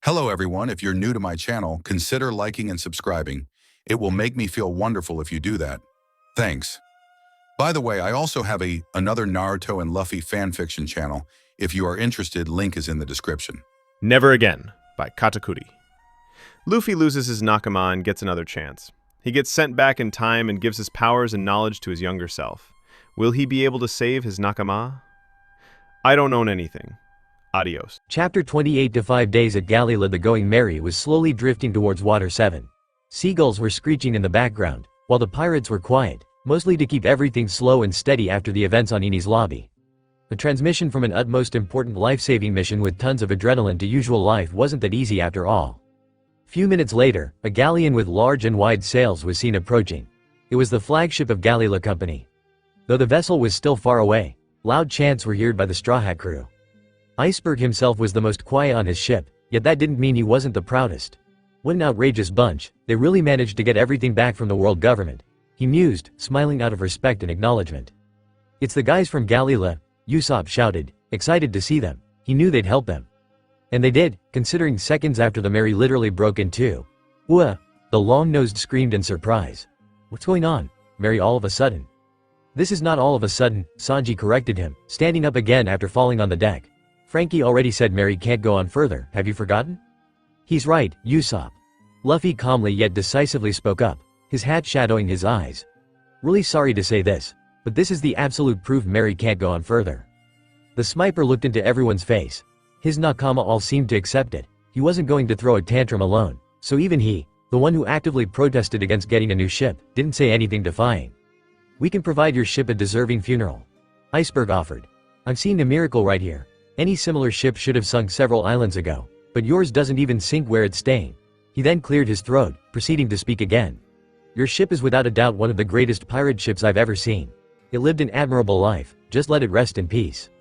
Hello everyone, if you're new to my channel, consider liking and subscribing. It will make me feel wonderful if you do that. Thanks. By the way, I also have another Naruto and Luffy fanfiction channel. If you are interested, link is in the description. Never Again by Katakurii. Luffy loses his nakama and gets another chance. He gets sent back in time and gives his powers and knowledge to his younger self. Will he be able to save his nakama? I don't own anything. Adios. Chapter 28 To 5 days at Galila. The Going Merry was slowly drifting towards Water 7. Seagulls were screeching in the background, while the pirates were quiet, mostly to keep everything slow and steady after the events on Eni's lobby. The transmission from an utmost important life-saving mission with tons of adrenaline to usual life wasn't that easy after all. Few minutes later, a galleon with large and wide sails was seen approaching. It was the flagship of Galila Company. Though the vessel was still far away, loud chants were heard by the Straw Hat crew. Iceberg himself was the most quiet on his ship, yet that didn't mean he wasn't the proudest. What an outrageous bunch, they really managed to get everything back from the world government. He mused, smiling out of respect and acknowledgement. It's the guys from Galila, Usopp shouted, excited to see them. He knew they'd help them. And they did, considering seconds after the Merry literally broke in two. Whoa! The long-nosed screamed in surprise. What's going on, Merry, all of a sudden? This is not all of a sudden, Sanji corrected him, standing up again after falling on the deck. Frankie already said Merry can't go on further, have you forgotten? He's right, Usopp. Luffy calmly yet decisively spoke up, his hat shadowing his eyes. Really sorry to say this, but this is the absolute proof Merry can't go on further. The Sniper looked into everyone's face. His nakama all seemed to accept it. He wasn't going to throw a tantrum alone, so even he, the one who actively protested against getting a new ship, didn't say anything defying. We can provide your ship a deserving funeral, Iceberg offered. I'm seeing a miracle right here. Any similar ship should have sunk several islands ago, but yours doesn't even sink where it's staying. He then cleared his throat, proceeding to speak again. Your ship is without a doubt one of the greatest pirate ships I've ever seen. It lived an admirable life, just let it rest in peace.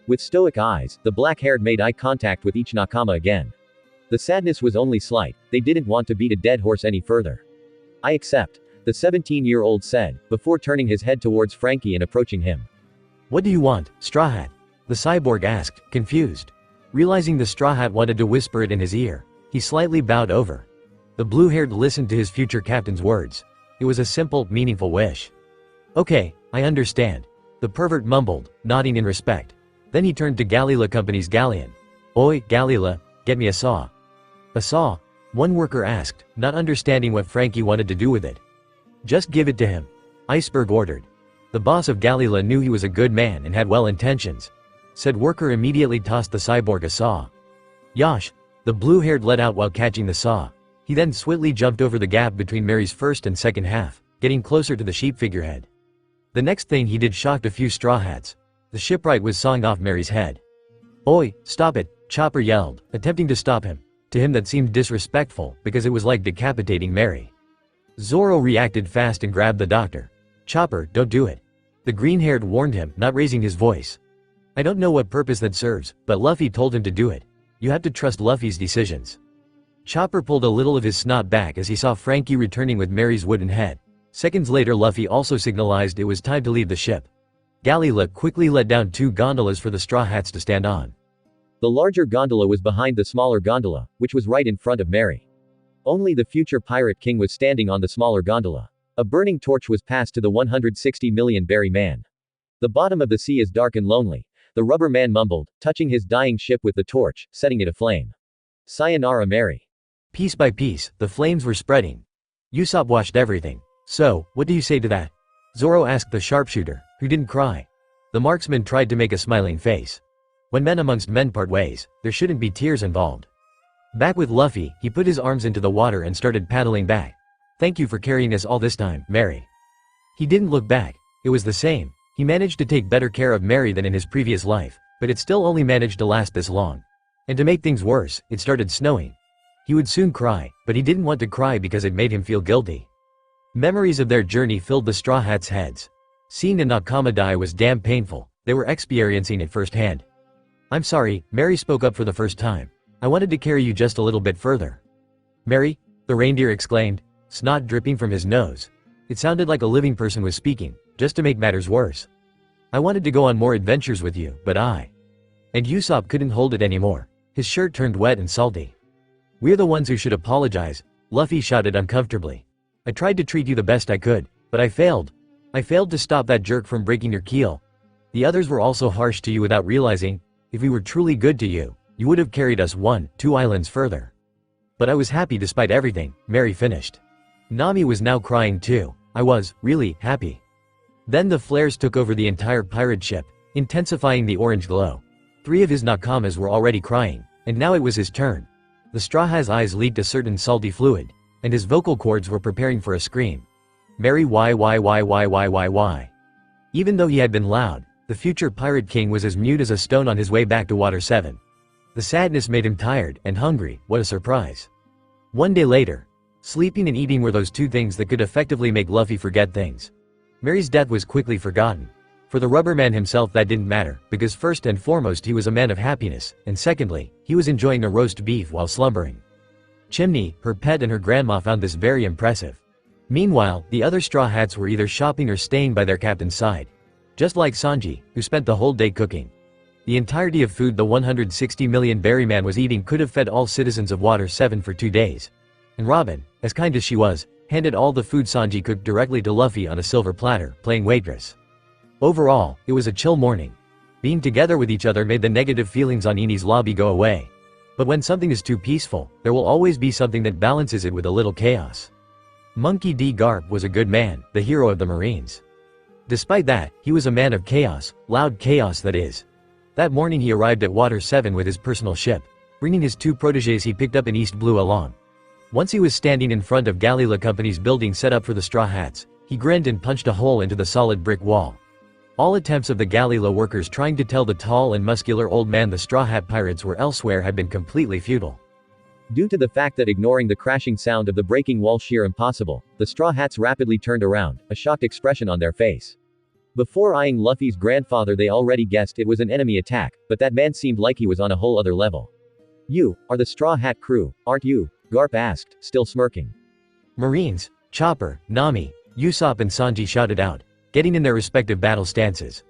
With stoic eyes, the black-haired made eye contact with each nakama again. The sadness was only slight, they didn't want to beat a dead horse any further. I accept, the 17-year-old said, before turning his head towards Frankie and approaching him. What do you want, Straw Hat? The cyborg asked, confused. Realizing the Straw Hat wanted to whisper it in his ear, he slightly bowed over. The blue-haired listened to his future captain's words. It was a simple, meaningful wish. Okay, I understand. The pervert mumbled, nodding in respect. Then he turned to Galila Company's galleon. Oi, Galila, get me a saw. A saw? One worker asked, not understanding what Frankie wanted to do with it. Just give it to him, Iceberg ordered. The boss of Galila knew he was a good man and had well intentions. Said worker immediately tossed the cyborg a saw. Yosh! The blue-haired let out while catching the saw. He then swiftly jumped over the gap between Merry's first and second half, getting closer to the sheep figurehead. The next thing he did shocked a few Straw Hats. The shipwright was sawing off Merry's head. Oi, stop it, Chopper yelled, attempting to stop him. To him that seemed disrespectful, because it was like decapitating Merry. Zoro reacted fast and grabbed the doctor. Chopper, don't do it. The green-haired warned him, not raising his voice. I don't know what purpose that serves, but Luffy told him to do it. You have to trust Luffy's decisions. Chopper pulled a little of his snot back as he saw Frankie returning with Merry's wooden head. Seconds later Luffy also signalized it was time to leave the ship. Galila quickly let down two gondolas for the Straw Hats to stand on. The larger gondola was behind the smaller gondola, which was right in front of Merry. Only the future Pirate King was standing on the smaller gondola. A burning torch was passed to the 160 million berry man. The bottom of the sea is dark and lonely, the rubber man mumbled, touching his dying ship with the torch, setting it aflame. Sayonara Merry. Piece by piece, the flames were spreading. Usopp watched everything. So, what do you say to that? Zoro asked the sharpshooter, who didn't cry. The marksman tried to make a smiling face. When men amongst men part ways, there shouldn't be tears involved. Back with Luffy, he put his arms into the water and started paddling back. Thank you for carrying us all this time, Merry. He didn't look back. It was the same. He managed to take better care of Merry than in his previous life, but it still only managed to last this long. And to make things worse, it started snowing. He would soon cry, but he didn't want to cry because it made him feel guilty. Memories of their journey filled the Straw Hats' heads. Seeing a nakama die was damn painful. They were experiencing it firsthand. I'm sorry, Merry spoke up for the first time. I wanted to carry you just a little bit further. Merry, the reindeer exclaimed, snot dripping from his nose. It sounded like a living person was speaking, just to make matters worse. I wanted to go on more adventures with you, but And Usopp couldn't hold it anymore. His shirt turned wet and salty. "We're the ones who should apologize," Luffy shouted uncomfortably. "I tried to treat you the best I could, but I failed. I failed to stop that jerk from breaking your keel. The others were also harsh to you without realizing. If we were truly good to you, you would have carried us 1-2 islands further. But I was happy despite everything," Mary finished. Nami was now crying too. "I was, really, happy." Then the flares took over the entire pirate ship, intensifying the orange glow. 3 of his nakamas were already crying, and now it was his turn. The Straw Hat's eyes leaked a certain salty fluid, and his vocal cords were preparing for a scream. Mary why. Even though he had been loud, the future Pirate King was as mute as a stone on his way back to Water 7. The sadness made him tired and hungry. What a surprise. One day later, sleeping and eating were those 2 things that could effectively make Luffy forget things. Mary's death was quickly forgotten. For the Rubberman himself that didn't matter, because first and foremost he was a man of happiness, and secondly, he was enjoying a roast beef while slumbering. Chimney, her pet and her grandma found this very impressive. Meanwhile, the other Straw Hats were either shopping or staying by their captain's side. Just like Sanji, who spent the whole day cooking. The entirety of food the 160 million Berryman was eating could have fed all citizens of Water 7 for 2 days. And Robin, as kind as she was, handed all the food Sanji cooked directly to Luffy on a silver platter, playing waitress. Overall, it was a chill morning. Being together with each other made the negative feelings on Eni's lobby go away. But when something is too peaceful, there will always be something that balances it with a little chaos. Monkey D. Garp was a good man, the hero of the Marines. Despite that, he was a man of chaos, loud chaos that is. That morning he arrived at Water 7 with his personal ship, bringing his 2 protégés he picked up in East Blue along. Once he was standing in front of Galila Company's building set up for the Straw Hats, he grinned and punched a hole into the solid brick wall. All attempts of the Galila workers trying to tell the tall and muscular old man the Straw Hat Pirates were elsewhere had been completely futile. Due to the fact that ignoring the crashing sound of the breaking wall sheer impossible, the Straw Hats rapidly turned around, a shocked expression on their face. Before eyeing Luffy's grandfather they already guessed it was an enemy attack, but that man seemed like he was on a whole other level. "You are the Straw Hat crew, aren't you?" Garp asked, still smirking. Marines, Chopper, Nami, Usopp and Sanji shouted out, getting in their respective battle stances.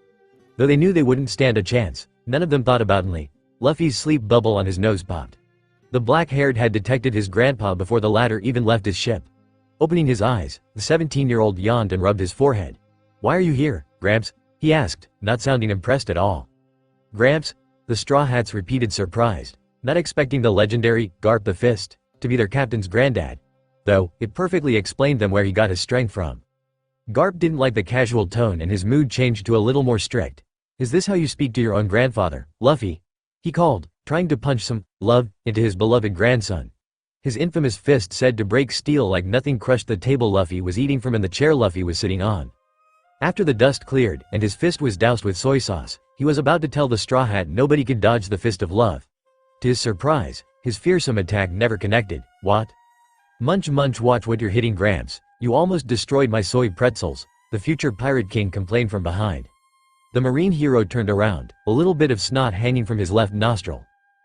Though they knew they wouldn't stand a chance, none of them thought about it. Luffy's sleep bubble on his nose popped. The black-haired had detected his grandpa before the latter even left his ship. Opening his eyes, the 17-year-old yawned and rubbed his forehead. "Why are you here, Gramps?" he asked, not sounding impressed at all. "Gramps?" the Straw Hats repeated surprised, not expecting the legendary Garp the Fist to be their captain's granddad. Though, it perfectly explained them where he got his strength from. Garp didn't like the casual tone and his mood changed to a little more strict. "Is this how you speak to your own grandfather, Luffy?" he called, trying to punch some love into his beloved grandson. His infamous fist said to break steel like nothing crushed the table Luffy was eating from and the chair Luffy was sitting on. After the dust cleared and his fist was doused with soy sauce, he was about to tell the Straw Hat nobody could dodge the fist of love. To his surprise, his fearsome attack never connected. "What? Munch watch what you're hitting, Gramps. You almost destroyed my soy pretzels," the future Pirate King complained from behind. The Marine hero turned around, a little bit of snot hanging from his left nostril.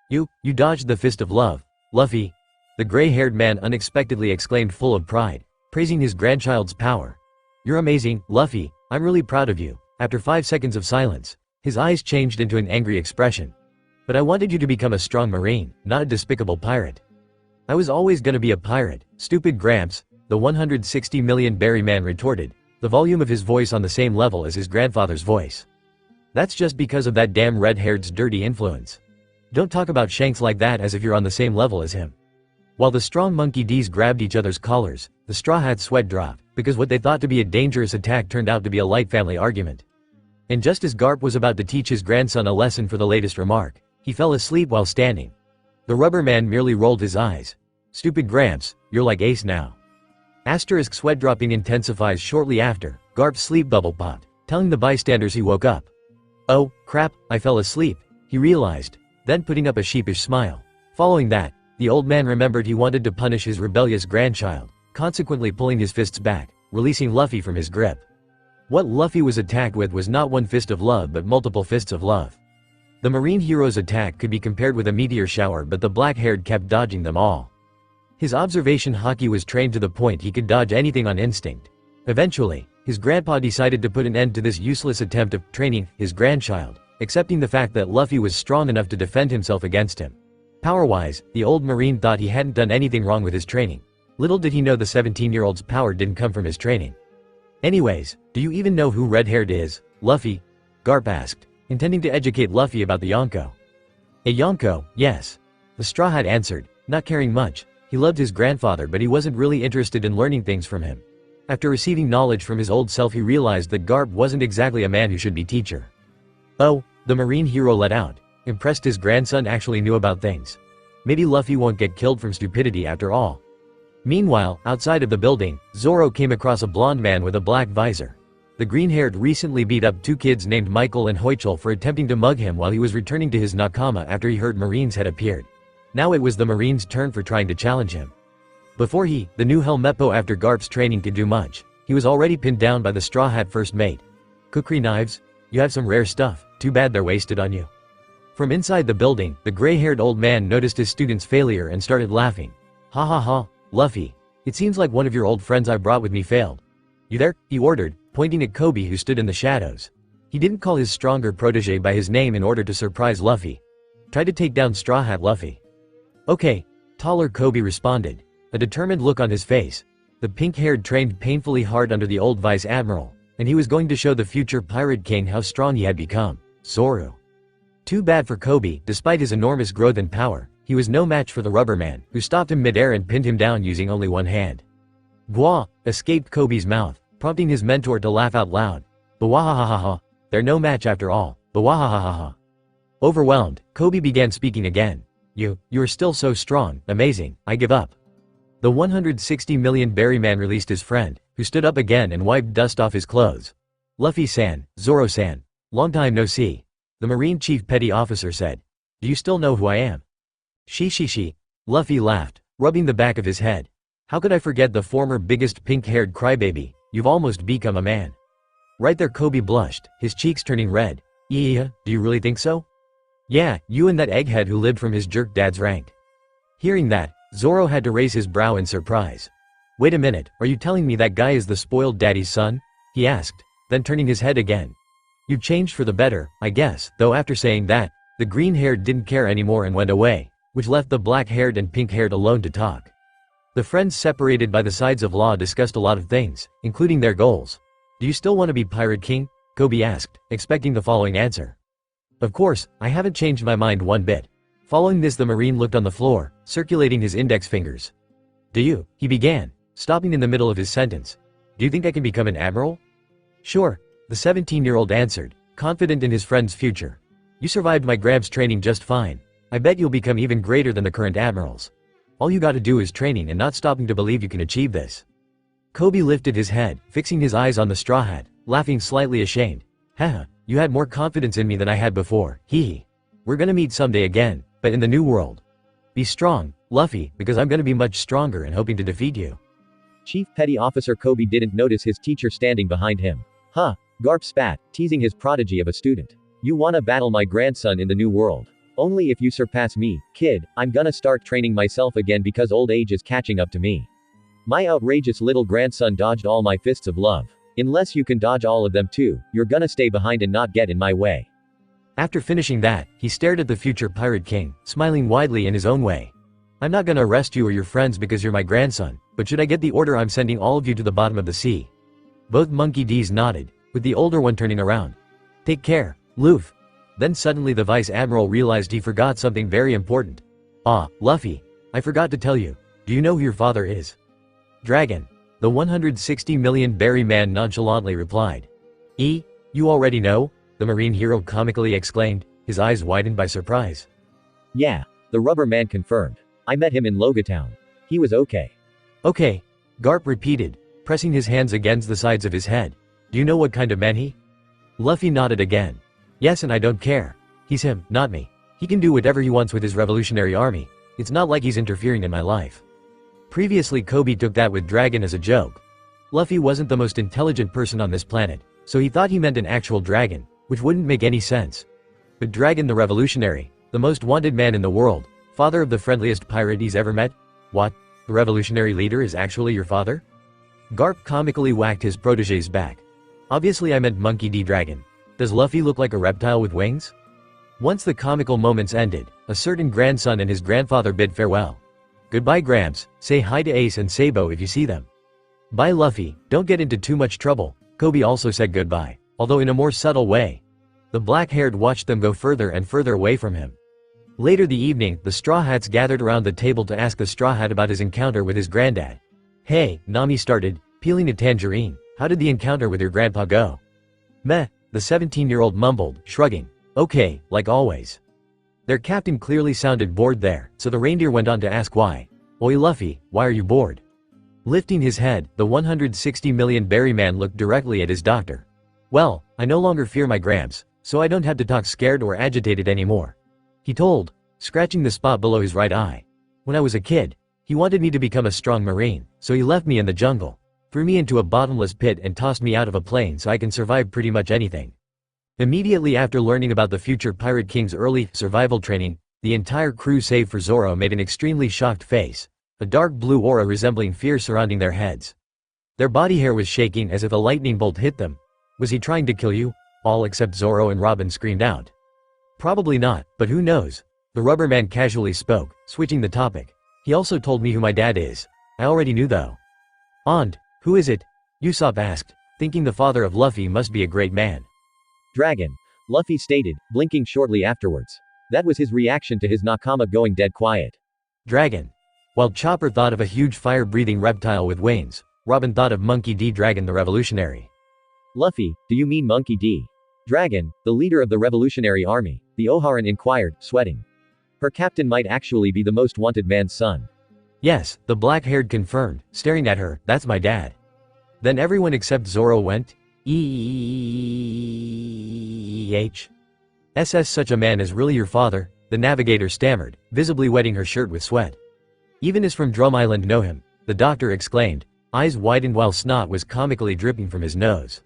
You dodged the fist of love, Luffy," the gray-haired man unexpectedly exclaimed full of pride, praising his grandchild's power. "You're amazing, Luffy, I'm really proud of you." After 5 seconds of silence, his eyes changed into an angry expression. "But I wanted you to become a strong Marine, not a despicable pirate." "I was always gonna be a pirate, stupid Gramps," the 160 million berry man retorted, the volume of his voice on the same level as his grandfather's voice. "That's just because of that damn red-haired's dirty influence. Don't talk about Shanks like that as if you're on the same level as him." While the strong monkey D's grabbed each other's collars, the Straw Hat's sweat dropped, because what they thought to be a dangerous attack turned out to be a light family argument. And just as Garp was about to teach his grandson a lesson for the latest remark, he fell asleep while standing. The rubber man merely rolled his eyes. "Stupid Gramps, you're like Ace now." Asterisk sweat dropping intensifies shortly after, Garp's sleep bubble popped, telling the bystanders he woke up. "Oh, crap, I fell asleep," he realized, then putting up a sheepish smile. Following that, the old man remembered he wanted to punish his rebellious grandchild, consequently pulling his fists back, releasing Luffy from his grip. What Luffy was attacked with was not one fist of love but multiple fists of love. The Marine hero's attack could be compared with a meteor shower, but the black-haired kept dodging them all. His observation hockey was trained to the point he could dodge anything on instinct. Eventually, his grandpa decided to put an end to this useless attempt of training his grandchild, accepting the fact that Luffy was strong enough to defend himself against him. Power-wise, the old Marine thought he hadn't done anything wrong with his training. Little did he know the 17-year-old's power didn't come from his training. Anyways, do you even know who red-haired is, Luffy? Garp asked, intending to educate Luffy about the Yonko. A Yonko, yes. The Straw Hat answered, not caring much. He loved his grandfather, but he wasn't really interested in learning things from him. After receiving knowledge from his old self, he realized that Garp wasn't exactly a man who should be teacher. Oh, the Marine hero let out, impressed his grandson actually knew about things. Maybe Luffy won't get killed from stupidity after all. Meanwhile, outside of the building, Zoro came across a blonde man with a black visor. The green-haired recently beat up 2 kids named Michael and Hoichel for attempting to mug him while he was returning to his nakama after he heard Marines had appeared. Now it was the Marines' turn for trying to challenge him. Before the new Helmeppo after Garp's training could do much, he was already pinned down by the Straw Hat first mate. Kukri knives? You have some rare stuff, too bad they're wasted on you. From inside the building, the gray-haired old man noticed his student's failure and started laughing. Ha ha ha, Luffy. It seems like one of your old friends I brought with me failed. You there? He ordered, pointing at Kobe who stood in the shadows. He didn't call his stronger protege by his name in order to surprise Luffy. Try to take down Straw Hat Luffy. Okay, taller Kobe responded, a determined look on his face. The pink-haired trained painfully hard under the old vice admiral, and he was going to show the future pirate king how strong he had become. Zoro. Too bad for Kobe, despite his enormous growth and power, he was no match for the rubber man, who stopped him midair and pinned him down using only one hand. Gwa escaped Kobe's mouth, prompting his mentor to laugh out loud. Bawahahaha. They're no match after all. Bawahahaha. Overwhelmed, Kobe began speaking again. You are still so strong, amazing, I give up. The 160 million berry man released his friend, who stood up again and wiped dust off his clothes. Luffy-san, Zoro-san, long time no see. The Marine Chief Petty Officer said. Do you still know who I am? She. Luffy laughed, rubbing the back of his head. How could I forget the former biggest pink-haired crybaby? You've almost become a man. Right there Kobe blushed, his cheeks turning red. Yeah, do you really think so? Yeah, you and that egghead who lived from his jerk dad's rank. Hearing that, Zoro had to raise his brow in surprise. Wait a minute, are you telling me that guy is the spoiled daddy's son? He asked, then turning his head again. You've changed for the better, I guess, though after saying that, the green-haired didn't care anymore and went away, which left the black-haired and pink-haired alone to talk. The friends separated by the sides of law discussed a lot of things, including their goals. Do you still want to be Pirate King? Kobe asked, expecting the following answer. Of course, I haven't changed my mind one bit. Following this, the Marine looked on the floor, circulating his index fingers. Do you? He began, stopping in the middle of his sentence. Do you think I can become an admiral? Sure, the 17-year-old answered, confident in his friend's future. You survived my Gramps training just fine. I bet you'll become even greater than the current admirals. All you gotta do is training and not stopping to believe you can achieve this. Kobe lifted his head, fixing his eyes on the Straw Hat, laughing slightly ashamed. Haha, you had more confidence in me than I had before, hee. We're gonna meet someday again, but in the new world. Be strong, Luffy, because I'm gonna be much stronger and hoping to defeat you. Chief Petty Officer Kobe didn't notice his teacher standing behind him. Huh, Garp spat, teasing his prodigy of a student. You wanna battle my grandson in the new world. Only if you surpass me, kid, I'm gonna start training myself again because old age is catching up to me. My outrageous little grandson dodged all my fists of love. Unless you can dodge all of them too, you're gonna stay behind and not get in my way. After finishing that, he stared at the future Pirate King, smiling widely in his own way. I'm not gonna arrest you or your friends because you're my grandson, but should I get the order, I'm sending all of you to the bottom of the sea. Both Monkey D's nodded, with the older one turning around. Take care, Luffy. Then suddenly the Vice Admiral realized he forgot something very important. Ah, Luffy. I forgot to tell you. Do you know who your father is? Dragon. The 160 million berry man nonchalantly replied. You already know? The Marine hero comically exclaimed, his eyes widened by surprise. Yeah, the rubber man confirmed. I met him in Logia Town. He was okay. Okay. Garp repeated, pressing his hands against the sides of his head. Do you know what kind of man he? Luffy nodded again. Yes, and I don't care. He's him, not me. He can do whatever he wants with his revolutionary army. It's not like he's interfering in my life. Previously Kobe took that with Dragon as a joke. Luffy wasn't the most intelligent person on this planet, so he thought he meant an actual dragon, which wouldn't make any sense. But Dragon the Revolutionary, the most wanted man in the world, father of the friendliest pirate he's ever met? What? The revolutionary leader is actually your father? Garp comically whacked his protege's back. Obviously I meant Monkey D. Dragon. Does Luffy look like a reptile with wings? Once the comical moments ended, a certain grandson and his grandfather bid farewell. Goodbye Gramps, say hi to Ace and Sabo if you see them. Bye Luffy, don't get into too much trouble, Kobe also said goodbye, although in a more subtle way. The black-haired watched them go further and further away from him. Later the evening, the Straw Hats gathered around the table to ask the Straw Hat about his encounter with his granddad. Hey, Nami started, peeling a tangerine, how did the encounter with your grandpa go? Meh, the 17-year-old mumbled, shrugging. Okay, like always. Their captain clearly sounded bored there, so the reindeer went on to ask why. Oi Luffy, why are you bored? Lifting his head, the 160 million berry man looked directly at his doctor. Well, I no longer fear my Gramps, so I don't have to talk scared or agitated anymore. He told, scratching the spot below his right eye. When I was a kid, he wanted me to become a strong marine, so he left me in the jungle, threw me into a bottomless pit and tossed me out of a plane so I can survive pretty much anything. Immediately after learning about the future Pirate King's early survival training, the entire crew save for Zoro made an extremely shocked face, a dark blue aura resembling fear surrounding their heads. Their body hair was shaking as if a lightning bolt hit them. Was he trying to kill you? All except Zoro and Robin screamed out. Probably not, but who knows? The rubber man casually spoke, switching the topic. He also told me who my dad is. I already knew though. And, who is it? Usopp asked, thinking the father of Luffy must be a great man. Dragon, Luffy stated, blinking shortly afterwards. That was his reaction to his nakama going dead quiet. Dragon. While Chopper thought of a huge fire-breathing reptile with wings, Robin thought of Monkey D. Dragon the Revolutionary. Luffy, do you mean Monkey D. Dragon, the leader of the Revolutionary Army? The Oharan inquired, sweating. Her captain might actually be the most wanted man's son. Yes, the black-haired confirmed, staring at her, that's my dad. Then everyone except Zoro went, SS such a man is really your father, the navigator stammered, visibly wetting her shirt with sweat. Even as from Drum Island know him, the doctor exclaimed, eyes widened while snot was comically dripping from his nose.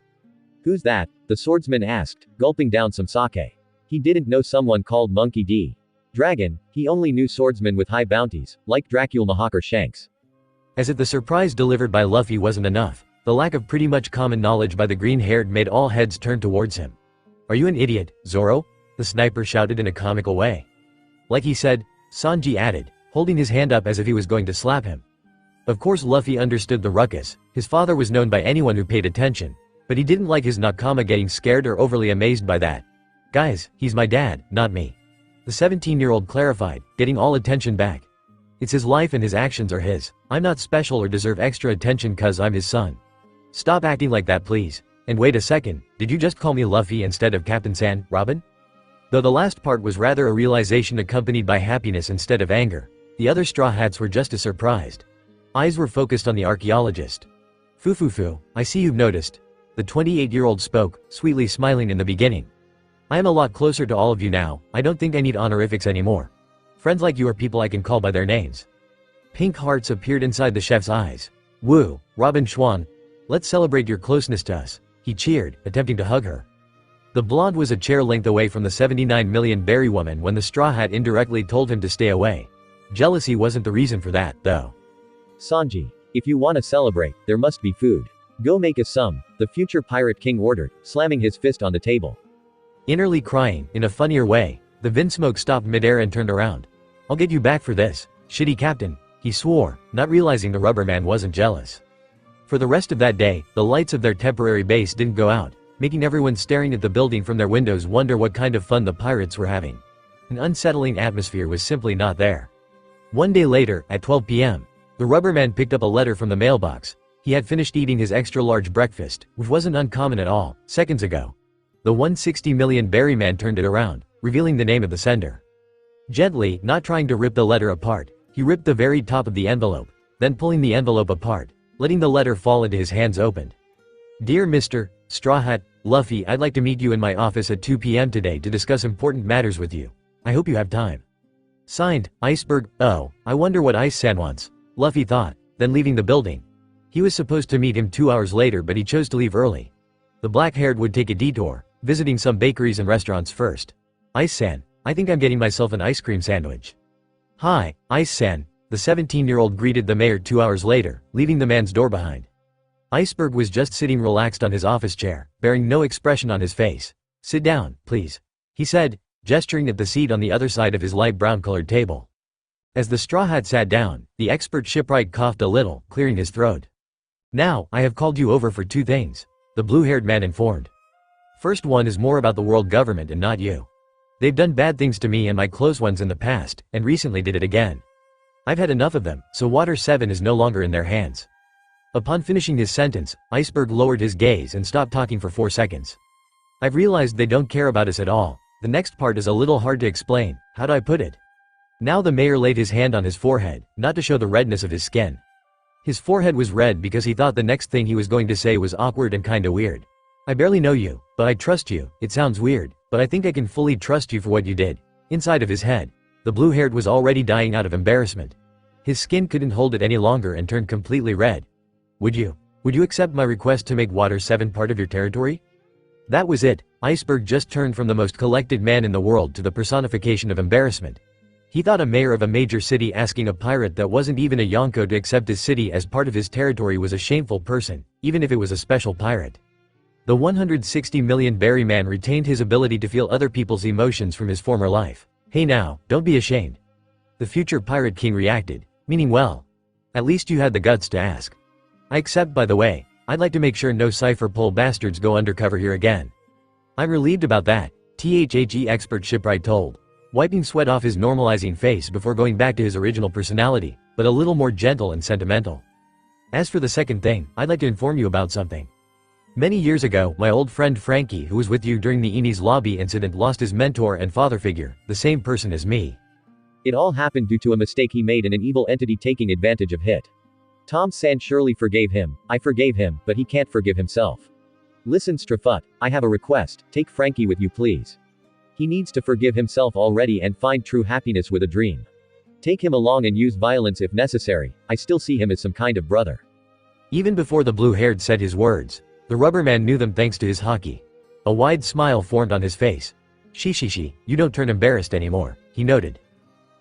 Who's that? The swordsman asked, gulping down some sake. He didn't know someone called Monkey D. Dragon, he only knew swordsmen with high bounties, like Dracula Mahawk or Shanks. As if the surprise delivered by Luffy wasn't enough, the lack of pretty much common knowledge by the green-haired made all heads turn towards him. Are you an idiot, Zoro? The sniper shouted in a comical way. Like he said, Sanji added, holding his hand up as if he was going to slap him. Of course Luffy understood the ruckus, his father was known by anyone who paid attention, but he didn't like his nakama getting scared or overly amazed by that. Guys, he's my dad, not me. The 17-year-old clarified, getting all attention back. It's his life and his actions are his. I'm not special or deserve extra attention cause I'm his son. Stop acting like that please. And wait a second, did you just call me Luffy instead of Captain San, Robin? Though the last part was rather a realization accompanied by happiness instead of anger, the other Straw Hats were just as surprised. Eyes were focused on the archaeologist. Fufufu, I see you've noticed. The 28-year-old spoke, sweetly smiling in the beginning. I am a lot closer to all of you now, I don't think I need honorifics anymore. Friends like you are people I can call by their names. Pink hearts appeared inside the chef's eyes. Woo, Robin Schwan. Let's celebrate your closeness to us, he cheered, attempting to hug her. The blonde was a chair length away from the 79 million berry woman when the Straw Hat indirectly told him to stay away. Jealousy wasn't the reason for that, though. Sanji, if you want to celebrate, there must be food. Go make us some, the future Pirate King ordered, slamming his fist on the table. Innerly crying, in a funnier way, the Vinsmoke stopped midair and turned around. I'll get you back for this, shitty captain, he swore, not realizing the rubber man wasn't jealous. For the rest of that day, the lights of their temporary base didn't go out, making everyone staring at the building from their windows wonder what kind of fun the pirates were having. An unsettling atmosphere was simply not there. One day later, at 12 p.m., the rubber man picked up a letter from the mailbox. He had finished eating his extra-large breakfast, which wasn't uncommon at all, seconds ago. The 160 million berry man turned it around, revealing the name of the sender. Gently, not trying to rip the letter apart, he ripped the very top of the envelope, then pulling the envelope apart, letting the letter fall into his hands opened. Dear Mr. Straw Hat, Luffy, I'd like to meet you in my office at 2 p.m. today to discuss important matters with you. I hope you have time. Signed, Iceberg. Oh, I wonder what Ice-san wants, Luffy thought, then leaving the building. He was supposed to meet him 2 hours later but he chose to leave early. The black-haired would take a detour, visiting some bakeries and restaurants first. Ice-san, I think I'm getting myself an ice cream sandwich. Hi, Ice-san, the 17-year-old greeted the mayor 2 hours later, leaving the man's door behind. Iceberg was just sitting relaxed on his office chair, bearing no expression on his face. Sit down, please, he said, gesturing at the seat on the other side of his light brown-colored table. As the straw hat sat down, the expert shipwright coughed a little, clearing his throat. "Now, I have called you over for two things," the blue-haired man informed. "First one is more about the world government and not you. They've done bad things to me and my close ones in the past, and recently did it again. I've had enough of them, so Water 7 is no longer in their hands." Upon finishing his sentence, Iceberg lowered his gaze and stopped talking for 4 seconds. "I've realized they don't care about us at all. The next part is a little hard to explain. How do I put it?" Now the mayor laid his hand on his forehead, not to show the redness of his skin. His forehead was red because he thought the next thing he was going to say was awkward and kinda weird. "I barely know you, but I trust you. It sounds weird, but I think I can fully trust you for what you did." Inside of his head, the blue-haired was already dying out of embarrassment. His skin couldn't hold it any longer and turned completely red. Would you accept my request to make Water 7 part of your territory?" That was it. Iceberg just turned from the most collected man in the world to the personification of embarrassment. He thought a mayor of a major city asking a pirate that wasn't even a Yonko to accept his city as part of his territory was a shameful person, even if it was a special pirate. The 160 million berry man retained his ability to feel other people's emotions from his former life. "Hey now, don't be ashamed." The future pirate king reacted, meaning well. "At least you had the guts to ask." "I accept, by the way. I'd like to make sure no cipher pole bastards go undercover here again." "I'm relieved about that," THHE expert shipwright told, wiping sweat off his normalizing face before going back to his original personality, but a little more gentle and sentimental. "As for the second thing, I'd like to inform you about something. Many years ago, my old friend Frankie, who was with you during the Eni's lobby incident, lost his mentor and father figure, the same person as me. It all happened due to a mistake he made and an evil entity taking advantage of it. Tom-san surely forgave him, I forgave him, but he can't forgive himself. Listen Strafut, I have a request, take Frankie with you please. He needs to forgive himself already and find true happiness with a dream. Take him along and use violence if necessary, I still see him as some kind of brother." Even before the blue-haired said his words, the rubberman knew them thanks to his hockey. A wide smile formed on his face. Shi, you don't turn embarrassed anymore," he noted.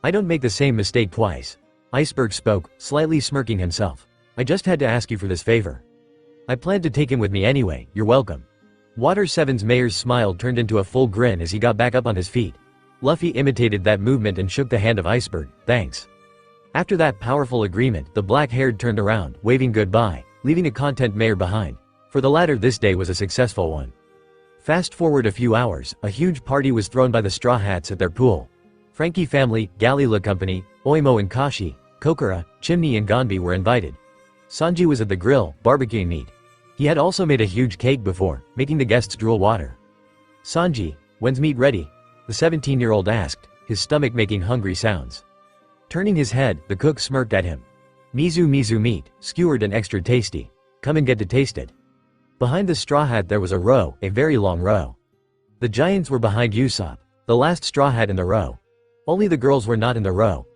"I don't make the same mistake twice." Iceberg spoke, slightly smirking himself. "I just had to ask you for this favor. I planned to take him with me anyway, you're welcome." Water 7's mayor's smile turned into a full grin as he got back up on his feet. Luffy imitated that movement and shook the hand of Iceberg, "Thanks." After that powerful agreement, the black-haired turned around, waving goodbye, leaving a content mayor behind. For the latter, this day was a successful one. Fast forward a few hours, a huge party was thrown by the Straw Hats at their pool. Frankie family, Galila Company, Oimo and Kashi, Kokura, Chimney and Gonbi were invited. Sanji was at the grill, barbecuing meat. He had also made a huge cake before, making the guests drool water. "Sanji, when's meat ready?" the 17-year-old asked, his stomach making hungry sounds. Turning his head, the cook smirked at him. "Mizu meat, skewered and extra tasty. Come and get to taste it." Behind the Straw Hat there was a row, a very long row. The giants were behind Usopp, the last Straw Hat in the row. Only the girls were not in the row.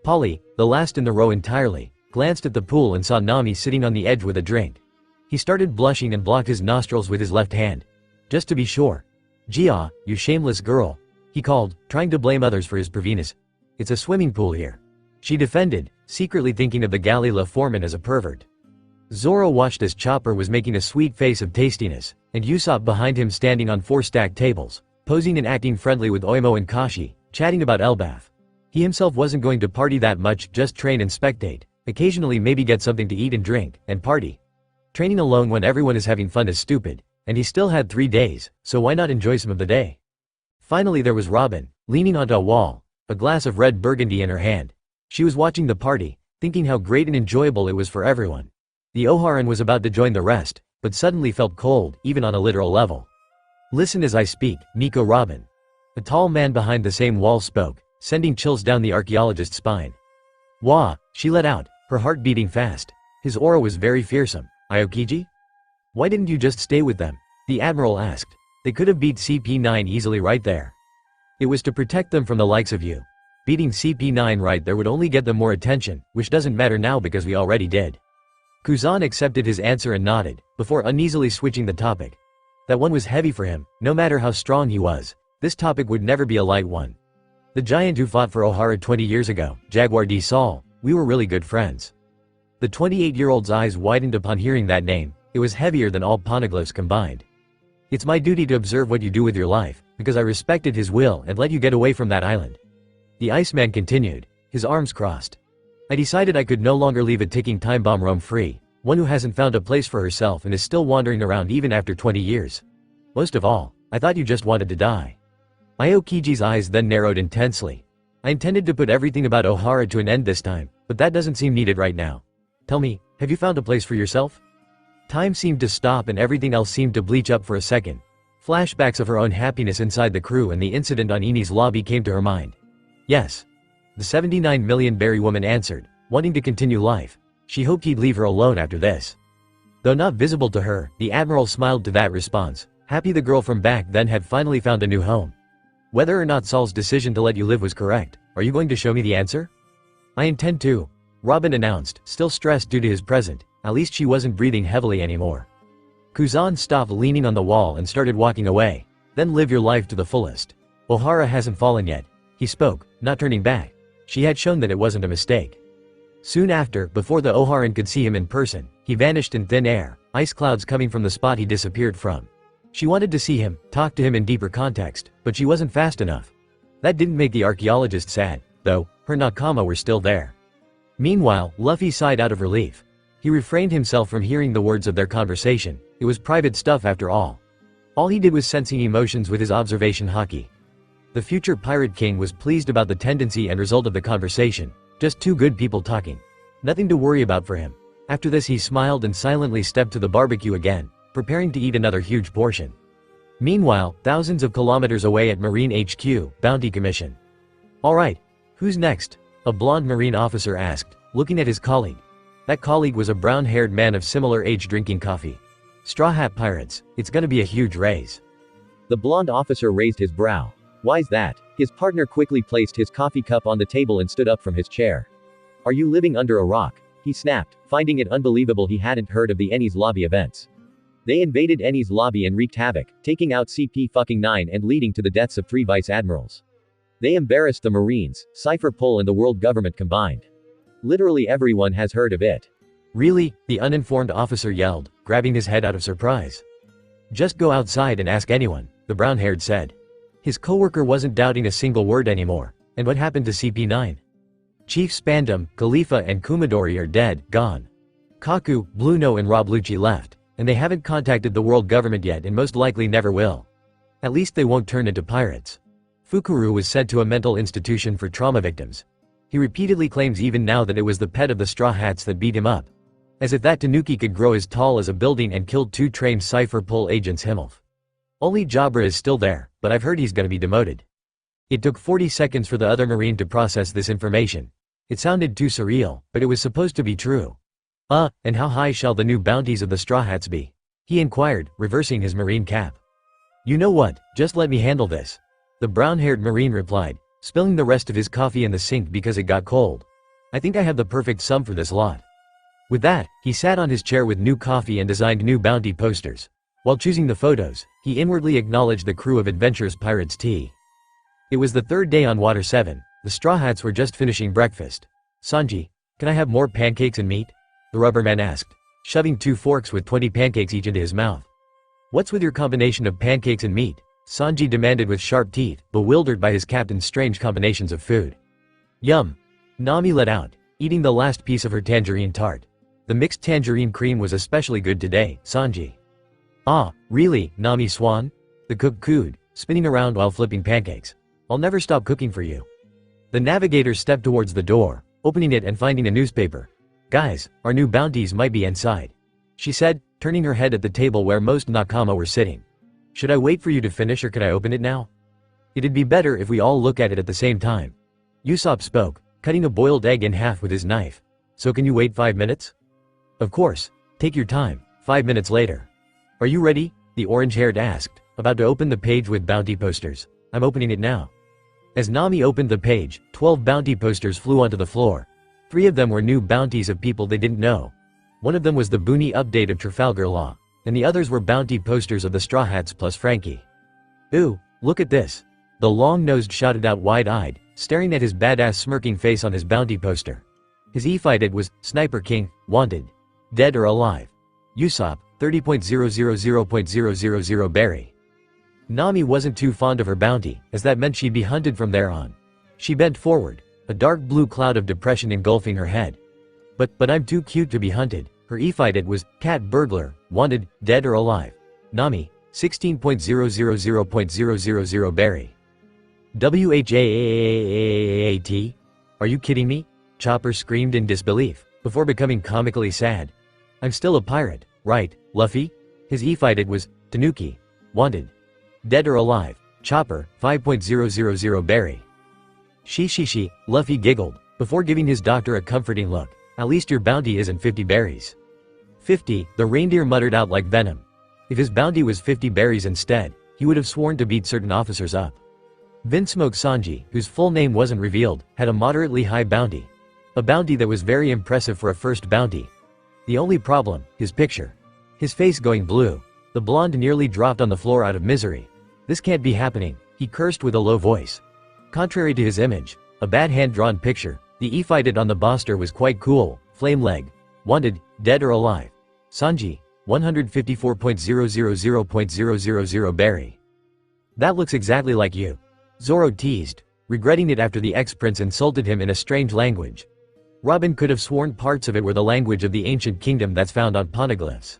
Polly, the last in the row entirely, glanced at the pool and saw Nami sitting on the edge with a drink. He started blushing and blocked his nostrils with his left hand. Just to be sure. "Gia, you shameless girl," he called, trying to blame others for his perviness. "It's a swimming pool here." She defended, secretly thinking of the Galila foreman as a pervert. Zoro watched as Chopper was making a sweet face of tastiness, and Usopp behind him standing on 4 stacked tables, posing and acting friendly with Oimo and Kashi, chatting about Elbaf. He himself wasn't going to party that much, just train and spectate, occasionally maybe get something to eat and drink, and party. Training alone when everyone is having fun is stupid, and he still had 3 days, so why not enjoy some of the day? Finally there was Robin, leaning onto a wall, a glass of red burgundy in her hand. She was watching the party, thinking how great and enjoyable it was for everyone. The Oharan was about to join the rest, but suddenly felt cold, even on a literal level. "Listen as I speak, Nico Robin." A tall man behind the same wall spoke, sending chills down the archaeologist's spine. "Wah," she let out, her heart beating fast. His aura was very fearsome. "Aokiji? Why didn't you just stay with them?" the admiral asked. "They could have beat CP9 easily right there." "It was to protect them from the likes of you. Beating CP9 right there would only get them more attention, which doesn't matter now because we already did." Kuzan accepted his answer and nodded, before uneasily switching the topic. That one was heavy for him, no matter how strong he was. This topic would never be a light one. "The giant who fought for Ohara 20 years ago, Jaguar D. Saul, we were really good friends." The 28-year-old's eyes widened upon hearing that name. It was heavier than all poneglyphs combined. "It's my duty to observe what you do with your life, because I respected his will and let you get away from that island." The Iceman continued, his arms crossed. "I decided I could no longer leave a ticking time bomb roam free, one who hasn't found a place for herself and is still wandering around even after 20 years. Most of all, I thought you just wanted to die." Aokiji's eyes then narrowed intensely. "I intended to put everything about Ohara to an end this time, but that doesn't seem needed right now. Tell me, have you found a place for yourself?" Time seemed to stop and everything else seemed to bleach up for a second. Flashbacks of her own happiness inside the crew and the incident on Eni's lobby came to her mind. "Yes." The 79 million berry woman answered, wanting to continue life. She hoped he'd leave her alone after this. Though not visible to her, the Admiral smiled to that response, happy the girl from back then had finally found a new home. "Whether or not Saul's decision to let you live was correct, are you going to show me the answer?" "I intend to," Robin announced, still stressed due to his present. At least she wasn't breathing heavily anymore. Kuzan stopped leaning on the wall and started walking away. "Then live your life to the fullest. Ohara hasn't fallen yet," he spoke, not turning back. She had shown that it wasn't a mistake. Soon after, before the Oharan could see him in person, he vanished in thin air, ice clouds coming from the spot he disappeared from. She wanted to see him, talk to him in deeper context, but she wasn't fast enough. That didn't make the archaeologist sad, though. Her nakama were still there. Meanwhile, Luffy sighed out of relief. He refrained himself from hearing the words of their conversation. It was private stuff after all. All he did was sensing emotions with his observation haki. The future Pirate King was pleased about the tendency and result of the conversation. Just two good people talking. Nothing to worry about for him. After this he smiled and silently stepped to the barbecue again, preparing to eat another huge portion. Meanwhile, thousands of kilometers away at Marine HQ, Bounty Commission. "Alright, who's next?" a blonde Marine officer asked, looking at his colleague. That colleague was a brown-haired man of similar age drinking coffee. "Straw Hat Pirates, it's gonna be a huge raise." The blonde officer raised his brow. "Why's that?" His partner quickly placed his coffee cup on the table and stood up from his chair. "Are you living under a rock?" he snapped, finding it unbelievable he hadn't heard of the Eni's lobby events. They invaded Eni's lobby and wreaked havoc, taking out CP-9 and leading to the deaths of 3 vice admirals. They embarrassed the Marines, Cypher Pol and the world government combined. Literally everyone has heard of it. "Really?" the uninformed officer yelled, grabbing his head out of surprise. "Just go outside and ask anyone," the brown-haired said. His coworker wasn't doubting a single word anymore. "And what happened to CP-9? Chief Spandam, Khalifa and Kumadori are dead, gone. Kaku, Bluno and Rob Lucci left, and they haven't contacted the world government yet and most likely never will. At least they won't turn into pirates." Fukuru was sent to a mental institution for trauma victims. He repeatedly claims even now that it was the pet of the Straw Hats that beat him up. As if that tanuki could grow as tall as a building and killed 2 trained Cypher Pol agents himself. Only Jabra is still there, but I've heard he's gonna be demoted. It took 40 seconds for the other Marine to process this information. It sounded too surreal, but it was supposed to be true. And how high shall the new bounties of the Straw Hats be?" he inquired, reversing his Marine cap. "You know what, just let me handle this," the brown-haired Marine replied, spilling the rest of his coffee in the sink because it got cold. "I think I have the perfect sum for this lot." With that, he sat on his chair with new coffee and designed new bounty posters. While choosing the photos, he inwardly acknowledged the crew of Adventurous Pirates T. It was the 3rd day on Water 7. The Straw Hats were just finishing breakfast. "Sanji, can I have more pancakes and meat?" the rubberman asked, shoving 2 forks with 20 pancakes each into his mouth. "What's with your combination of pancakes and meat?" Sanji demanded with sharp teeth, bewildered by his captain's strange combinations of food. "Yum!" Nami let out, eating the last piece of her tangerine tart. "The mixed tangerine cream was especially good today, Sanji." "Ah, really, Nami Swan?" the cook cooed, spinning around while flipping pancakes. "I'll never stop cooking for you." The navigator stepped towards the door, opening it and finding a newspaper. "Guys, our new bounties might be inside," she said, turning her head at the table where most nakama were sitting. "Should I wait for you to finish or can I open it now?" "It'd be better if we all look at it at the same time." Usopp spoke, cutting a boiled egg in half with his knife. "So can you wait 5 minutes?" "Of course. Take your time." 5 minutes later. "Are you ready?" the orange-haired asked, about to open the page with bounty posters. "I'm opening it now." As Nami opened the page, 12 bounty posters flew onto the floor. 3 of them were new bounties of people they didn't know. One of them was the Boonie update of Trafalgar Law, and the others were bounty posters of the Straw Hats plus Frankie. "Ooh, look at this!" the long-nosed shouted out wide-eyed, staring at his badass smirking face on his bounty poster. His e-fighted was, Sniper King, wanted. Dead or alive. Usopp, 30.000.000 berry. Nami wasn't too fond of her bounty, as that meant she'd be hunted from there on. She bent forward, a dark blue cloud of depression engulfing her head. But I'm too cute to be hunted. Her e-fighted was, cat burglar, wanted, dead or alive. Nami, 16.000.000 berry. WHAAAAAAT? Are you kidding me? Chopper screamed in disbelief, before becoming comically sad. I'm still a pirate, right, Luffy? His e-fighted was, Tanuki, wanted, dead or alive. Chopper, 5.000 berry. She, Luffy giggled, before giving his doctor a comforting look. At least your bounty isn't 50 berries. 50, the reindeer muttered out like venom. If his bounty was 50 berries instead, he would have sworn to beat certain officers up. Vinsmoke Sanji, whose full name wasn't revealed, had a moderately high bounty. A bounty that was very impressive for a first bounty. The only problem, his picture. His face going blue. The blonde nearly dropped on the floor out of misery. This can't be happening, he cursed with a low voice. Contrary to his image, a bad hand-drawn picture, the e-fighted on the boster was quite cool, flame leg. Wanted, dead or alive. Sanji, 154.000.000 berry. That looks exactly like you. Zoro teased, regretting it after the ex-prince insulted him in a strange language. Robin could have sworn parts of it were the language of the ancient kingdom that's found on poneglyphs.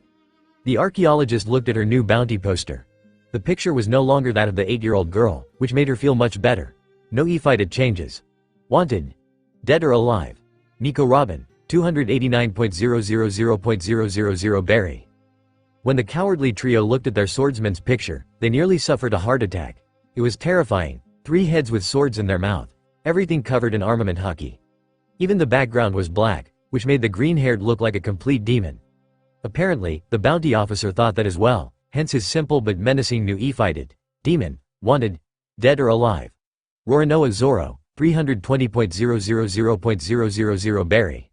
The archaeologist looked at her new bounty poster. The picture was no longer that of the 8-year-old girl, which made her feel much better. No e-fighted changes. Wanted, dead or alive. Nico Robin, 289.000.000 berry. When the cowardly trio looked at their swordsman's picture, they nearly suffered a heart attack. It was terrifying, 3 heads with swords in their mouth, everything covered in armament hockey. Even the background was black, which made the green-haired look like a complete demon. Apparently, the bounty officer thought that as well, hence his simple but menacing new e-fighted. Demon, wanted, dead or alive. Roronoa Zoro, 320.000.000 berry.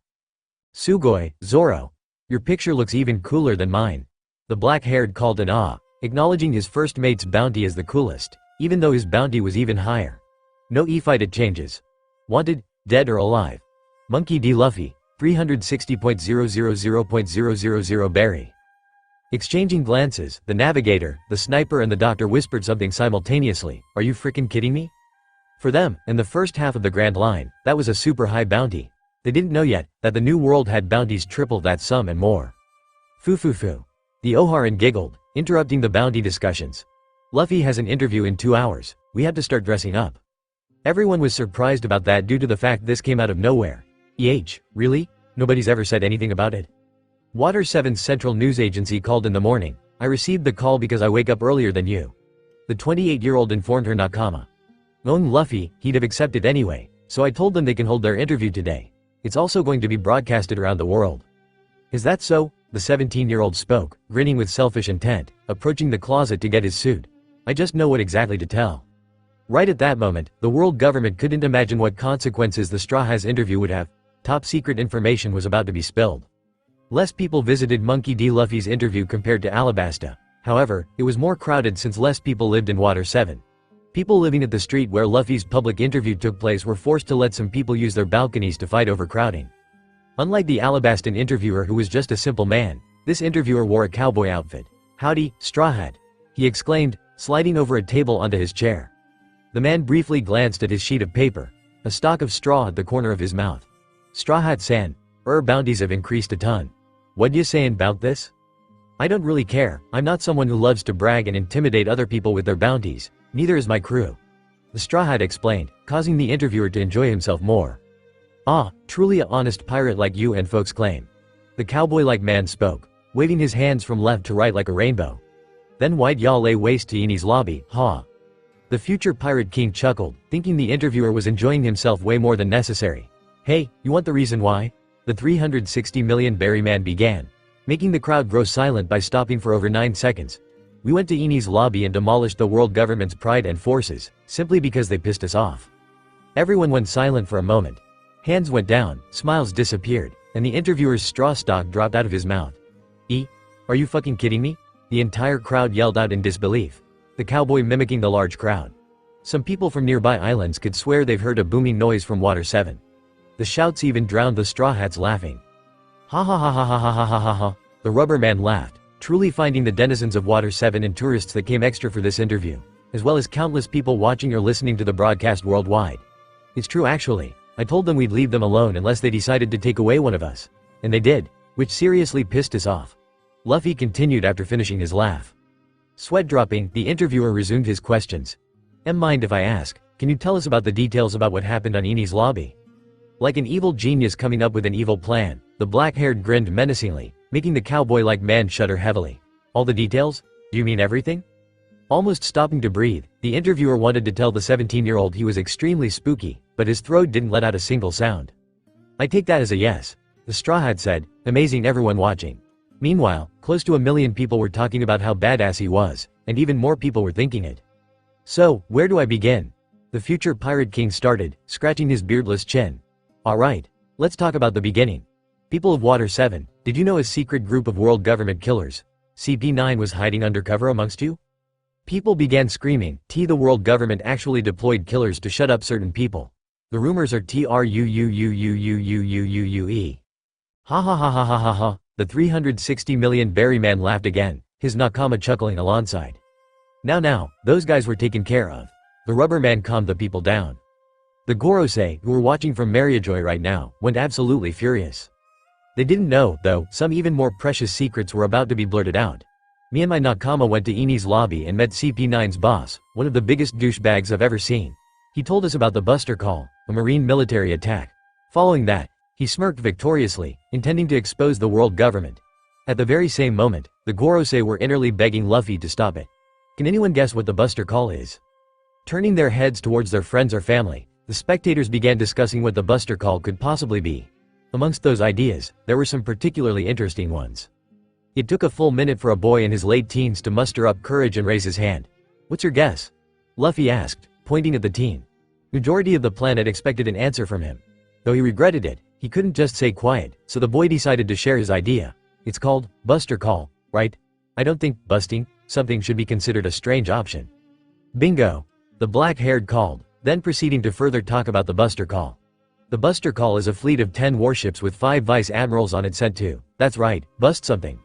Sugoi, Zoro. Your picture looks even cooler than mine. The black-haired called in awe, acknowledging his first mate's bounty as the coolest, even though his bounty was even higher. No e-fighted changes. Wanted, dead or alive. Monkey D. Luffy, 360.000.000 berry. Exchanging glances, the navigator, the sniper and the doctor whispered something simultaneously. Are you frickin' kidding me? For them, in the first half of the Grand Line, that was a super high bounty. They didn't know yet, that the new world had bounties triple that sum and more. Foo. The Oharan giggled, interrupting the bounty discussions. Luffy has an interview in 2 hours, we have to start dressing up. Everyone was surprised about that due to the fact this came out of nowhere. Really? Nobody's ever said anything about it? Water 7's central news agency called in the morning. I received the call because I wake up earlier than you. The 28-year-old informed her nakama. Known Luffy, he'd have accepted anyway, so I told them they can hold their interview today. It's also going to be broadcasted around the world. Is that so? The 17-year-old spoke, grinning with selfish intent, approaching the closet to get his suit. I just know what exactly to tell. Right at that moment, the world government couldn't imagine what consequences the Straw Hats interview would have. Top secret information was about to be spilled. Less people visited Monkey D. Luffy's interview compared to Alabasta. However, it was more crowded since less people lived in Water 7. People living at the street where Luffy's public interview took place were forced to let some people use their balconies to fight overcrowding. Unlike the Alabastan interviewer who was just a simple man, this interviewer wore a cowboy outfit. Howdy, Straw Hat, he exclaimed, sliding over a table onto his chair. The man briefly glanced at his sheet of paper, a stalk of straw at the corner of his mouth. Straw Hat-san, bounties have increased a ton. What you sayin' about this? I don't really care, I'm not someone who loves to brag and intimidate other people with their bounties, neither is my crew. The Straw Hat explained, causing the interviewer to enjoy himself more. Ah, truly a honest pirate like you and folks claim. The cowboy-like man spoke, waving his hands from left to right like a rainbow. Then why'd y'all lay waste to Eni's lobby, ha? The future pirate king chuckled, thinking the interviewer was enjoying himself way more than necessary. Hey, you want the reason why? The 360 million berry man began, making the crowd grow silent by stopping for over 9 seconds. We went to Eni's lobby and demolished the world government's pride and forces, simply because they pissed us off. Everyone went silent for a moment. Hands went down, smiles disappeared, and the interviewer's straw stalk dropped out of his mouth. Are you fucking kidding me? The entire crowd yelled out in disbelief. The cowboy mimicking the large crowd. Some people from nearby islands could swear they've heard a booming noise from Water 7. The shouts even drowned the Straw Hats laughing. Ha ha ha ha ha ha ha ha ha ha. The rubber man laughed, truly finding the denizens of Water 7 and tourists that came extra for this interview, as well as countless people watching or listening to the broadcast worldwide. It's true actually. I told them we'd leave them alone unless they decided to take away one of us. And they did, which seriously pissed us off. Luffy continued after finishing his laugh. Sweat dropping, the interviewer resumed his questions. Mind if I ask, can you tell us about the details about what happened on Eni's lobby? Like an evil genius coming up with an evil plan, the black-haired grinned menacingly, making the cowboy-like man shudder heavily. All the details? Do you mean everything? Almost stopping to breathe, the interviewer wanted to tell the 17-year-old he was extremely spooky, but his throat didn't let out a single sound. I take that as a yes, the Straw Hat said, amazing everyone watching. Meanwhile, close to 1 million people were talking about how badass he was, and even more people were thinking it. So, where do I begin? The future Pirate King started, scratching his beardless chin. Alright, let's talk about the beginning. People of Water 7, did you know a secret group of world government killers, CP9, was hiding undercover amongst you? People began screaming, the world government actually deployed killers to shut up certain people. The rumors are truuuuuuuuuuuuuue. Ha ha ha ha ha ha ha, the 360 million berry man laughed again, his nakama chuckling alongside. Now, those guys were taken care of. The rubber man calmed the people down. The Gorosei, who were watching from Mariajoy right now, went absolutely furious. They didn't know, though, some even more precious secrets were about to be blurted out. Me and my nakama went to Eni's lobby and met CP9's boss, one of the biggest douchebags I've ever seen. He told us about the Buster Call, a marine military attack. Following that, he smirked victoriously, intending to expose the world government. At the very same moment, the Gorosei were innerly begging Luffy to stop it. Can anyone guess what the Buster Call is? Turning their heads towards their friends or family, the spectators began discussing what the Buster Call could possibly be. Amongst those ideas, there were some particularly interesting ones. It took a full minute for a boy in his late teens to muster up courage and raise his hand. What's your guess? Luffy asked, pointing at the teen. Majority of the planet expected an answer from him. Though he regretted it, he couldn't just say quiet, so the boy decided to share his idea. It's called Buster Call, right? I don't think busting something should be considered a strange option. Bingo! The black-haired called, then proceeding to further talk about the Buster Call. The Buster Call is a fleet of 10 warships with 5 vice admirals on it sent to, that's right, bust something.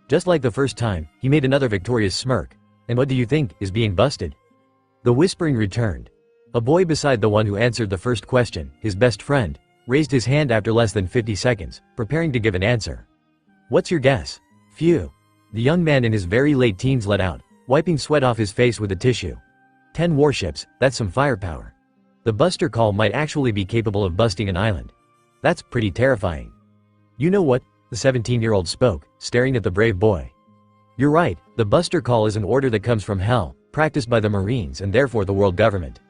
Just like the first time, he made another victorious smirk. And what do you think is being busted? The whispering returned. A boy beside the one who answered the first question, his best friend, raised his hand after less than 50 seconds, preparing to give an answer. What's your guess? Phew. The young man in his very late teens let out, wiping sweat off his face with a tissue. 10 warships, that's some firepower. The Buster Call might actually be capable of busting an island. That's pretty terrifying. You know what? The 17-year-old spoke, staring at the brave boy. You're right, the Buster Call is an order that comes from hell, practiced by the Marines and therefore the world government.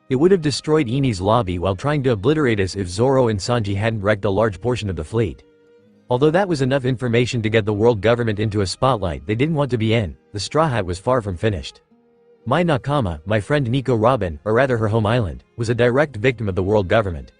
It would have destroyed Eni's lobby while trying to obliterate us if Zoro and Sanji hadn't wrecked a large portion of the fleet. Although that was enough information to get the world government into a spotlight they didn't want to be in, the Straw Hat was far from finished. My nakama, my friend Nico Robin, or rather her home island, was a direct victim of the world government.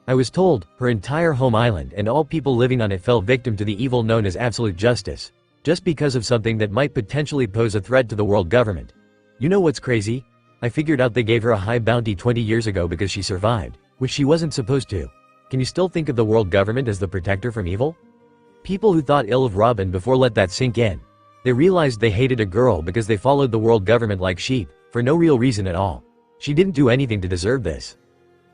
I was told, her entire home island and all people living on it fell victim to the evil known as absolute justice, just because of something that might potentially pose a threat to the world government. You know what's crazy? I figured out they gave her a high bounty 20 years ago because she survived, which she wasn't supposed to. Can you still think of the world government as the protector from evil? People who thought ill of Robin before let that sink in. They realized they hated a girl because they followed the world government like sheep, for no real reason at all. She didn't do anything to deserve this.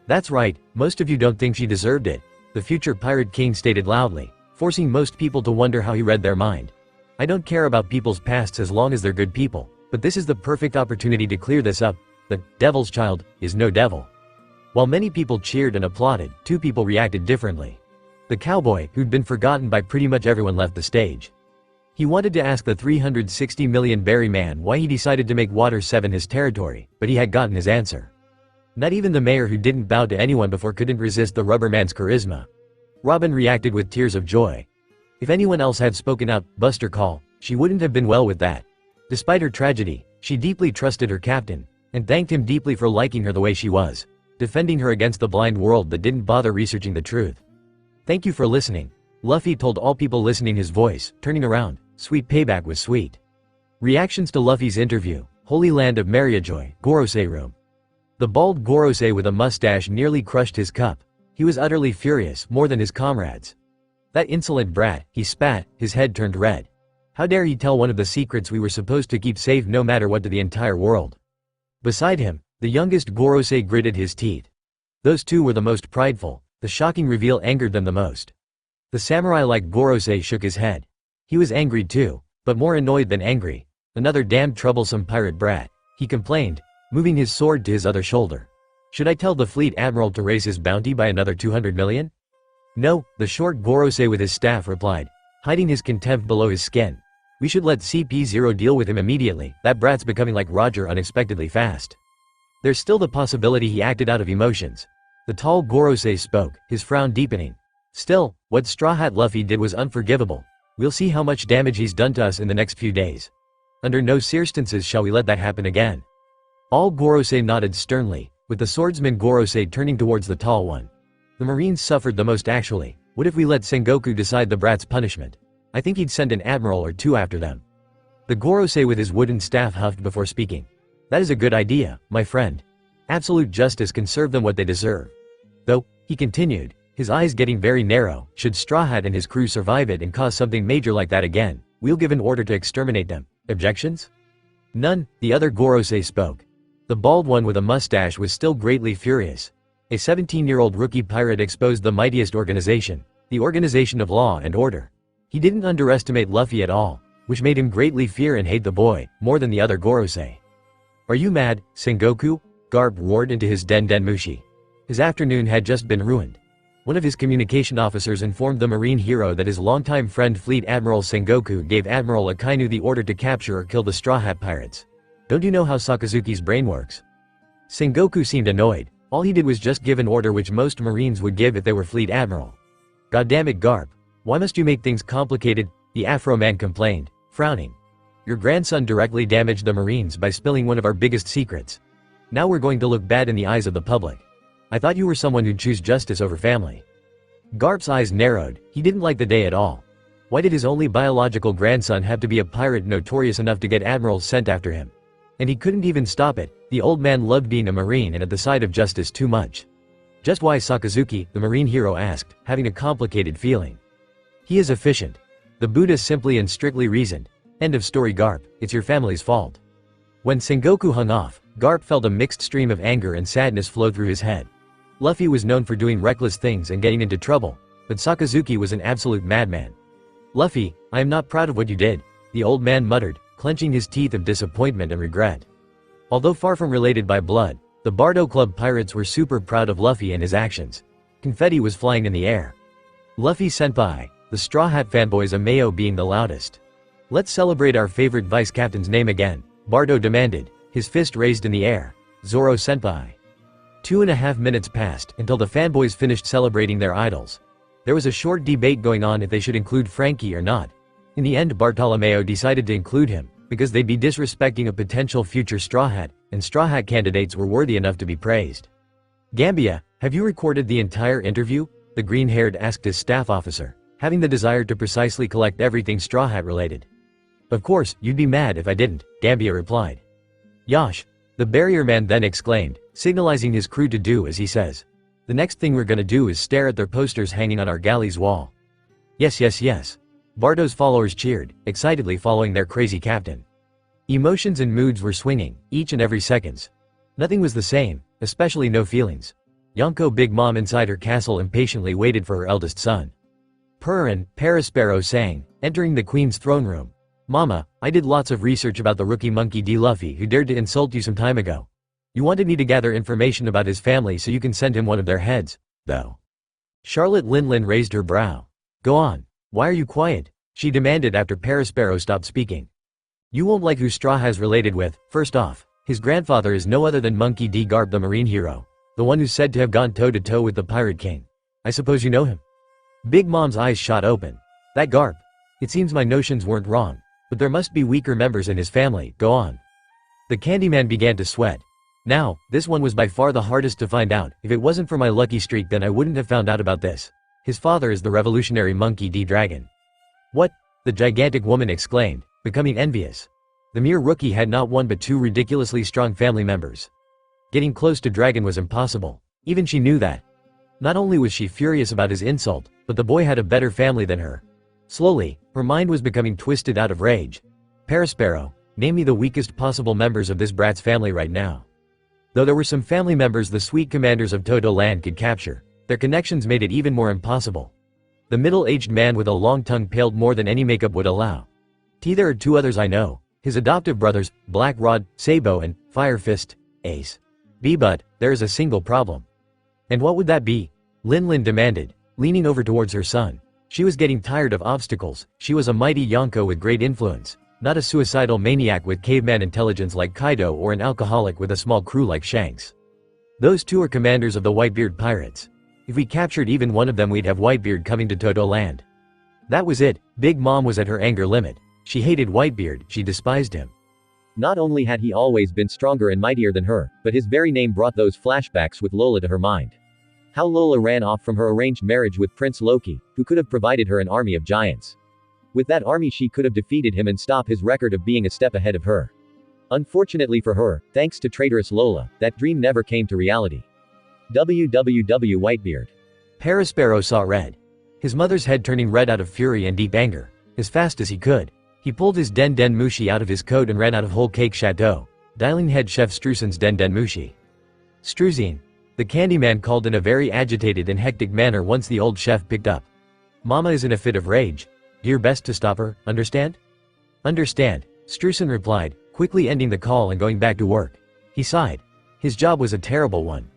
That's right, most of you don't think she deserved it, the future Pirate King stated loudly, forcing most people to wonder how he read their mind. I don't care about people's pasts as long as they're good people, but this is the perfect opportunity to clear this up. The devil's child is no devil. While many people cheered and applauded, 2 people reacted differently. The cowboy, who'd been forgotten by pretty much everyone, left the stage. He wanted to ask the 360 million berry man why he decided to make Water 7 his territory, but he had gotten his answer. Not even the mayor, who didn't bow to anyone before, couldn't resist the rubber man's charisma. Robin reacted with tears of joy. If anyone else had spoken out, Buster Call, she wouldn't have been well with that. Despite her tragedy, she deeply trusted her captain, and thanked him deeply for liking her the way she was, defending her against the blind world that didn't bother researching the truth. Thank you for listening. Luffy told all people listening, his voice, turning around. Sweet payback was sweet. Reactions to Luffy's interview, Holy Land of Mariajoy, Gorosei room. The bald Gorosei with a mustache nearly crushed his cup. He was utterly furious, more than his comrades. That insolent brat, he spat, his head turned red. How dare he tell one of the secrets we were supposed to keep safe no matter what to the entire world? Beside him, the youngest Gorosei gritted his teeth. Those two were the most prideful. The shocking reveal angered them the most. The samurai-like Gorosei shook his head. He was angry too, but more annoyed than angry. Another damned troublesome pirate brat, he complained, moving his sword to his other shoulder. Should I tell the fleet admiral to raise his bounty by another 200 million? No, the short Gorosei with his staff replied, hiding his contempt below his skin. We should let CP0 deal with him immediately. That brat's becoming like Roger, unexpectedly fast. There's still the possibility he acted out of emotions. The tall Gorosei spoke, his frown deepening. Still, what Straw Hat Luffy did was unforgivable. We'll see how much damage he's done to us in the next few days. Under no circumstances shall we let that happen again. All Gorosei nodded sternly, with the swordsman Gorosei turning towards the tall one. The Marines suffered the most actually. What if we let Sengoku decide the brat's punishment? I think he'd send an admiral or two after them. The Gorosei with his wooden staff huffed before speaking. That is a good idea, my friend. Absolute justice can serve them what they deserve. Though, he continued, his eyes getting very narrow, should Straw Hat and his crew survive it and cause something major like that again, we'll give an order to exterminate them. Objections? None, the other Gorosei spoke. The bald one with a mustache was still greatly furious. A 17-year-old rookie pirate exposed the mightiest organization, the Organization of Law and Order. He didn't underestimate Luffy at all, which made him greatly fear and hate the boy, more than the other Gorosei. Are you mad, Sengoku? Garp roared into his Den Mushi. His afternoon had just been ruined. One of his communication officers informed the marine hero that his longtime friend Fleet Admiral Sengoku gave Admiral Akainu the order to capture or kill the Straw Hat Pirates. Don't you know how Sakazuki's brain works? Sengoku seemed annoyed. All he did was just give an order which most Marines would give if they were Fleet Admiral. Goddammit Garp. Why must you make things complicated? The Afro man complained, frowning. Your grandson directly damaged the Marines by spilling one of our biggest secrets. Now we're going to look bad in the eyes of the public. I thought you were someone who'd choose justice over family. Garp's eyes narrowed. He didn't like the day at all. Why did his only biological grandson have to be a pirate notorious enough to get admirals sent after him? And he couldn't even stop it. The old man loved being a marine and at the side of justice too much. Just why Sakazuki, the marine hero asked, having a complicated feeling. He is efficient. The Buddha simply and strictly reasoned. End of story. Garp, it's your family's fault. When Sengoku hung off, Garp felt a mixed stream of anger and sadness flow through his head. Luffy was known for doing reckless things and getting into trouble, but Sakazuki was an absolute madman. Luffy, I am not proud of what you did, the old man muttered, clenching his teeth of disappointment and regret. Although far from related by blood, the Bardo Club pirates were super proud of Luffy and his actions. Confetti was flying in the air. Luffy senpai, the Straw Hat fanboys Ameo being the loudest. Let's celebrate our favorite vice captain's name again, Bardo demanded, his fist raised in the air. Zoro senpai. 2.5 minutes passed until the fanboys finished celebrating their idols. There was a short debate going on if they should include Frankie or not. In the end, Bartolomeo decided to include him, because they'd be disrespecting a potential future Straw Hat, and Straw Hat candidates were worthy enough to be praised. Gambia, have you recorded the entire interview? The green-haired asked his staff officer, having the desire to precisely collect everything Straw Hat related. Of course, you'd be mad if I didn't, Gambia replied. Yosh, the barrier man then exclaimed, signalizing his crew to do as he says. The next thing we're gonna do is stare at their posters hanging on our galley's wall. Yes, yes, yes. Bardo's followers cheered, excitedly following their crazy captain. Emotions and moods were swinging, each and every seconds. Nothing was the same, especially no feelings. Yonko Big Mom inside her castle impatiently waited for her eldest son. Purrin, Parasparrow sang, entering the queen's throne room. Mama, I did lots of research about the rookie monkey D. Luffy who dared to insult you some time ago. You wanted me to gather information about his family so you can send him one of their heads, though. Charlotte Linlin raised her brow. Go on. Why are you quiet? She demanded after Parasparrow stopped speaking. You won't like who Straw Hat's related with. First off, his grandfather is no other than Monkey D. Garp the marine hero, the one who's said to have gone toe-to-toe with the Pirate King. I suppose you know him? Big Mom's eyes shot open. That Garp. It seems my notions weren't wrong, but there must be weaker members in his family. Go on. The Candyman began to sweat. Now, this one was by far the hardest to find out. If it wasn't for my lucky streak then I wouldn't have found out about this. His father is the revolutionary Monkey D. Dragon. What? The gigantic woman exclaimed, becoming envious. The mere rookie had not one but two ridiculously strong family members. Getting close to Dragon was impossible. Even she knew that. Not only was she furious about his insult, but the boy had a better family than her. Slowly, Her mind was becoming twisted out of rage. Parasparrow, name me the weakest possible members of this brat's family right now. Though there were some family members the sweet commanders of Todo Land could capture, their connections made it even more impossible. The middle-aged man with a long tongue paled more than any makeup would allow. There are 2 others I know, his adoptive brothers, Black Rod, Sabo and Fire Fist, Ace. But there is a single problem. And what would that be? Lin demanded, leaning over towards her son. She was getting tired of obstacles. She was a mighty Yonko with great influence, not a suicidal maniac with caveman intelligence like Kaido or an alcoholic with a small crew like Shanks. Those 2 are commanders of the Whitebeard pirates. If we captured even one of them, we'd have Whitebeard coming to Todo Land. That was it. Big Mom was at her anger limit. She hated Whitebeard, she despised him. Not only had he always been stronger and mightier than her, but his very name brought those flashbacks with Lola to her mind. How Lola ran off from her arranged marriage with Prince Loki, who could have provided her an army of giants. With that army she could have defeated him and stop his record of being a step ahead of her. Unfortunately for her, thanks to traitorous Lola, that dream never came to reality. WWW Whitebeard. Parasparrow saw red. His mother's head turning red out of fury and deep anger. As fast as he could, he pulled his Den Den Mushi out of his coat and ran out of Whole Cake Chateau, dialing head chef Strusen's Den Den Mushi. Struzine. The Candyman called in a very agitated and hectic manner once the old chef picked up. Mama is in a fit of rage. Do your best to stop her, understand? Understand, Strusen replied, quickly ending the call and going back to work. He sighed. His job was a terrible one.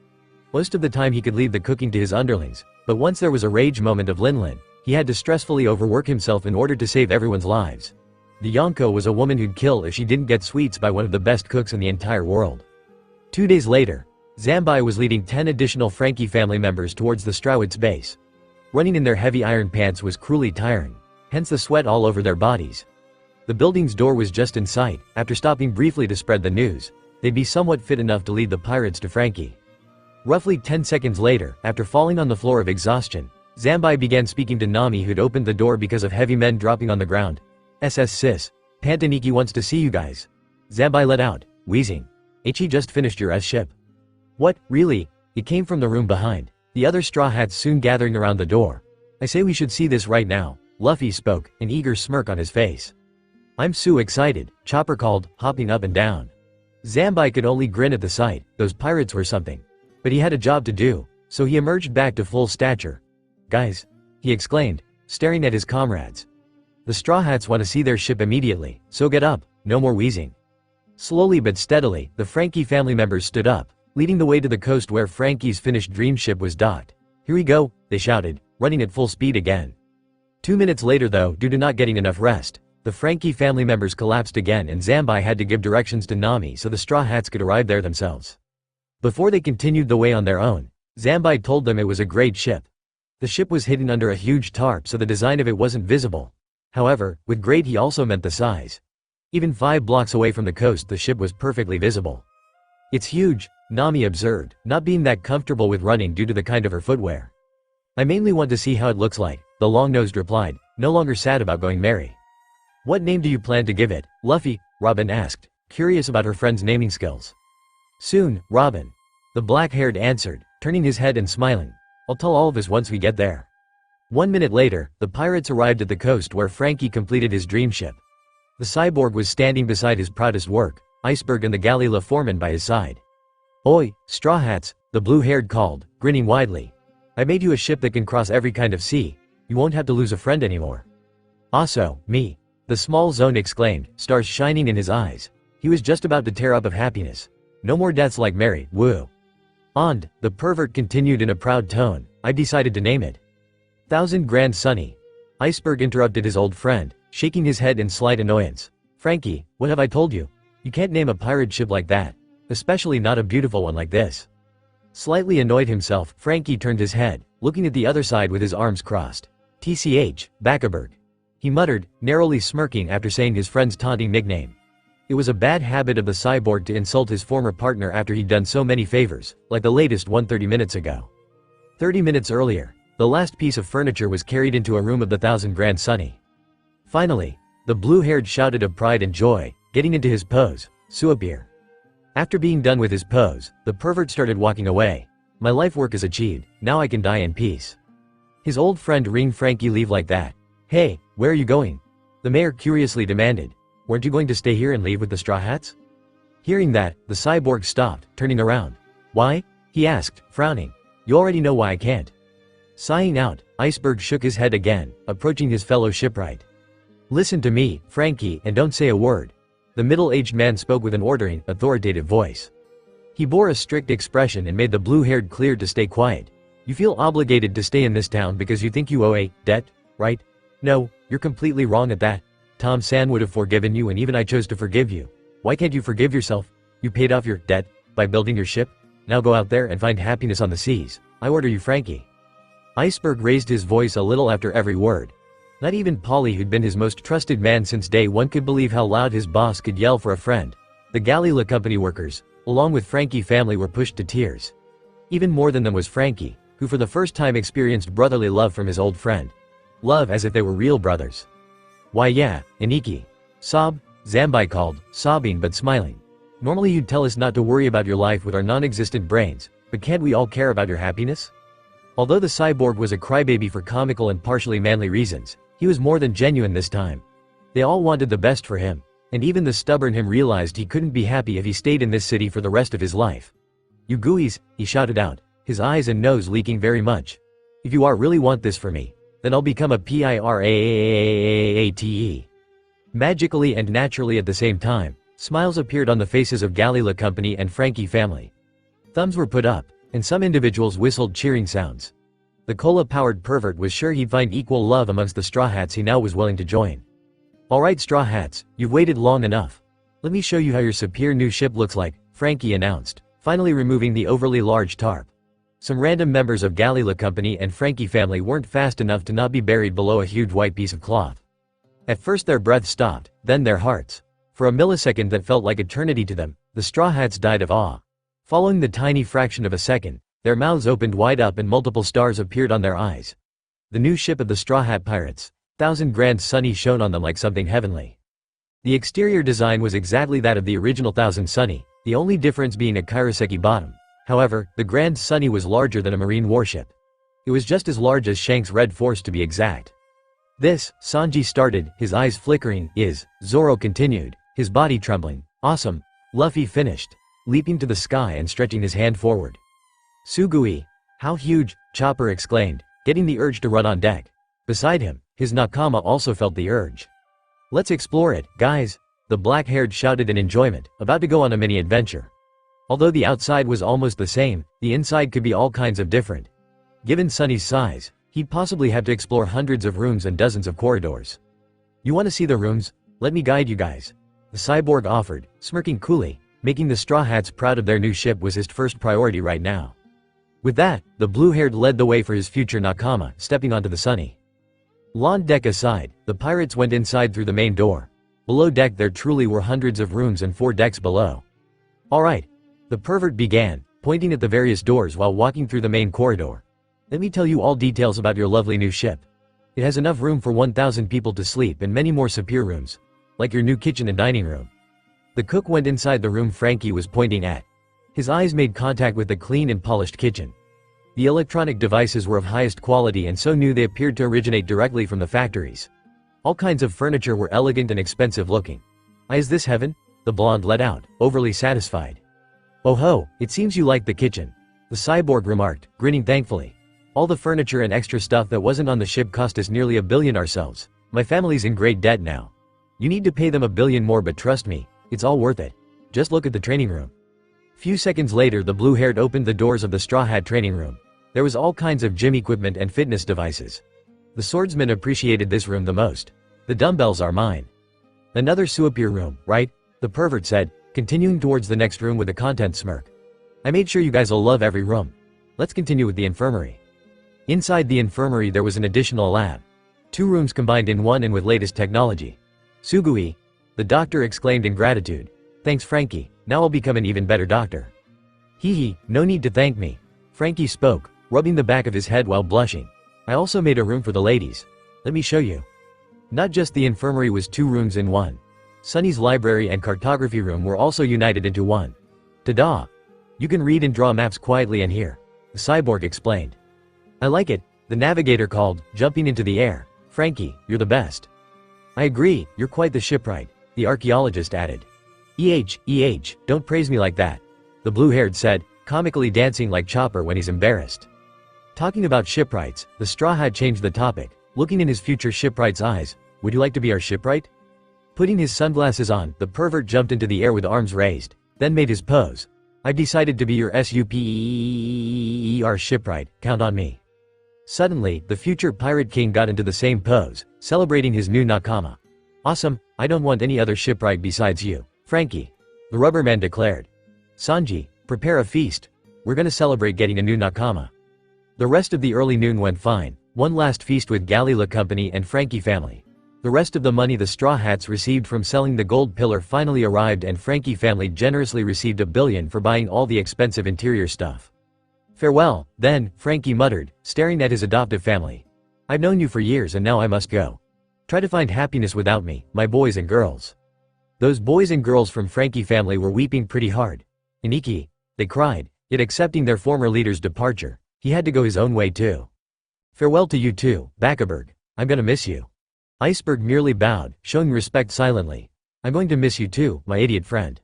Most of the time he could leave the cooking to his underlings, but once there was a rage moment of Lin, he had to stressfully overwork himself in order to save everyone's lives. The Yonko was a woman who'd kill if she didn't get sweets by one of the best cooks in the entire world. 2 days later, Zambai was leading 10 additional Frankie family members towards the Strawwoods base. Running in their heavy iron pants was cruelly tiring, hence the sweat all over their bodies. The building's door was just in sight. After stopping briefly to spread the news, they'd be somewhat fit enough to lead the pirates to Frankie. Roughly 10 seconds later, after falling on the floor of exhaustion, Zambai began speaking to Nami, who'd opened the door because of heavy men dropping on the ground. Sis, Pantaniki wants to see you guys. Zambai let out, wheezing. He just finished your ship. What, really? It came from the room behind. The other Straw Hats soon gathering around the door. I say we should see this right now. Luffy spoke, an eager smirk on his face. I'm so excited, Chopper called, hopping up and down. Zambai could only grin at the sight. Those pirates were something. But he had a job to do, so he emerged back to full stature. Guys, he exclaimed, staring at his comrades. The Straw Hats want to see their ship immediately, so get up, no more wheezing. Slowly but steadily, the Frankie family members stood up, leading the way to the coast where Frankie's finished dream ship was docked. Here we go, they shouted, running at full speed again. 2 minutes later though, due to not getting enough rest, the Frankie family members collapsed again and Zambai had to give directions to Nami so the Straw Hats could arrive there themselves. Before they continued the way on their own, Zambai told them it was a great ship. The ship was hidden under a huge tarp so the design of it wasn't visible. However, with great he also meant the size. Even 5 blocks away from the coast the ship was perfectly visible. It's huge, Nami observed, not being that comfortable with running due to the kind of her footwear. I mainly want to see how it looks like, the long-nosed replied, no longer sad about going merry. What name do you plan to give it, Luffy? Robin asked, curious about her friend's naming skills. Soon, Robin. The black-haired answered, turning his head and smiling. I'll tell all of us once we get there. 1 minute later, the pirates arrived at the coast where Frankie completed his dream ship. The cyborg was standing beside his proudest work, Iceberg and the Galila foreman by his side. Oi, Straw Hats, the blue-haired called, grinning widely. I made you a ship that can cross every kind of sea. You won't have to lose a friend anymore. Also, me. The small zone exclaimed, stars shining in his eyes. He was just about to tear up of happiness. No more deaths like Mary, woo. And, the pervert continued in a proud tone, I decided to name it 1000 Grand Sunny. Iceberg interrupted his old friend, shaking his head in slight annoyance. Frankie, what have I told you? You can't name a pirate ship like that. Especially not a beautiful one like this. Slightly annoyed himself, Frankie turned his head, looking at the other side with his arms crossed. TCH, Backerberg. He muttered, narrowly smirking after saying his friend's taunting nickname. It was a bad habit of the cyborg to insult his former partner after he'd done so many favors, like the latest one 30 minutes ago. 30 minutes earlier, the last piece of furniture was carried into a room of the 1000 Grand Sunny. Finally, the blue-haired shouted of pride and joy, getting into his pose, Suapir. After being done with his pose, the pervert started walking away. My life work is achieved, now I can die in peace. His old friend ringed Frankie leave like that. Hey, where are you going? The mayor curiously demanded, "Weren't you going to stay here and leave with the Straw Hats?" Hearing that, the cyborg stopped, turning around. "Why?" he asked, frowning. "You already know why I can't." Sighing out, Iceberg shook his head again, approaching his fellow shipwright. "Listen to me, Frankie, and don't say a word." The middle-aged man spoke with an ordering, authoritative voice. He bore a strict expression and made the blue-haired clear to stay quiet. "You feel obligated to stay in this town because you think you owe a debt, right? No, you're completely wrong at that. Tom-san would have forgiven you and even I chose to forgive you. Why can't you forgive yourself? You paid off your debt by building your ship. Now go out there and find happiness on the seas. I order you, Frankie." Iceberg raised his voice a little after every word. Not even Polly, who'd been his most trusted man since day one, could believe how loud his boss could yell for a friend. The Galila company workers, along with Frankie family, were pushed to tears. Even more than them was Frankie, who for the first time experienced brotherly love from his old friend. Love as if they were real brothers. "Why yeah, Iniki." "Sob," Zambai called, sobbing but smiling. "Normally you'd tell us not to worry about your life with our non-existent brains, but can't we all care about your happiness?" Although the cyborg was a crybaby for comical and partially manly reasons, he was more than genuine this time. They all wanted the best for him, and even the stubborn him realized he couldn't be happy if he stayed in this city for the rest of his life. "You gooeyes," he shouted out, his eyes and nose leaking very much. "If you really want this for me, then I'll become a pirate." Magically and naturally at the same time, smiles appeared on the faces of Galila company and Frankie family. Thumbs were put up, and some individuals whistled cheering sounds. The cola-powered pervert was sure he'd find equal love amongst the Straw Hats he now was willing to join. "Alright Straw Hats, you've waited long enough. Let me show you how your superior new ship looks like," Frankie announced, finally removing the overly large tarp. Some random members of Galila company and Frankie family weren't fast enough to not be buried below a huge white piece of cloth. At first their breath stopped, then their hearts. For a millisecond that felt like eternity to them, the Straw Hats died of awe. Following the tiny fraction of a second, their mouths opened wide up and multiple stars appeared on their eyes. The new ship of the Straw Hat Pirates, 1,000 grand sunny shone on them like something heavenly. The exterior design was exactly that of the original 1,000 Sunny, the only difference being a kairoseki bottom. However, the Grand Sunny was larger than a marine warship. It was just as large as Shanks' Red Force to be exact. "This," Sanji started, his eyes flickering, "is," Zoro continued, his body trembling. "Awesome." Luffy finished, leaping to the sky and stretching his hand forward. "Sugui. How huge," Chopper exclaimed, getting the urge to run on deck. Beside him, his nakama also felt the urge. "Let's explore it, guys," the black-haired shouted in enjoyment, about to go on a mini-adventure. Although the outside was almost the same, the inside could be all kinds of different. Given Sunny's size, he'd possibly have to explore hundreds of rooms and dozens of corridors. "You want to see the rooms? Let me guide you guys," the cyborg offered, smirking coolly. Making the Straw Hats proud of their new ship was his first priority right now. With that, the blue-haired led the way for his future nakama, stepping onto the Sunny. Lawn deck aside, the pirates went inside through the main door. Below deck there truly were hundreds of rooms and 4 decks below. "Alright," the pervert began, pointing at the various doors while walking through the main corridor. "Let me tell you all details about your lovely new ship. It has enough room for 1,000 people to sleep and many more superior rooms. Like your new kitchen and dining room." The cook went inside the room Frankie was pointing at. His eyes made contact with the clean and polished kitchen. The electronic devices were of highest quality and so new they appeared to originate directly from the factories. All kinds of furniture were elegant and expensive looking. "Is this heaven?" the blonde let out, overly satisfied. "Oh ho, it seems you like the kitchen," the cyborg remarked, grinning thankfully. "All the furniture and extra stuff that wasn't on the ship cost us nearly $1 billion ourselves. My family's in great debt now. You need to pay them $1 billion more, but trust me, it's all worth it. Just look at the training room." Few seconds later the blue-haired opened the doors of the Straw Hat training room. There was all kinds of gym equipment and fitness devices. The swordsman appreciated this room the most. "The dumbbells are mine." "Another superior room, right?" the pervert said, continuing towards the next room with a content smirk. "I made sure you guys'll love every room. Let's continue with the infirmary." Inside the infirmary there was an additional lab. 2 rooms combined in one and with latest technology. "Sugui," the doctor exclaimed in gratitude. "Thanks Frankie, now I'll become an even better doctor." "Hee, no need to thank me," Frankie spoke, rubbing the back of his head while blushing. "I also made a room for the ladies. Let me show you." Not just the infirmary was 2 rooms in one. Sunny's library and cartography room were also united into one. "Ta-da! You can read and draw maps quietly in here," the cyborg explained. "I like it," the navigator called, jumping into the air. "Frankie, you're the best." I agree, you're quite the shipwright, the archaeologist added. Don't praise me like that, the blue-haired said, comically dancing like Chopper when he's embarrassed. Talking about shipwrights, the Straw Hat changed the topic, looking in his future shipwright's eyes. Would you like to be our shipwright? Putting his sunglasses on, the pervert jumped into the air with arms raised, then made his pose. I've decided to be your super shipwright, count on me. Suddenly, the future pirate king got into the same pose, celebrating his new nakama. Awesome, I don't want any other shipwright besides you, Frankie, the rubber man declared. Sanji, prepare a feast. We're gonna celebrate getting a new nakama. The rest of the early noon went fine, one last feast with Galila Company and Frankie family. The rest of the money the Straw Hats received from selling the gold pillar finally arrived and Frankie family generously received $1 billion for buying all the expensive interior stuff. Farewell, then, Frankie muttered, staring at his adoptive family. I've known you for years and now I must go. Try to find happiness without me, my boys and girls. Those boys and girls from Frankie family were weeping pretty hard. Iniki, they cried, yet accepting their former leader's departure, he had to go his own way too. Farewell to you too, Backerberg, I'm gonna miss you. Iceberg merely bowed, showing respect silently. I'm going to miss you too, my idiot friend.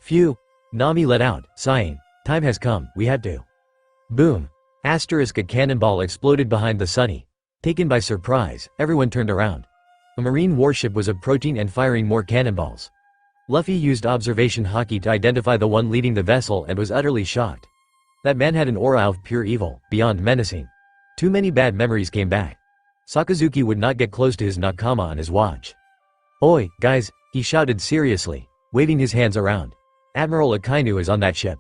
Phew, Nami let out, sighing. Time has come, we had to. Boom. Asterisk, a cannonball exploded behind the Sunny. Taken by surprise, everyone turned around. A marine warship was approaching and firing more cannonballs. Luffy used observation haki to identify the one leading the vessel and was utterly shocked. That man had an aura of pure evil, beyond menacing. Too many bad memories came back. Sakazuki would not get close to his nakama on his watch. Oi, guys, he shouted seriously, waving his hands around. Admiral Akainu is on that ship.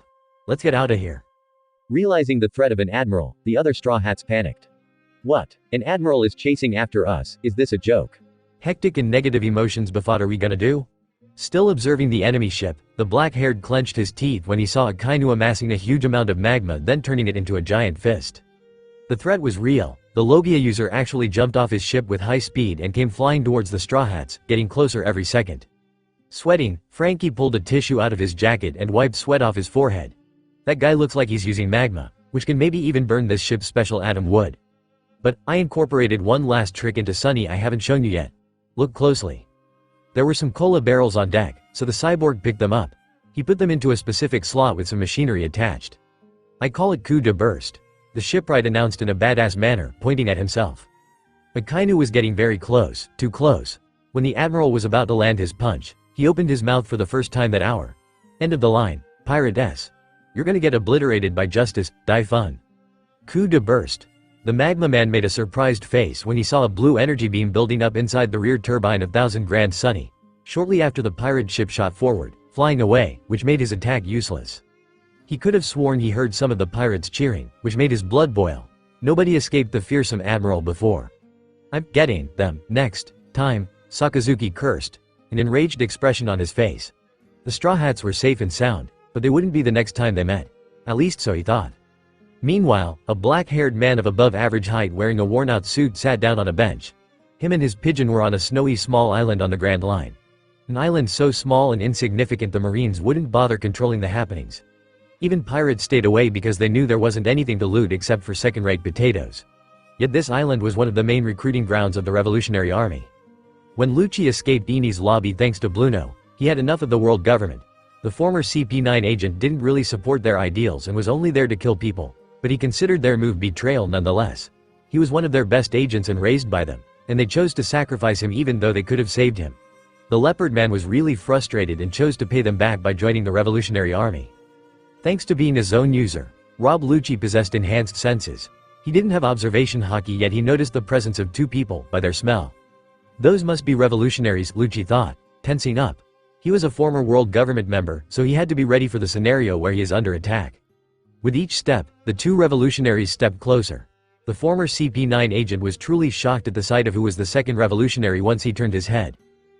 Let's get out of here. Realizing the threat of an admiral, the other Straw Hats panicked. What? An admiral is chasing after us, is this a joke? Hectic and negative emotions befought. Are we gonna do? Still observing the enemy ship, the black-haired clenched his teeth when he saw Akainu amassing a huge amount of magma then turning it into a giant fist. The threat was real. The logia user actually jumped off his ship with high speed and came flying towards the Straw Hats, getting closer every second. Sweating, Frankie pulled a tissue out of his jacket and wiped sweat off his forehead. That guy looks like he's using magma, which can maybe even burn this ship's special atom wood. But I incorporated one last trick into Sunny I haven't shown you yet. Look closely. There were some cola barrels on deck, so the cyborg picked them up. He put them into a specific slot with some machinery attached. I call it coup de burst, the shipwright announced in a badass manner, pointing at himself. Akainu was getting very close, too close. When the admiral was about to land his punch, he opened his mouth for the first time that hour. End of the line, Pirate S. You're gonna get obliterated by justice, die fun. Coup de burst. The magma man made a surprised face when he saw a blue energy beam building up inside the rear turbine of 1000 Grand Sunny. Shortly after the pirate ship shot forward, flying away, which made his attack useless. He could have sworn he heard some of the pirates cheering, which made his blood boil. Nobody escaped the fearsome admiral before. I'm getting them next time, Sakazuki cursed, an enraged expression on his face. The Straw Hats were safe and sound, but they wouldn't be the next time they met. At least so he thought. Meanwhile, a black-haired man of above-average height wearing a worn-out suit sat down on a bench. Him and his pigeon were on a snowy small island on the Grand Line. An island so small and insignificant the Marines wouldn't bother controlling the happenings. Even pirates stayed away because they knew there wasn't anything to loot except for second-rate potatoes. Yet this island was one of the main recruiting grounds of the Revolutionary Army. When Lucci escaped Eni's lobby thanks to Bluno, he had enough of the world government. The former CP9 agent didn't really support their ideals and was only there to kill people, but he considered their move betrayal nonetheless. He was one of their best agents and raised by them, and they chose to sacrifice him even though they could have saved him. The Leopard Man was really frustrated and chose to pay them back by joining the Revolutionary Army. Thanks to being a zone user, Rob Lucci possessed enhanced senses. He didn't have observation haki yet he noticed the presence of two people by their smell. Those must be revolutionaries, Lucci thought, tensing up. He was a former world government member, so he had to be ready for the scenario where he is under attack. With each step, the two revolutionaries stepped closer. The former CP9 agent was truly shocked at the sight of who was the second revolutionary once he turned his head.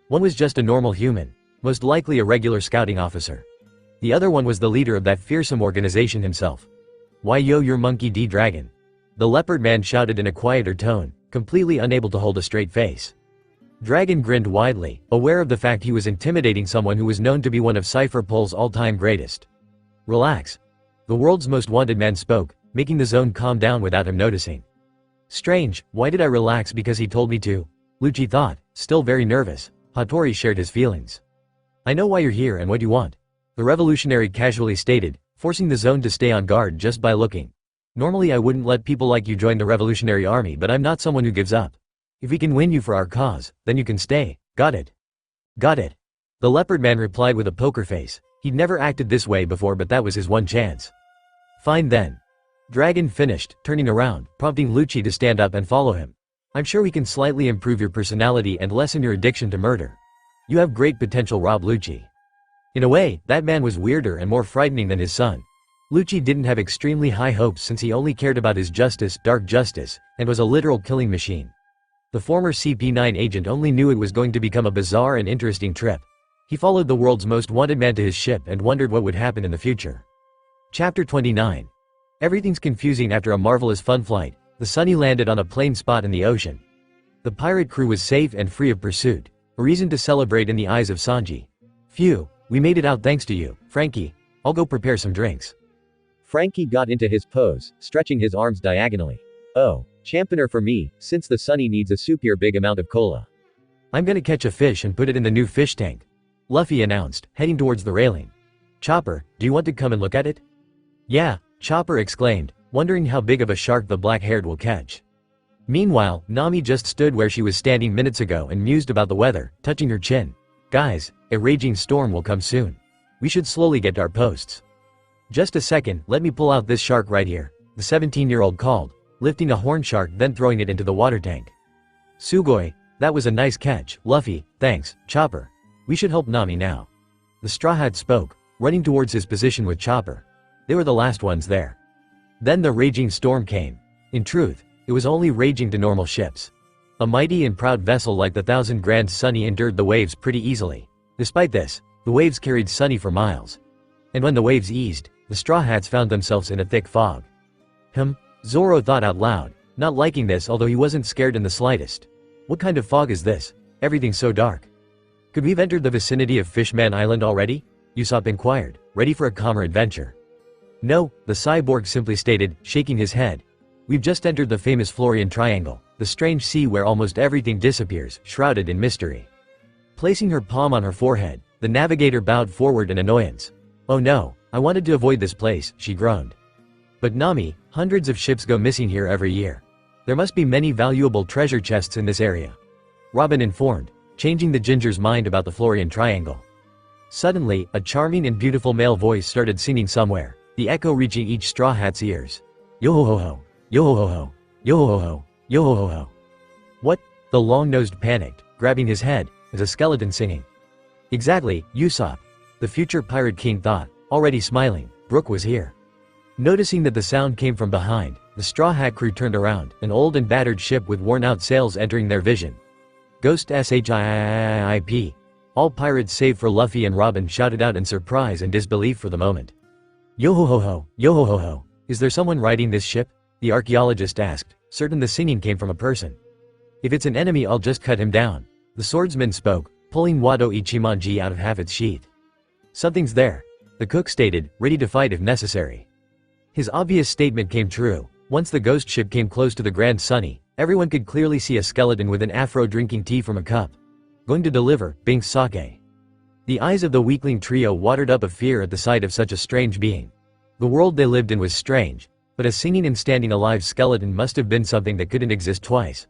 One was just a normal human, most likely a regular scouting officer. The other one was the leader of that fearsome organization himself. Why yo, your monkey D-Dragon? The Leopard Man shouted in a quieter tone, completely unable to hold a straight face. Dragon grinned widely, aware of the fact he was intimidating someone who was known to be one of Cypherpole's all-time greatest. Relax. The world's most wanted man spoke, making the zone calm down without him noticing. Strange, why did I relax because he told me to? Lucci thought, Still very nervous, Hattori shared his feelings. I know why you're here and what you want. The revolutionary casually stated, forcing the zone to stay on guard just by looking. Normally I wouldn't let people like you join the revolutionary army, but I'm not someone who gives up. If we can win you for our cause, then you can stay, got it? Got it. The leopard man replied with a poker face. He'd never acted this way before, but that was his one chance. Fine then. Dragon finished, turning around, prompting Lucci to stand up and follow him. I'm sure we can slightly improve your personality and lessen your addiction to murder. You have great potential, Rob Lucci. In a way, that man was weirder and more frightening than his son. Lucci didn't have extremely high hopes since he only cared about his justice, dark justice, and was a literal killing machine. The former CP9 agent only knew it was going to become a bizarre and interesting trip. He followed the world's most wanted man to his ship and wondered what would happen in the future. Chapter 29. Everything's confusing after a marvelous fun flight. The Sunny landed on a plain spot in the ocean. The pirate crew was safe and free of pursuit, a reason to celebrate in the eyes of Sanji. Phew, we made it out thanks to you, Frankie. I'll go prepare some drinks. Frankie got into his pose, stretching his arms diagonally. Oh, championer for me, since the Sunny needs a super big amount of cola. I'm gonna catch a fish and put it in the new fish tank, Luffy announced, heading towards the railing. Chopper, do you want to come and look at it? Yeah, Chopper exclaimed, wondering how big of a shark the black-haired will catch. Meanwhile, Nami just stood where she was standing minutes ago and mused about the weather, touching her chin. Guys, a raging storm will come soon. We should slowly get to our posts. Just a second, let me pull out this shark right here, the 17-year-old called, lifting a horn shark then throwing it into the water tank. Sugoi, that was a nice catch, Luffy, thanks, Chopper. We should help Nami now. The Straw Hat spoke, running towards his position with Chopper. They were the last ones there. Then the raging storm came. In truth, it was only raging to normal ships. A mighty and proud vessel like the Thousand Grand Sunny endured the waves pretty easily. Despite this, the waves carried Sunny for miles. And when the waves eased, the Straw Hats found themselves in a thick fog. Zoro thought out loud, not liking this although he wasn't scared in the slightest. What kind of fog is this? Everything's so dark. Could we've entered the vicinity of Fishman Island already? Usopp inquired, ready for a calmer adventure. No, the cyborg simply stated, shaking his head. We've just entered the famous Florian Triangle, the strange sea where almost everything disappears, shrouded in mystery. Placing her palm on her forehead, the navigator bowed forward in annoyance. Oh no, I wanted to avoid this place, she groaned. But Nami, hundreds of ships go missing here every year. There must be many valuable treasure chests in this area. Robin informed, changing the ginger's mind about the Florian Triangle. Suddenly, a charming and beautiful male voice started singing somewhere, the echo reaching each Straw Hat's ears. Yo-ho-ho-ho, yo-ho-ho-ho, yo-ho-ho-ho, yo-ho-ho-ho. What? The long-nosed panicked, grabbing his head, as a skeleton singing. Exactly, Usopp. The future Pirate King thought, already smiling, Brook was here. Noticing that the sound came from behind, the Straw Hat crew turned around, an old and battered ship with worn-out sails entering their vision. Ghost SHIP. All pirates save for Luffy and Robin shouted out in surprise and disbelief for the moment. Yo-ho-ho-ho, yo-ho-ho-ho, is there someone riding this ship? The archaeologist asked, certain the singing came from a person. If it's an enemy I'll just cut him down. The swordsman spoke, pulling Wado Ichimonji out of half its sheath. Something's there, the cook stated, ready to fight if necessary. His obvious statement came true. Once the ghost ship came close to the Grand Sunny, everyone could clearly see a skeleton with an afro drinking tea from a cup. Going to deliver, Bing sake. The eyes of the weakling trio watered up of fear at the sight of such a strange being. The world they lived in was strange, but a singing and standing alive skeleton must have been something that couldn't exist twice.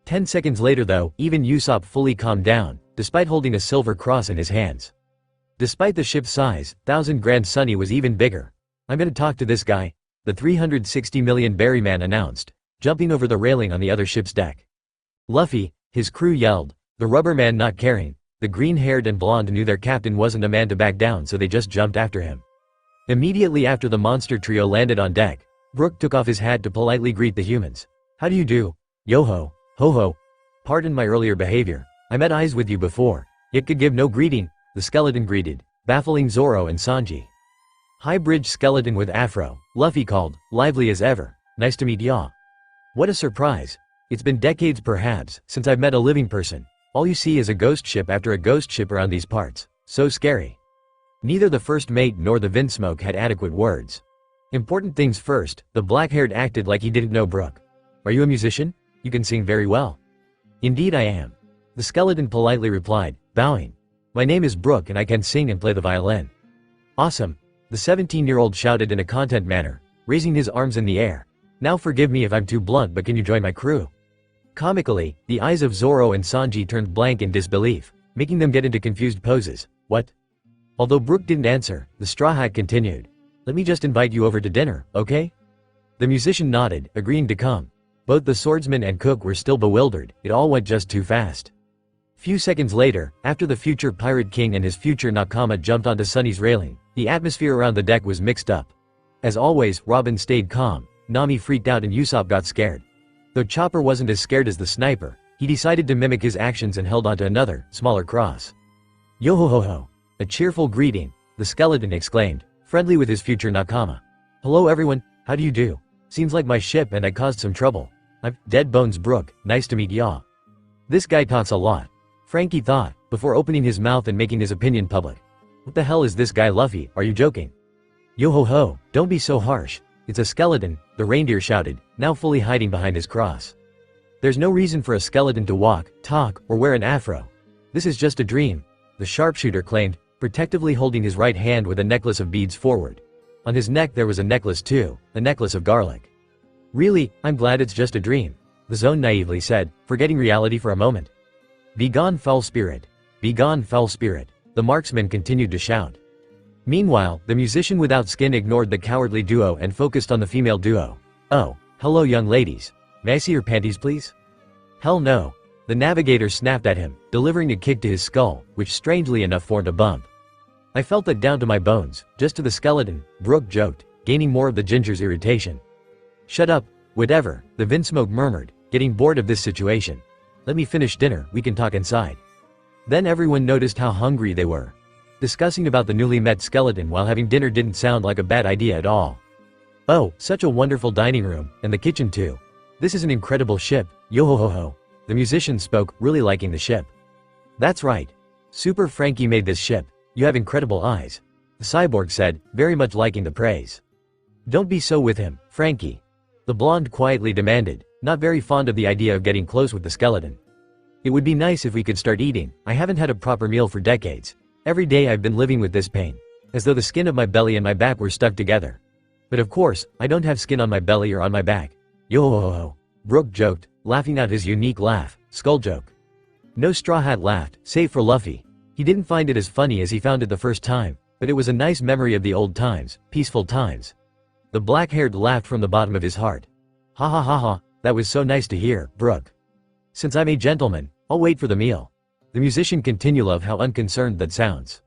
10 seconds later though, even Usopp fully calmed down, despite holding a silver cross in his hands. Despite the ship's size, Thousand Grand Sunny was even bigger. I'm gonna talk to this guy, the 360 million berry man announced, jumping over the railing on the other ship's deck. Luffy, his crew yelled, the rubber man not caring. The green-haired and blonde knew their captain wasn't a man to back down, so they just jumped after him. Immediately after the monster trio landed on deck, Brook took off his hat to politely greet the humans. How do you do? Yo-ho, ho-ho. Pardon my earlier behavior. I met eyes with you before, yet could give no greeting, the skeleton greeted, baffling Zoro and Sanji. High-bridge skeleton with afro, Luffy called, lively as ever. Nice to meet ya. What a surprise. It's been decades perhaps, since I've met a living person. All you see is a ghost ship after a ghost ship around these parts. So scary. Neither the first mate nor the Vinsmoke had adequate words. Important things first, the black-haired acted like he didn't know Brook. Are you a musician? You can sing very well. Indeed I am. The skeleton politely replied, bowing. My name is Brook and I can sing and play the violin. Awesome. The 17-year-old shouted in a content manner, raising his arms in the air. Now forgive me if I'm too blunt, but can you join my crew? Comically, the eyes of Zoro and Sanji turned blank in disbelief, making them get into confused poses. What? Although Brook didn't answer, the Straw Hat continued. Let me just invite you over to dinner, okay? The musician nodded, agreeing to come. Both the swordsman and cook were still bewildered, it all went just too fast. Few seconds later, after the future Pirate King and his future nakama jumped onto Sunny's railing, the atmosphere around the deck was mixed up. As always, Robin stayed calm, Nami freaked out and Usopp got scared. Though Chopper wasn't as scared as the sniper, he decided to mimic his actions and held onto another, smaller cross. Yo-ho-ho-ho. A cheerful greeting, the skeleton exclaimed, friendly with his future nakama. Hello everyone, how do you do? Seems like my ship and I caused some trouble. I'm Dead Bones Brook, nice to meet ya. This guy talks a lot. Frankie thought, before opening his mouth and making his opinion public. What the hell is this guy Luffy, are you joking? Yo-ho-ho, don't be so harsh. It's a skeleton, the reindeer shouted, now fully hiding behind his cross. There's no reason for a skeleton to walk, talk, or wear an afro. This is just a dream, the sharpshooter claimed, protectively holding his right hand with a necklace of beads forward. On his neck there was a necklace too, a necklace of garlic. Really, I'm glad it's just a dream, the Zone naively said, forgetting reality for a moment. Begone foul spirit. Begone foul spirit, the marksman continued to shout. Meanwhile, the musician without skin ignored the cowardly duo and focused on the female duo. Oh, hello young ladies. May I see your panties please? Hell no. The navigator snapped at him, delivering a kick to his skull, which strangely enough formed a bump. I felt that down to my bones, just to the skeleton, Brook joked, gaining more of the ginger's irritation. Shut up, whatever, the Vinsmoke murmured, getting bored of this situation. Let me finish dinner, we can talk inside. Then everyone noticed how hungry they were. Discussing about the newly met skeleton while having dinner didn't sound like a bad idea at all. Oh, such a wonderful dining room, and the kitchen too. This is an incredible ship, yo-ho-ho-ho. The musician spoke, really liking the ship. That's right. Super Frankie made this ship. You have incredible eyes. The cyborg said, very much liking the praise. Don't be so with him, Frankie. The blonde quietly demanded, not very fond of the idea of getting close with the skeleton. It would be nice if we could start eating. I haven't had a proper meal for decades. Every day I've been living with this pain. As though the skin of my belly and my back were stuck together. But of course, I don't have skin on my belly or on my back. Yo-ho-ho-ho. Brook joked, laughing out his unique laugh, skull joke. No Straw Hat laughed, save for Luffy. He didn't find it as funny as he found it the first time, but it was a nice memory of the old times, peaceful times. The black-haired laughed from the bottom of his heart. Ha ha ha ha, that was so nice to hear, Brook. Since I'm a gentleman, I'll wait for the meal. The musician continued, love how unconcerned that sounds.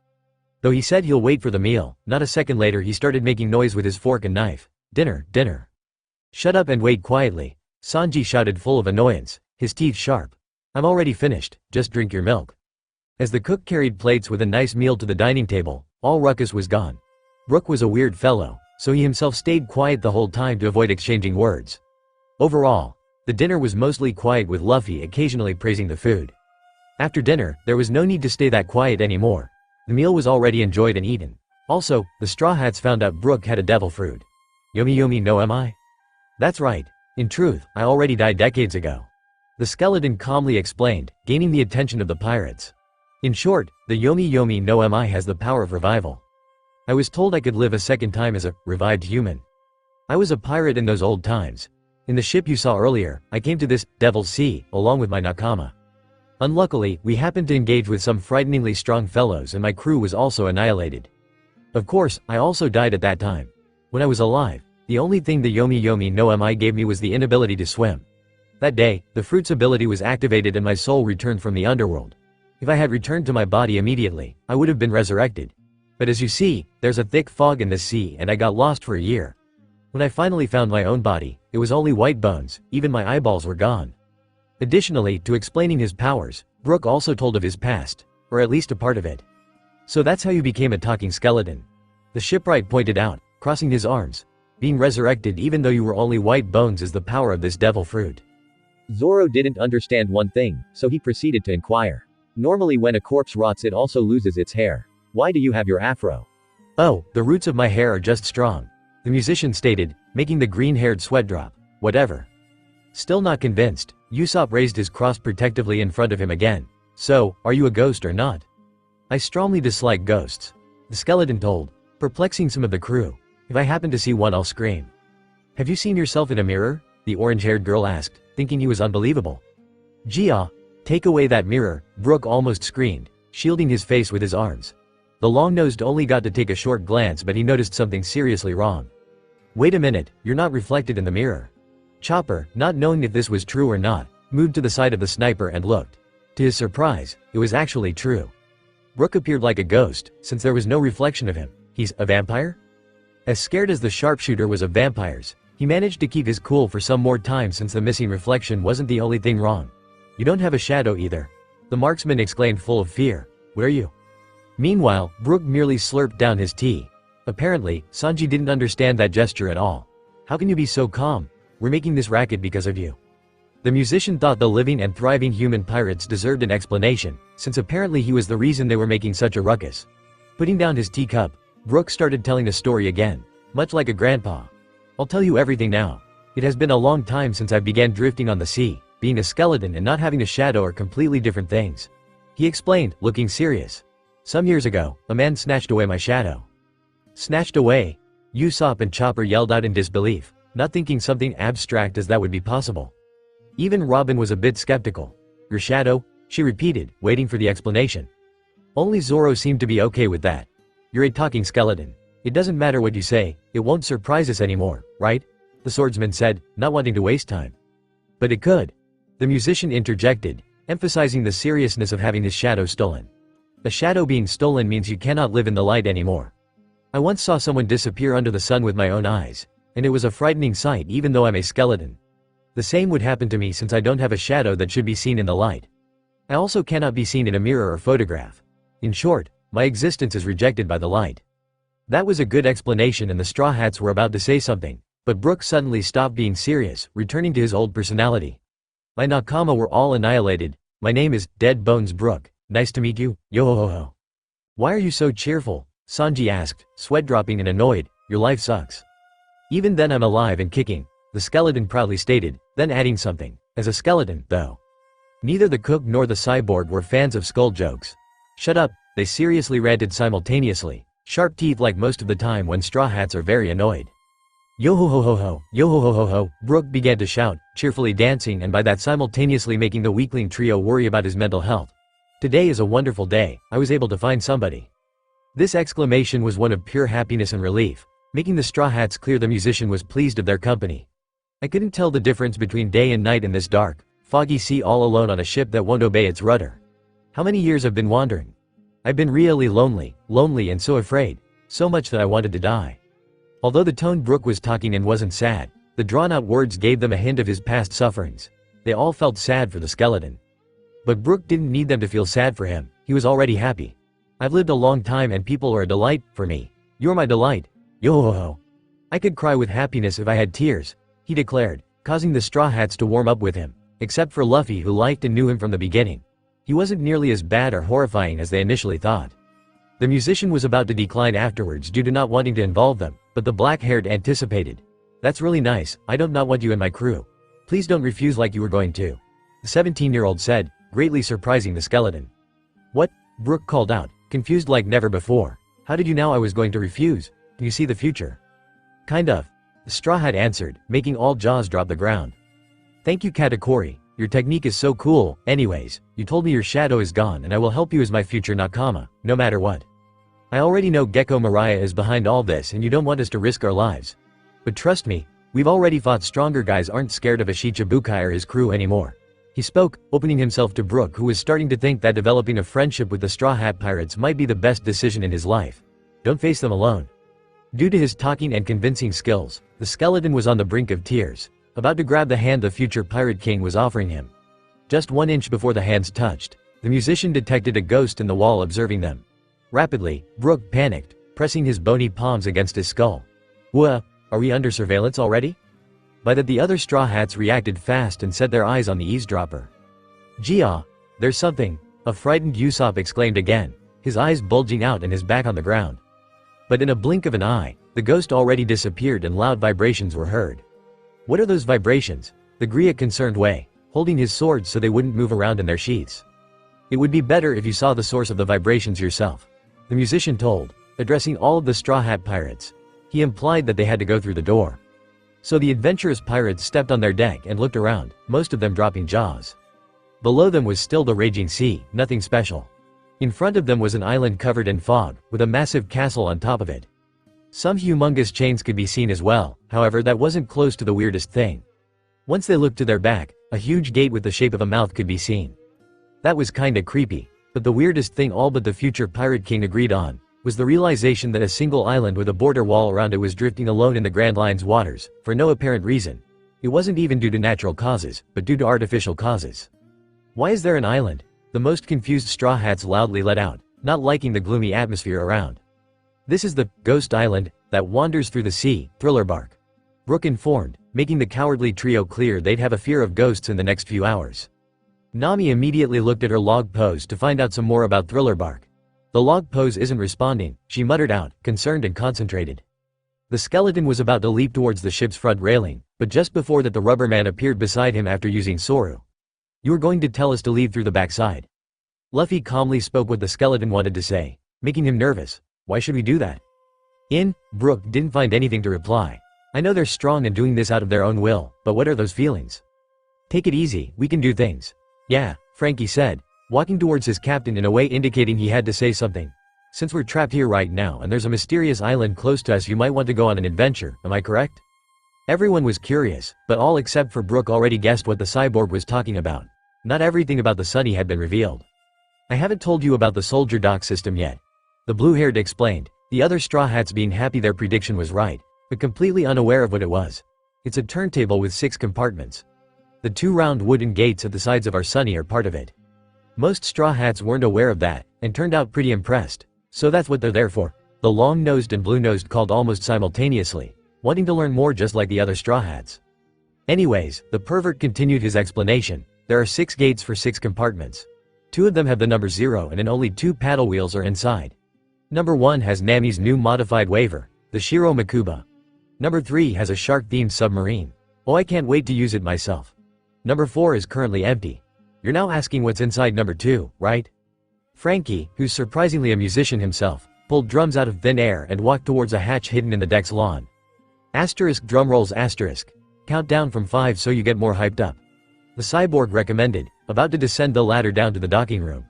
Though he said he'll wait for the meal, not a second later he started making noise with his fork and knife. Dinner, dinner. Shut up and wait quietly, Sanji shouted full of annoyance, his teeth sharp. I'm already finished, just drink your milk. As the cook carried plates with a nice meal to the dining table, all ruckus was gone. Brook was a weird fellow, so he himself stayed quiet the whole time to avoid exchanging words. Overall, the dinner was mostly quiet with Luffy occasionally praising the food. After dinner, there was no need to stay that quiet anymore. The meal was already enjoyed and eaten. Also, the Straw Hats found out Brook had a devil fruit. Yomi yomi no am I? That's right. In truth, I already died decades ago. The skeleton calmly explained, gaining the attention of the pirates. In short, the Yomi yomi no mi has the power of revival. I was told I could live a second time as a revived human. I was a pirate in those old times. In the ship you saw earlier, I came to this Devil's Sea, along with my nakama. Unluckily, we happened to engage with some frighteningly strong fellows and my crew was also annihilated. Of course, I also died at that time. When I was alive, the only thing the Yomi yomi no mi gave me was the inability to swim. That day, the fruit's ability was activated and my soul returned from the underworld. If I had returned to my body immediately, I would have been resurrected. But as you see, there's a thick fog in the sea and I got lost for a year. When I finally found my own body, it was only white bones, even my eyeballs were gone. Additionally, to explaining his powers, Brook also told of his past, or at least a part of it. So that's how you became a talking skeleton. The shipwright pointed out, crossing his arms. Being resurrected even though you were only white bones is the power of this devil fruit. Zoro didn't understand one thing, so he proceeded to inquire. Normally when a corpse rots it also loses its hair. Why do you have your afro? Oh, the roots of my hair are just strong. The musician stated, making the green-haired sweat drop. Whatever. Still not convinced, Usopp raised his cross protectively in front of him again. "So, are you a ghost or not?" "I strongly dislike ghosts," the skeleton told, perplexing some of the crew. "If I happen to see one, I'll scream." "Have you seen yourself in a mirror?" the orange-haired girl asked, thinking he was unbelievable. "Gia, take away that mirror," Brook almost screamed, shielding his face with his arms. The long-nosed only got to take a short glance, but he noticed something seriously wrong. "Wait a minute, you're not reflected in the mirror." Chopper, not knowing if this was true or not, moved to the side of the sniper and looked. To his surprise, it was actually true. Brook appeared like a ghost, since there was no reflection of him. He's a vampire? As scared as the sharpshooter was of vampires, he managed to keep his cool for some more time since the missing reflection wasn't the only thing wrong. "You don't have a shadow either," the marksman exclaimed, full of fear. "What are you?" Meanwhile, Brook merely slurped down his tea. Apparently, Sanji didn't understand that gesture at all. "How can you be so calm? We're making this racket because of you." The musician thought the living and thriving human pirates deserved an explanation, since apparently he was the reason they were making such a ruckus. Putting down his teacup, Brook started telling a story again, much like a grandpa. "I'll tell you everything now. It has been a long time since I began drifting on the sea. Being a skeleton and not having a shadow are completely different things," he explained, looking serious. "Some years ago, a man snatched away my shadow." "Snatched away?" Usopp and Chopper yelled out in disbelief, not thinking something abstract as that would be possible. Even Robin was a bit skeptical. "Your shadow?" she repeated, waiting for the explanation. Only Zoro seemed to be okay with that. "You're a talking skeleton. It doesn't matter what you say, it won't surprise us anymore, right?" the swordsman said, not wanting to waste time. "But it could," the musician interjected, emphasizing the seriousness of having his shadow stolen. "A shadow being stolen means you cannot live in the light anymore. I once saw someone disappear under the sun with my own eyes, and it was a frightening sight even though I'm a skeleton. The same would happen to me since I don't have a shadow that should be seen in the light. I also cannot be seen in a mirror or photograph. In short, my existence is rejected by the light." That was a good explanation, and the Straw Hats were about to say something, but Brook suddenly stopped being serious, returning to his old personality. "My nakama were all annihilated. My name is Dead Bones Brook. Nice to meet you, yo-ho-ho-ho." "Why are you so cheerful?" Sanji asked, sweat dropping and annoyed. "Your life sucks." "Even then I'm alive and kicking," the skeleton proudly stated, then adding something. "As a skeleton, though." Neither the cook nor the cyborg were fans of skull jokes. "Shut up," they seriously ranted simultaneously, sharp teeth like most of the time when Straw Hats are very annoyed. "Yo-ho-ho-ho-ho, yo-ho-ho-ho-ho," Brook began to shout, cheerfully dancing and by that simultaneously making the weakling trio worry about his mental health. "Today is a wonderful day, I was able to find somebody." This exclamation was one of pure happiness and relief, making the Straw Hats clear the musician was pleased of their company. "I couldn't tell the difference between day and night in this dark, foggy sea all alone on a ship that won't obey its rudder. How many years I've been wandering? I've been really lonely and so afraid, so much that I wanted to die." Although the tone Brook was talking in wasn't sad, the drawn-out words gave them a hint of his past sufferings. They all felt sad for the skeleton. But Brook didn't need them to feel sad for him, he was already happy. "I've lived a long time and people are a delight for me. You're my delight. Yo-ho-ho. I could cry with happiness if I had tears," he declared, causing the Straw Hats to warm up with him, except for Luffy, who liked and knew him from the beginning. He wasn't nearly as bad or horrifying as they initially thought. The musician was about to decline afterwards due to not wanting to involve them, but the black-haired anticipated. "That's really nice, I don't not want you in my crew. Please don't refuse like you were going to," the 17-year-old said, greatly surprising the skeleton. "What?" Brook called out, confused like never before. "How did you know I was going to refuse? Do you see the future?" "Kind of," the Straw Hat answered, making all jaws drop the ground. "Thank you, Katakurii. Your technique is so cool. Anyways, you told me your shadow is gone and I will help you as my future nakama, no matter what. I already know Gecko Mariah is behind all this and you don't want us to risk our lives. But trust me, we've already fought stronger guys aren't scared of a Shichibukai or his crew anymore." He spoke, opening himself to Brook, who was starting to think that developing a friendship with the Straw Hat Pirates might be the best decision in his life. Don't face them alone. Due to his talking and convincing skills, the skeleton was on the brink of tears, about to grab the hand the future Pirate King was offering him. Just 1 inch before the hands touched, the musician detected a ghost in the wall observing them. Rapidly, Brook panicked, pressing his bony palms against his skull. "Wha? Are we under surveillance already?" By that the other Straw Hats reacted fast and set their eyes on the eavesdropper. "Gia, there's something," a frightened Usopp exclaimed again, his eyes bulging out and his back on the ground. But in a blink of an eye, the ghost already disappeared and loud vibrations were heard. "What are those vibrations?" the Griot concerned way, holding his swords so they wouldn't move around in their sheaths. It would be better if you saw the source of the vibrations yourself, the musician told, addressing all of the Straw Hat Pirates. He implied that they had to go through the door. So the adventurous pirates stepped on their deck and looked around, most of them dropping jaws. Below them was still the raging sea, nothing special. In front of them was an island covered in fog, with a massive castle on top of it. Some humongous chains could be seen as well, however that wasn't close to the weirdest thing. Once they looked to their back, a huge gate with the shape of a mouth could be seen. That was kinda creepy, but the weirdest thing all but the future Pirate King agreed on, was the realization that a single island with a border wall around it was drifting alone in the Grand Line's waters, for no apparent reason. It wasn't even due to natural causes, but due to artificial causes. Why is there an island? The most confused Straw Hats loudly let out, not liking the gloomy atmosphere around. This is the Ghost Island that wanders through the sea, Thriller Bark. Brooke informed, making the cowardly trio clear they'd have a fear of ghosts in the next few hours. Nami immediately looked at her log pose to find out some more about Thriller Bark. The log pose isn't responding, she muttered out, concerned and concentrated. The skeleton was about to leap towards the ship's front railing, but just before that the rubber man appeared beside him after using Soru. You were going to tell us to leave through the backside. Luffy calmly spoke what the skeleton wanted to say, making him nervous. Why should we do that? Brooke didn't find anything to reply. I know they're strong and doing this out of their own will, but what are those feelings? Take it easy, we can do things. Yeah, Frankie said, walking towards his captain in a way indicating he had to say something. Since we're trapped here right now and there's a mysterious island close to us, you might want to go on an adventure, am I correct? Everyone was curious, but all except for Brooke already guessed what the cyborg was talking about. Not everything about the Sunny had been revealed. I haven't told you about the soldier dock system yet. The blue-haired explained, the other Straw Hats being happy their prediction was right, but completely unaware of what it was. It's a turntable with 6 compartments. The 2 round wooden gates at the sides of our Sunny are part of it. Most Straw Hats weren't aware of that, and turned out pretty impressed. So that's what they're there for. The long-nosed and blue-nosed called almost simultaneously, wanting to learn more just like the other Straw Hats. Anyways, the pervert continued his explanation. There are 6 gates for 6 compartments. 2 of them have the number 0 and only 2 paddle wheels are inside. Number 1 has Nami's new modified waver, the Shiro Makuba. Number 3 has a shark-themed submarine. Oh, I can't wait to use it myself. Number 4 is currently empty. You're now asking what's inside number 2, right? Frankie, who's surprisingly a musician himself, pulled drums out of thin air and walked towards a hatch hidden in the deck's lawn. Asterisk drum rolls asterisk. Count down from 5 so you get more hyped up. The cyborg recommended, about to descend the ladder down to the docking room.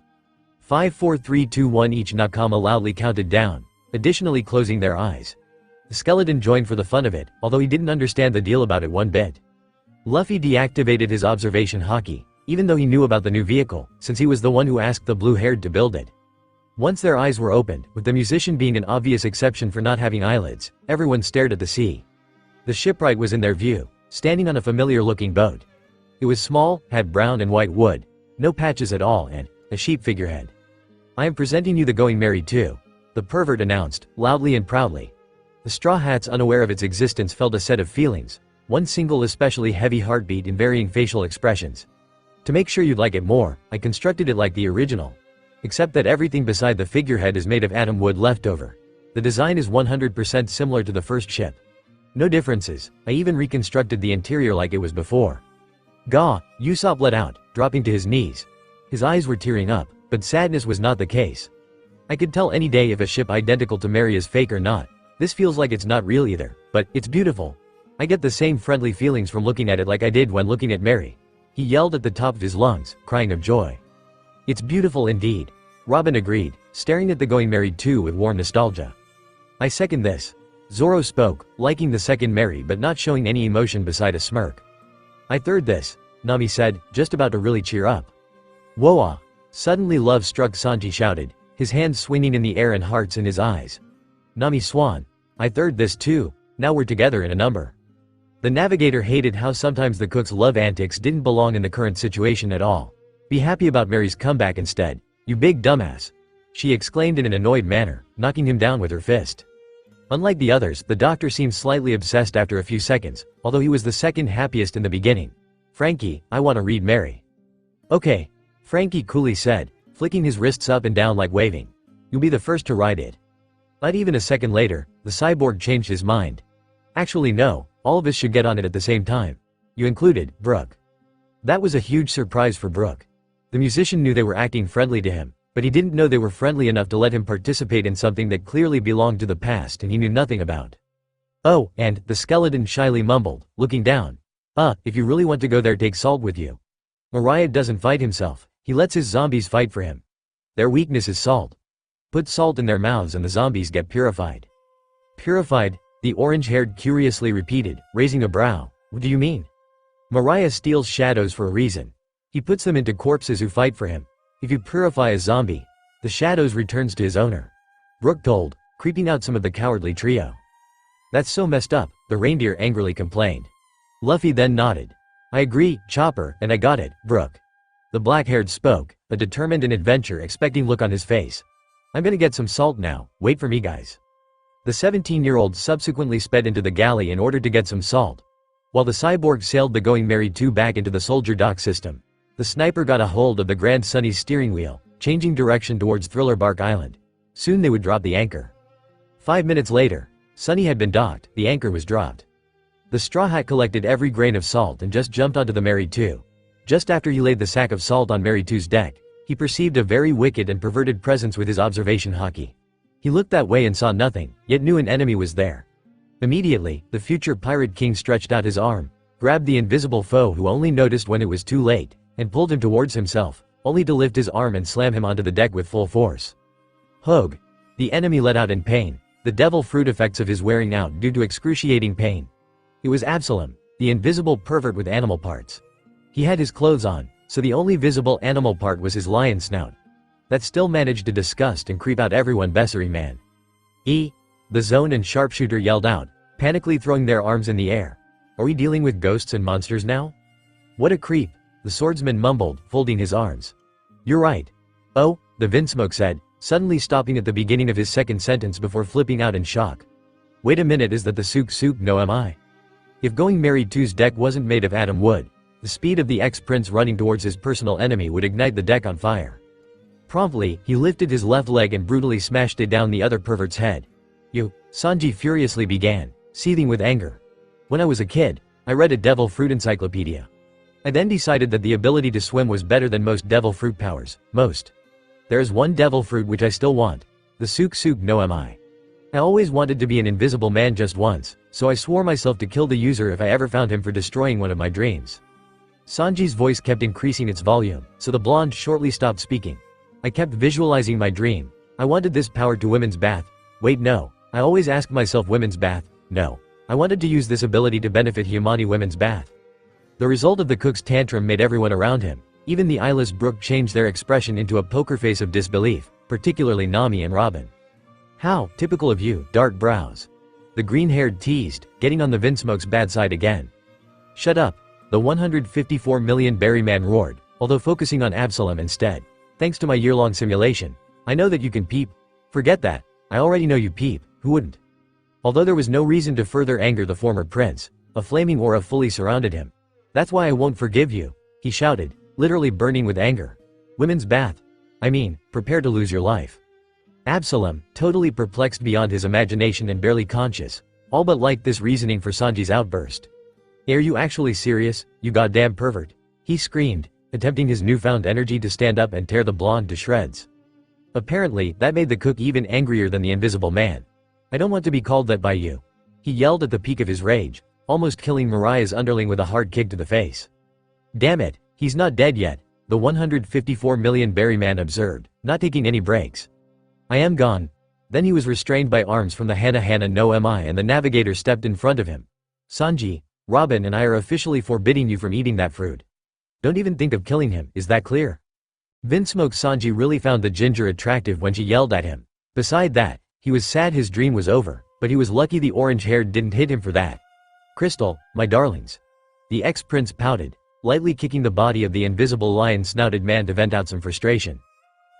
5 4 3 2 1 each nakama loudly counted down, additionally closing their eyes. The skeleton joined for the fun of it, although he didn't understand the deal about it one bit. Luffy deactivated his observation haki, even though he knew about the new vehicle, since he was the one who asked the blue-haired to build it. Once their eyes were opened, with the musician being an obvious exception for not having eyelids, everyone stared at the sea. The shipwright was in their view, standing on a familiar-looking boat. It was small, had brown and white wood, no patches at all, and a sheep figurehead. I am presenting you the Going Merry 2, the pervert announced, loudly and proudly. The Straw Hats, unaware of its existence, felt a set of feelings, one single especially heavy heartbeat and varying facial expressions. To make sure you'd like it more, I constructed it like the original. Except that everything beside the figurehead is made of atom wood leftover. The design is 100% similar to the first ship. No differences, I even reconstructed the interior like it was before. Gah, Usopp let out, dropping to his knees. His eyes were tearing up, but sadness was not the case. I could tell any day if a ship identical to Mary is fake or not. This feels like it's not real either, but it's beautiful. I get the same friendly feelings from looking at it like I did when looking at Mary. He yelled at the top of his lungs, crying of joy. It's beautiful indeed. Robin agreed, staring at the Going Merry 2 with warm nostalgia. I second this. Zoro spoke, liking the second Mary but not showing any emotion beside a smirk. I third this, Nami said, just about to really cheer up. Woa! Suddenly love struck, Sanji shouted, his hands swinging in the air and hearts in his eyes. Nami swan. I third this too, now we're together in a number. The navigator hated how sometimes the cook's love antics didn't belong in the current situation at all. Be happy about Mary's comeback instead, you big dumbass. She exclaimed in an annoyed manner, knocking him down with her fist. Unlike the others, the doctor seemed slightly obsessed after a few seconds, although he was the second happiest in the beginning. Frankie, I want to read Mary. Okay. Frankie coolly said, flicking his wrists up and down like waving. You'll be the first to write it. Not even a second later, the cyborg changed his mind. Actually no, all of us should get on it at the same time. You included, Brooke. That was a huge surprise for Brooke. The musician knew they were acting friendly to him, but he didn't know they were friendly enough to let him participate in something that clearly belonged to the past and he knew nothing about. Oh, and, the skeleton shyly mumbled, looking down. If you really want to go there, take Salt with you. Mariah doesn't fight himself, he lets his zombies fight for him. Their weakness is salt. Put salt in their mouths and the zombies get purified. Purified? The orange-haired curiously repeated, raising a brow. What do you mean? Mariah steals shadows for a reason. He puts them into corpses who fight for him. If you purify a zombie, the shadows returns to his owner. Brooke told, creeping out some of the cowardly trio. That's so messed up, the reindeer angrily complained. Luffy then nodded. I agree, Chopper, and I got it, Brooke. The black-haired spoke, a determined and adventure-expecting look on his face. I'm gonna get some salt now, wait for me guys. The 17-year-old subsequently sped into the galley in order to get some salt. While the cyborg sailed the Going Merry 2 back into the soldier dock system, the sniper got a hold of the Grand Sunny's steering wheel, changing direction towards Thriller Bark Island. Soon they would drop the anchor. 5 minutes later, Sunny had been docked, the anchor was dropped. The Straw Hat collected every grain of salt and just jumped onto the Merry 2. Just after he laid the sack of salt on Merry 2's deck, he perceived a very wicked and perverted presence with his observation hockey. He looked that way and saw nothing, yet knew an enemy was there. Immediately, the future Pirate King stretched out his arm, grabbed the invisible foe who only noticed when it was too late, and pulled him towards himself, only to lift his arm and slam him onto the deck with full force. Hogue. The enemy let out in pain, the devil fruit effects of his wearing out due to excruciating pain. It was Absalom, the invisible pervert with animal parts. He had his clothes on, so the only visible animal part was his lion snout. That still managed to disgust and creep out everyone. Bessery man. The zone and sharpshooter yelled out, panically throwing their arms in the air. Are we dealing with ghosts and monsters now? What a creep, the swordsman mumbled, folding his arms. You're right. Oh, the Vinsmoke said, suddenly stopping at the beginning of his second sentence before flipping out in shock. Wait a minute, is that the Souk no mi? If Going Merry 2's deck wasn't made of atom wood, the speed of the ex-prince running towards his personal enemy would ignite the deck on fire. Promptly, he lifted his left leg and brutally smashed it down the other pervert's head. You, Sanji furiously began, seething with anger. When I was a kid, I read a devil fruit encyclopedia. I then decided that the ability to swim was better than most devil fruit powers, There is one devil fruit which I still want, the Souk no mi. I always wanted to be an invisible man just once, so I swore myself to kill the user if I ever found him for destroying one of my dreams. Sanji's voice kept increasing its volume, so the blonde shortly stopped speaking. I kept visualizing my dream. I wanted this power to women's bath. Wait, no. I always asked myself women's bath. No. I wanted to use this ability to benefit Hyumani women's bath. The result of the cook's tantrum made everyone around him, even the eyeless Brooke, change their expression into a poker face of disbelief, particularly Nami and Robin. How typical of you, dark brows. The green-haired teased, getting on the Vinsmoke's bad side again. Shut up, the 154 million berry man roared, although focusing on Absalom instead. Thanks to my year-long simulation, I know that you can peep. Forget that, I already know you peep, who wouldn't? Although there was no reason to further anger the former prince, a flaming aura fully surrounded him. That's why I won't forgive you, he shouted, literally burning with anger. Women's bath. I mean, prepare to lose your life. Absalom, totally perplexed beyond his imagination and barely conscious, all but liked this reasoning for Sanji's outburst. Are you actually serious, you goddamn pervert? He screamed, attempting his newfound energy to stand up and tear the blonde to shreds. Apparently, that made the cook even angrier than the invisible man. I don't want to be called that by you. He yelled at the peak of his rage, almost killing Mariah's underling with a hard kick to the face. Damn it, he's not dead yet, the 154 million berry man observed, not taking any breaks. I am gone. Then he was restrained by arms from the Hana no mi and the navigator stepped in front of him. Sanji, Robin and I are officially forbidding you from eating that fruit. Don't even think of killing him, is that clear? Vinsmoke Sanji really found the ginger attractive when she yelled at him. Beside that, he was sad his dream was over, but he was lucky the orange-haired didn't hit him for that. Crystal, my darlings. The ex-prince pouted, lightly kicking the body of the invisible lion-snouted man to vent out some frustration.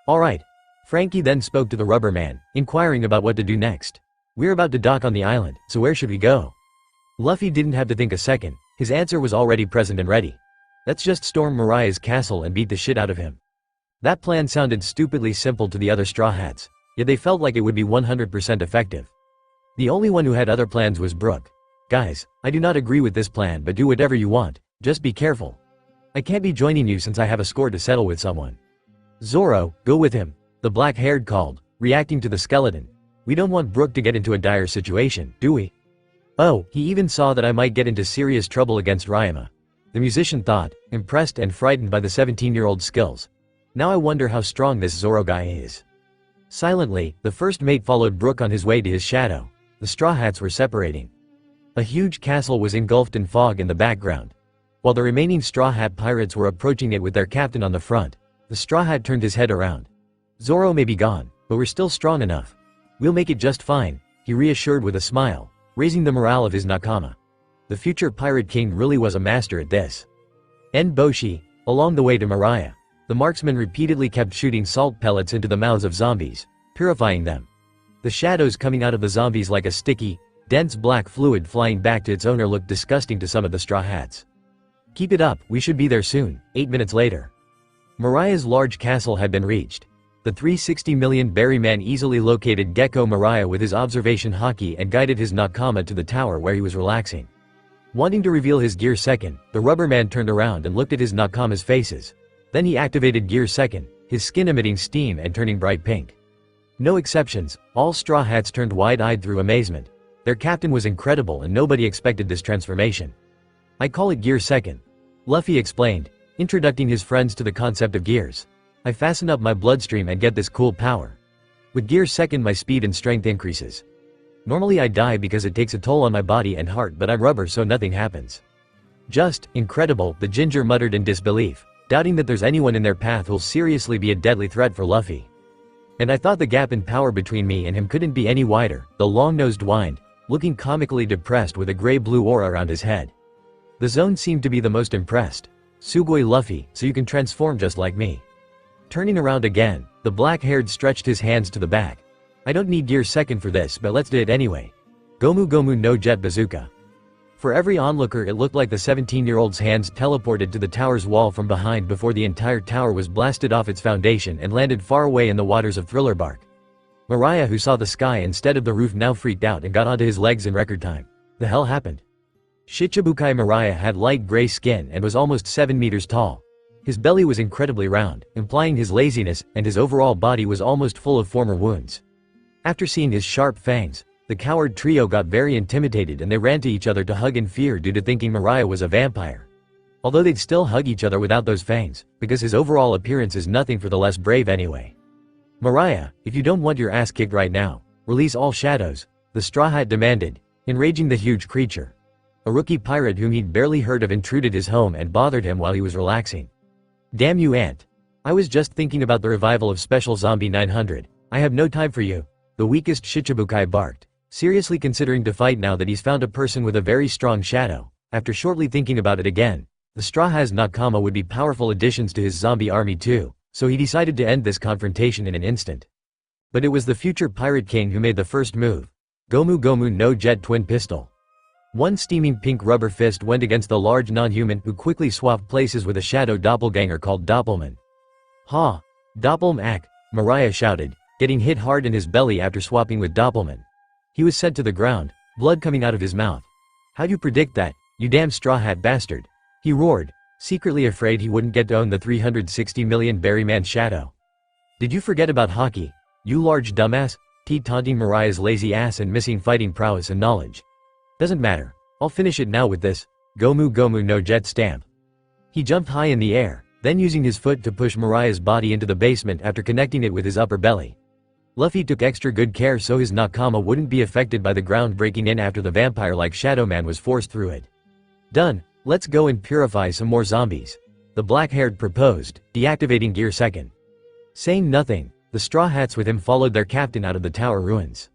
Alright. Frankie then spoke to the rubber man, inquiring about what to do next. We're about to dock on the island, so where should we go? Luffy didn't have to think a second, his answer was already present and ready. Let's just storm Mariah's castle and beat the shit out of him. That plan sounded stupidly simple to the other Straw Hats, yet they felt like it would be 100% effective. The only one who had other plans was Brooke. Guys, I do not agree with this plan, but do whatever you want, just be careful. I can't be joining you since I have a score to settle with someone. Zoro, go with him, the black-haired called, reacting to the skeleton. We don't want Brook to get into a dire situation, do we? Oh, he even saw that I might get into serious trouble against Ryama. The musician thought, impressed and frightened by the 17-year-old's skills. Now I wonder how strong this Zoro guy is. Silently, the first mate followed Brook on his way to his shadow. The Straw Hats were separating. A huge castle was engulfed in fog in the background. While the remaining Straw Hat pirates were approaching it with their captain on the front, the Straw Hat turned his head around. Zoro may be gone, but we're still strong enough. We'll make it just fine, he reassured with a smile, raising the morale of his nakama. The future pirate king really was a master at this. En Boshi, along the way to Mariah, the marksman repeatedly kept shooting salt pellets into the mouths of zombies, purifying them. The shadows coming out of the zombies like a sticky, dense black fluid flying back to its owner looked disgusting to some of the Straw Hats. Keep it up, we should be there soon. 8 minutes later. Mariah's large castle had been reached. The 360 million berry man easily located Gecko Mariah with his observation haki and guided his nakama to the tower where he was relaxing. Wanting to reveal his gear second, the rubber man turned around and looked at his nakama's faces. Then he activated gear second, his skin emitting steam and turning bright pink. No exceptions, all Straw Hats turned wide-eyed through amazement. Their captain was incredible and nobody expected this transformation. I call it gear second. Luffy explained, introducing his friends to the concept of gears. I fasten up my bloodstream and get this cool power. With gear second my speed and strength increases. Normally I die because it takes a toll on my body and heart, but I'm rubber so nothing happens. Just, incredible, the ginger muttered in disbelief, doubting that there's anyone in their path who'll seriously be a deadly threat for Luffy. And I thought the gap in power between me and him couldn't be any wider, the long-nosed whined, looking comically depressed with a gray-blue aura around his head. The zone seemed to be the most impressed. Sugoi Luffy, so you can transform just like me. Turning around again, the black-haired stretched his hands to the back. I don't need gear second for this, but let's do it anyway. Gomu Gomu no Jet Bazooka. For every onlooker it looked like the 17-year-old's hands teleported to the tower's wall from behind before the entire tower was blasted off its foundation and landed far away in the waters of Thriller Bark. Mariah, who saw the sky instead of the roof, now freaked out and got onto his legs in record time. The hell happened? Shichibukai Mariah had light gray skin and was almost 7 meters tall. His belly was incredibly round, implying his laziness, and his overall body was almost full of former wounds. After seeing his sharp fangs, the coward trio got very intimidated and they ran to each other to hug in fear due to thinking Mariah was a vampire. Although they'd still hug each other without those fangs, because his overall appearance is nothing for the less brave anyway. Mariah, if you don't want your ass kicked right now, release all shadows, the Straw Hat demanded, enraging the huge creature. A rookie pirate whom he'd barely heard of intruded his home and bothered him while he was relaxing. Damn you, Ant. I was just thinking about the revival of Special Zombie 900. I have no time for you. The weakest Shichibukai barked, seriously considering to fight now that he's found a person with a very strong shadow. After shortly thinking about it again, the Straw Hat's nakama would be powerful additions to his zombie army too, so he decided to end this confrontation in an instant. But it was the future Pirate King who made the first move. Gomu Gomu no Jet Twin Pistol. One steaming pink rubber fist went against the large non-human who quickly swapped places with a shadow doppelganger called Doppelman. Ha! Doppelmak, Mariah shouted, getting hit hard in his belly after swapping with Doppelman. He was sent to the ground, blood coming out of his mouth. How'd you predict that, you damn Straw Hat bastard? He roared, secretly afraid he wouldn't get to own the 360 million berry man shadow. Did you forget about hockey, you large dumbass? Taunting Mariah's lazy ass and missing fighting prowess and knowledge. Doesn't matter, I'll finish it now with this, Gomu Gomu no Jet Stamp. He jumped high in the air, then using his foot to push Mariah's body into the basement after connecting it with his upper belly. Luffy took extra good care so his nakama wouldn't be affected by the ground breaking in after the vampire-like Shadow Man was forced through it. Done, let's go and purify some more zombies. The black-haired proposed, deactivating gear second. Saying nothing, the Straw Hats with him followed their captain out of the tower ruins.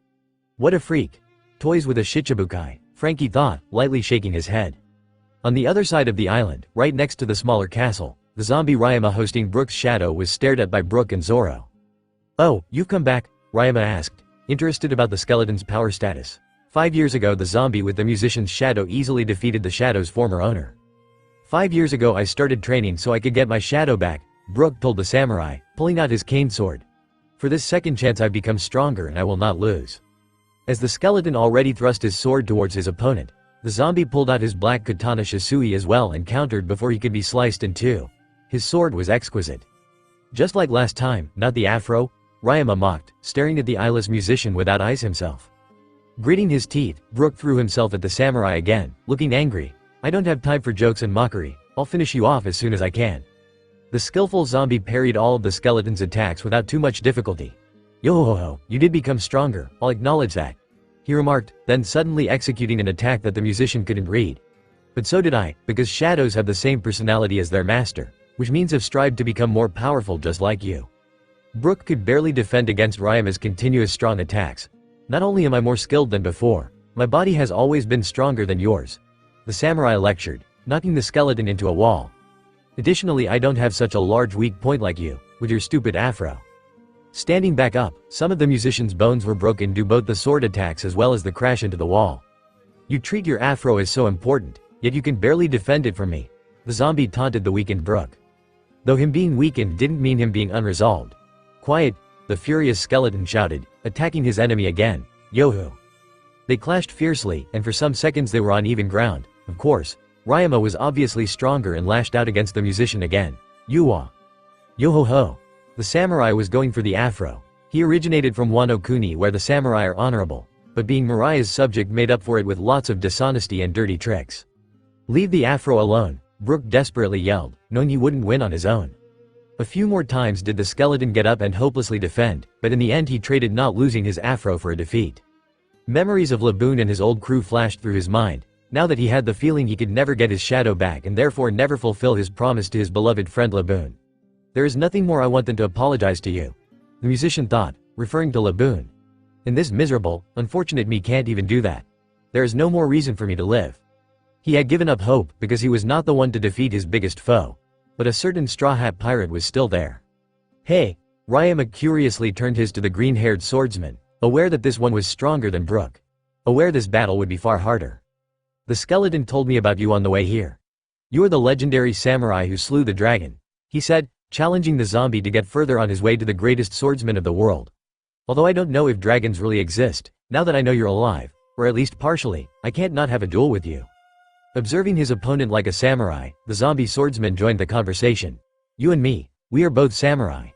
What a freak. Toys with a Shichibukai, Frankie thought, lightly shaking his head. On the other side of the island, right next to the smaller castle, the zombie Ryama hosting Brook's shadow was stared at by Brook and Zoro. Oh, you've come back? Ryama asked, interested about the skeleton's power status. 5 years ago the zombie with the musician's shadow easily defeated the shadow's former owner. 5 years ago I started training so I could get my shadow back, Brook told the samurai, pulling out his cane sword. For this second chance I've become stronger and I will not lose. As the skeleton already thrust his sword towards his opponent, The zombie pulled out his black katana Shisui as well and countered before he could be sliced in two. His sword was exquisite. Just like last time, not the afro, Ryama mocked, staring at the eyeless musician without eyes himself. Gritting his teeth, Brook threw himself at the samurai again, looking angry. I don't have time for jokes and mockery, I'll finish you off as soon as I can. The skillful zombie parried all of the skeleton's attacks without too much difficulty. Yo-ho-ho, you did become stronger, I'll acknowledge that, he remarked, then suddenly executing an attack that the musician couldn't read. But so did I, because shadows have the same personality as their master, which means have strived to become more powerful just like you. Brook could barely defend against Ryama's continuous strong attacks. Not only am I more skilled than before, my body has always been stronger than yours. The samurai lectured, knocking the skeleton into a wall. Additionally, I don't have such a large weak point like you, with your stupid afro. Standing back up, some of the musician's bones were broken due both the sword attacks as well as the crash into the wall. You treat your afro as so important, yet you can barely defend it from me. The zombie taunted the weakened Brook. Though him being weakened didn't mean him being unresolved. Quiet, the furious skeleton shouted, attacking his enemy again, Yohu. They clashed fiercely, and for some seconds they were on even ground. Of course, Ryama was obviously stronger and lashed out against the musician again. Yuwa. Yo-ho-ho. The samurai was going for the afro. He originated from Wano Kuni where the samurai are honorable, but being Mariah's subject made up for it with lots of dishonesty and dirty tricks. Leave the afro alone, Brook desperately yelled, knowing he wouldn't win on his own. A few more times did the skeleton get up and hopelessly defend, but in the end he traded not losing his afro for a defeat. Memories of Laboon and his old crew flashed through his mind, now that he had the feeling he could never get his shadow back and therefore never fulfill his promise to his beloved friend Laboon. There is nothing more I want than to apologize to you, the musician thought, referring to Laboon. And this miserable, unfortunate me can't even do that. There is no more reason for me to live. He had given up hope because he was not the one to defeat his biggest foe. But a certain straw hat pirate was still there. Hey, Ryama curiously turned his to the green-haired swordsman, aware that this one was stronger than Brook. Aware this battle would be far harder. The skeleton told me about you on the way here. You are the legendary samurai who slew the dragon, he said, challenging the zombie to get further on his way to the greatest swordsman of the world. Although I don't know if dragons really exist, now that I know you're alive, or at least partially, I can't not have a duel with you. Observing his opponent like a samurai, the zombie swordsman joined the conversation. You and me, we are both samurai.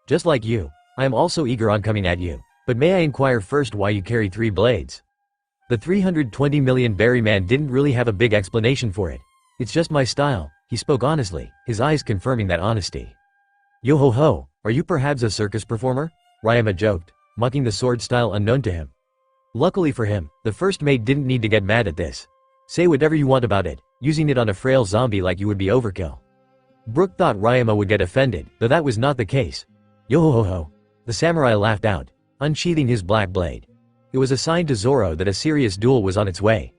Just like you, I am also eager on coming at you, but may I inquire first why you carry 3 blades? The 320 million berry man didn't really have a big explanation for it. It's just my style, he spoke honestly, his eyes confirming that honesty. Yo-ho-ho, are you perhaps a circus performer? Ryama joked, mocking the sword style unknown to him. Luckily for him, the first mate didn't need to get mad at this. Say whatever you want about it, using it on a frail zombie like you would be overkill. Brook thought Ryama would get offended, though that was not the case. Yo-ho-ho. The samurai laughed out, unsheathing his black blade. It was a sign to Zoro that a serious duel was on its way.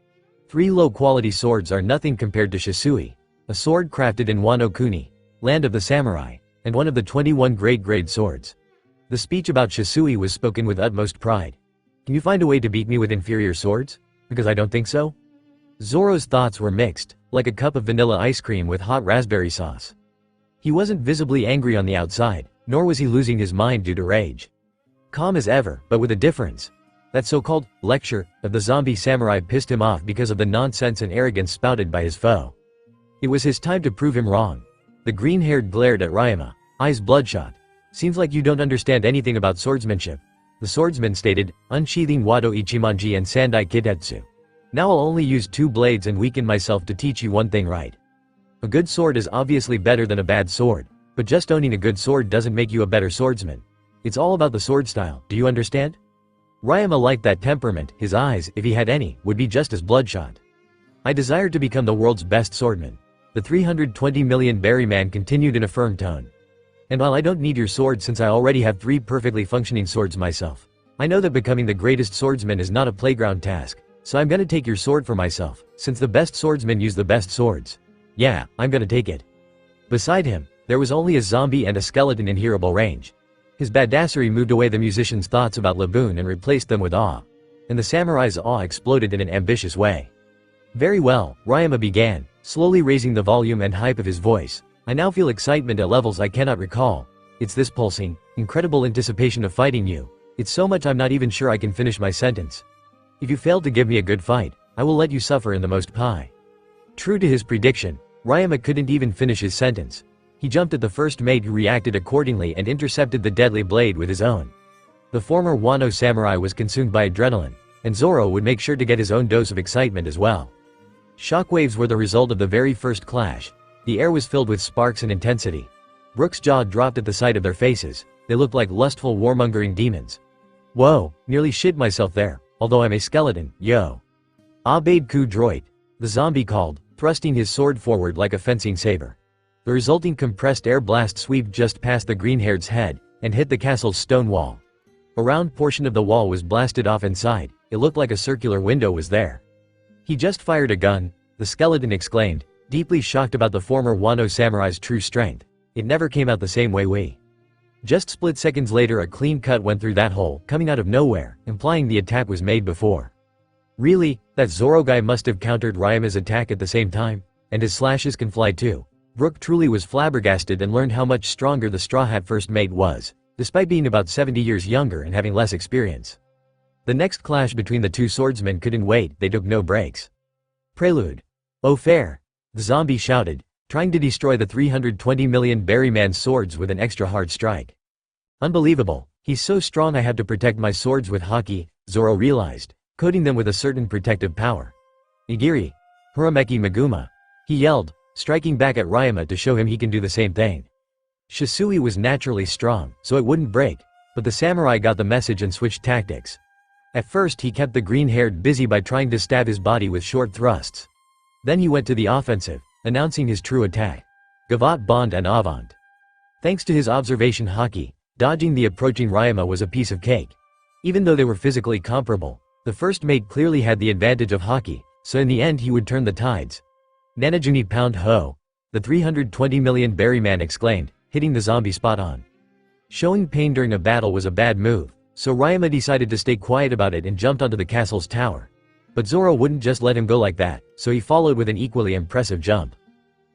3 low-quality swords are nothing compared to Shisui, a sword crafted in Wano Kuni, land of the samurai, and one of the 21 grade swords. The speech about Shisui was spoken with utmost pride. Can you find a way to beat me with inferior swords? Because I don't think so? Zoro's thoughts were mixed, like a cup of vanilla ice cream with hot raspberry sauce. He wasn't visibly angry on the outside, nor was he losing his mind due to rage. Calm as ever, but with a difference. That so-called lecture of the zombie samurai pissed him off because of the nonsense and arrogance spouted by his foe. It was his time to prove him wrong. The green-haired glared at Ryama, eyes bloodshot. Seems like you don't understand anything about swordsmanship, the swordsman stated, unsheathing Wado Ichimonji and Sandai Kitetsu. Now I'll only use 2 blades and weaken myself to teach you one thing right. A good sword is obviously better than a bad sword, but just owning a good sword doesn't make you a better swordsman. It's all about the sword style, do you understand? Ryama liked that temperament, his eyes, if he had any, would be just as bloodshot. I desire to become the world's best swordman. The 320 million berry man continued in a firm tone. And while I don't need your sword since I already have 3 perfectly functioning swords myself, I know that becoming the greatest swordsman is not a playground task. So I'm gonna take your sword for myself, since the best swordsmen use the best swords. Yeah, I'm gonna take it. Beside him, there was only a zombie and a skeleton in hearable range. His badassery moved away the musician's thoughts about Laboon and replaced them with awe. And the samurai's awe exploded in an ambitious way. Very well, Ryama began, slowly raising the volume and hype of his voice. I now feel excitement at levels I cannot recall. It's this pulsing, incredible anticipation of fighting you. It's so much I'm not even sure I can finish my sentence. If you fail to give me a good fight, I will let you suffer in the most pie. True to his prediction, Ryama couldn't even finish his sentence. He jumped at the first mate who reacted accordingly and intercepted the deadly blade with his own. The former Wano samurai was consumed by adrenaline, and Zoro would make sure to get his own dose of excitement as well. Shockwaves were the result of the very first clash. The air was filled with sparks and intensity. Brook's jaw dropped at the sight of their faces. They looked like lustful warmongering demons. Whoa, nearly shit myself there, although I'm a skeleton, yo. Abade ku droit, the zombie called, thrusting his sword forward like a fencing saber. The resulting compressed air blast swept just past the green-haired's head, and hit the castle's stone wall. A round portion of the wall was blasted off inside. It looked like a circular window was there. He just fired a gun, the skeleton exclaimed, deeply shocked about the former Wano samurai's true strength. It never came out the same way we. Just split seconds later a clean cut went through that hole, coming out of nowhere, implying the attack was made before. Really, that Zoro guy must have countered Ryama's attack at the same time, and his slashes can fly too. Brook truly was flabbergasted and learned how much stronger the Straw Hat first mate was, despite being about 70 years younger and having less experience. The next clash between the two swordsmen couldn't wait, they took no breaks. Prelude. Oh fair, the zombie shouted, trying to destroy the 320 million Berryman's swords with an extra hard strike. Unbelievable, he's so strong I have to protect my swords with haki, Zoro realized, coating them with a certain protective power. Igiri. Hurameki Maguma. He yelled, striking back at Ryama to show him he can do the same thing. Shisui was naturally strong, so it wouldn't break, but the samurai got the message and switched tactics. At first he kept the green-haired busy by trying to stab his body with short thrusts. Then he went to the offensive, announcing his true attack. Gavotte Bond and Avant. Thanks to his observation haki, dodging the approaching Ryama was a piece of cake. Even though they were physically comparable, the first mate clearly had the advantage of haki, so in the end he would turn the tides. Nanajuni pound ho, the 320 million Berryman exclaimed, hitting the zombie spot on. Showing pain during a battle was a bad move, so Ryama decided to stay quiet about it and jumped onto the castle's tower. But Zoro wouldn't just let him go like that, so he followed with an equally impressive jump.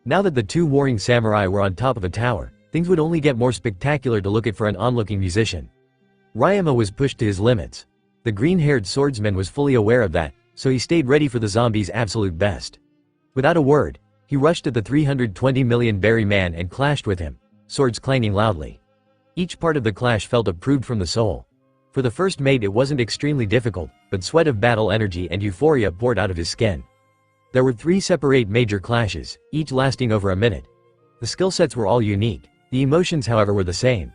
Now that the two warring samurai were on top of a tower, things would only get more spectacular to look at for an onlooking musician. Ryama was pushed to his limits. The green-haired swordsman was fully aware of that, so he stayed ready for the zombie's absolute best. Without a word, he rushed at the 320 million Berryman and clashed with him, swords clanging loudly. Each part of the clash felt approved from the soul. For the first mate it wasn't extremely difficult, but sweat of battle energy and euphoria poured out of his skin. There were 3 separate major clashes, each lasting over a minute. The skill sets were all unique, the emotions however were the same.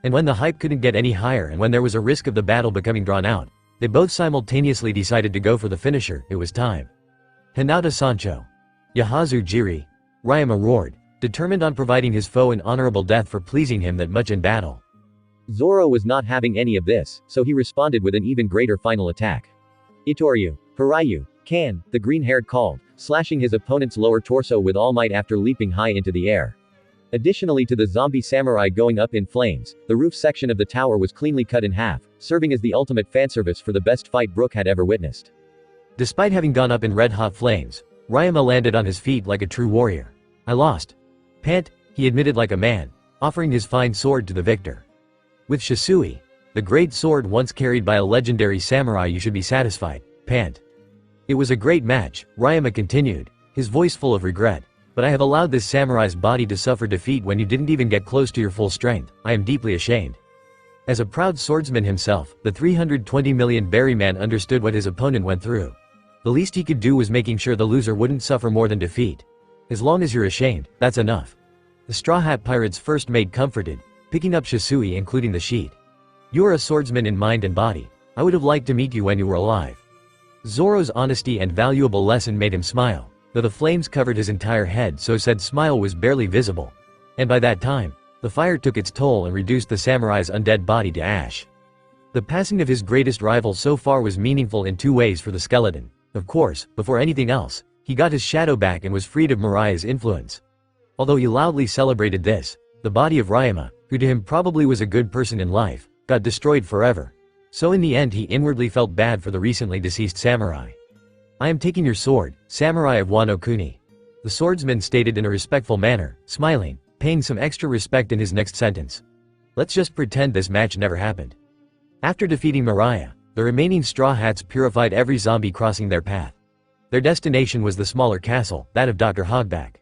And when the hype couldn't get any higher and when there was a risk of the battle becoming drawn out, they both simultaneously decided to go for the finisher. It was time. Hinata Sancho. Yahazu Jiri. Ryama roared, determined on providing his foe an honorable death for pleasing him that much in battle. Zoro was not having any of this, so he responded with an even greater final attack. Itoryu. Harayu. Kan, the green-haired called, slashing his opponent's lower torso with all might after leaping high into the air. Additionally to the zombie samurai going up in flames, the roof section of the tower was cleanly cut in half, serving as the ultimate fanservice for the best fight Brook had ever witnessed. Despite having gone up in red-hot flames, Ryama landed on his feet like a true warrior. I lost. Pant, he admitted like a man, offering his fine sword to the victor. With Shisui, the great sword once carried by a legendary samurai, you should be satisfied, Pant. It was a great match, Ryama continued, his voice full of regret. But I have allowed this samurai's body to suffer defeat when you didn't even get close to your full strength. I am deeply ashamed. As a proud swordsman himself, the 320 million Berryman understood what his opponent went through. The least he could do was making sure the loser wouldn't suffer more than defeat. As long as you're ashamed, that's enough. The Straw Hat Pirate's first mate comforted, picking up Shisui including the sheet. You are a swordsman in mind and body. I would have liked to meet you when you were alive. Zoro's honesty and valuable lesson made him smile. Though the flames covered his entire head, so said smile was barely visible. And by that time, the fire took its toll and reduced the samurai's undead body to ash. The passing of his greatest rival so far was meaningful in 2 ways for the skeleton. Of course, before anything else, he got his shadow back and was freed of Mariah's influence. Although he loudly celebrated this, the body of Ryama, who to him probably was a good person in life, got destroyed forever. So in the end he inwardly felt bad for the recently deceased samurai. I am taking your sword, samurai of Wano Kuni. The swordsman stated in a respectful manner, smiling, paying some extra respect in his next sentence. Let's just pretend this match never happened. After defeating Mariah, the remaining Straw Hats purified every zombie crossing their path. Their destination was the smaller castle, that of Dr. Hogback.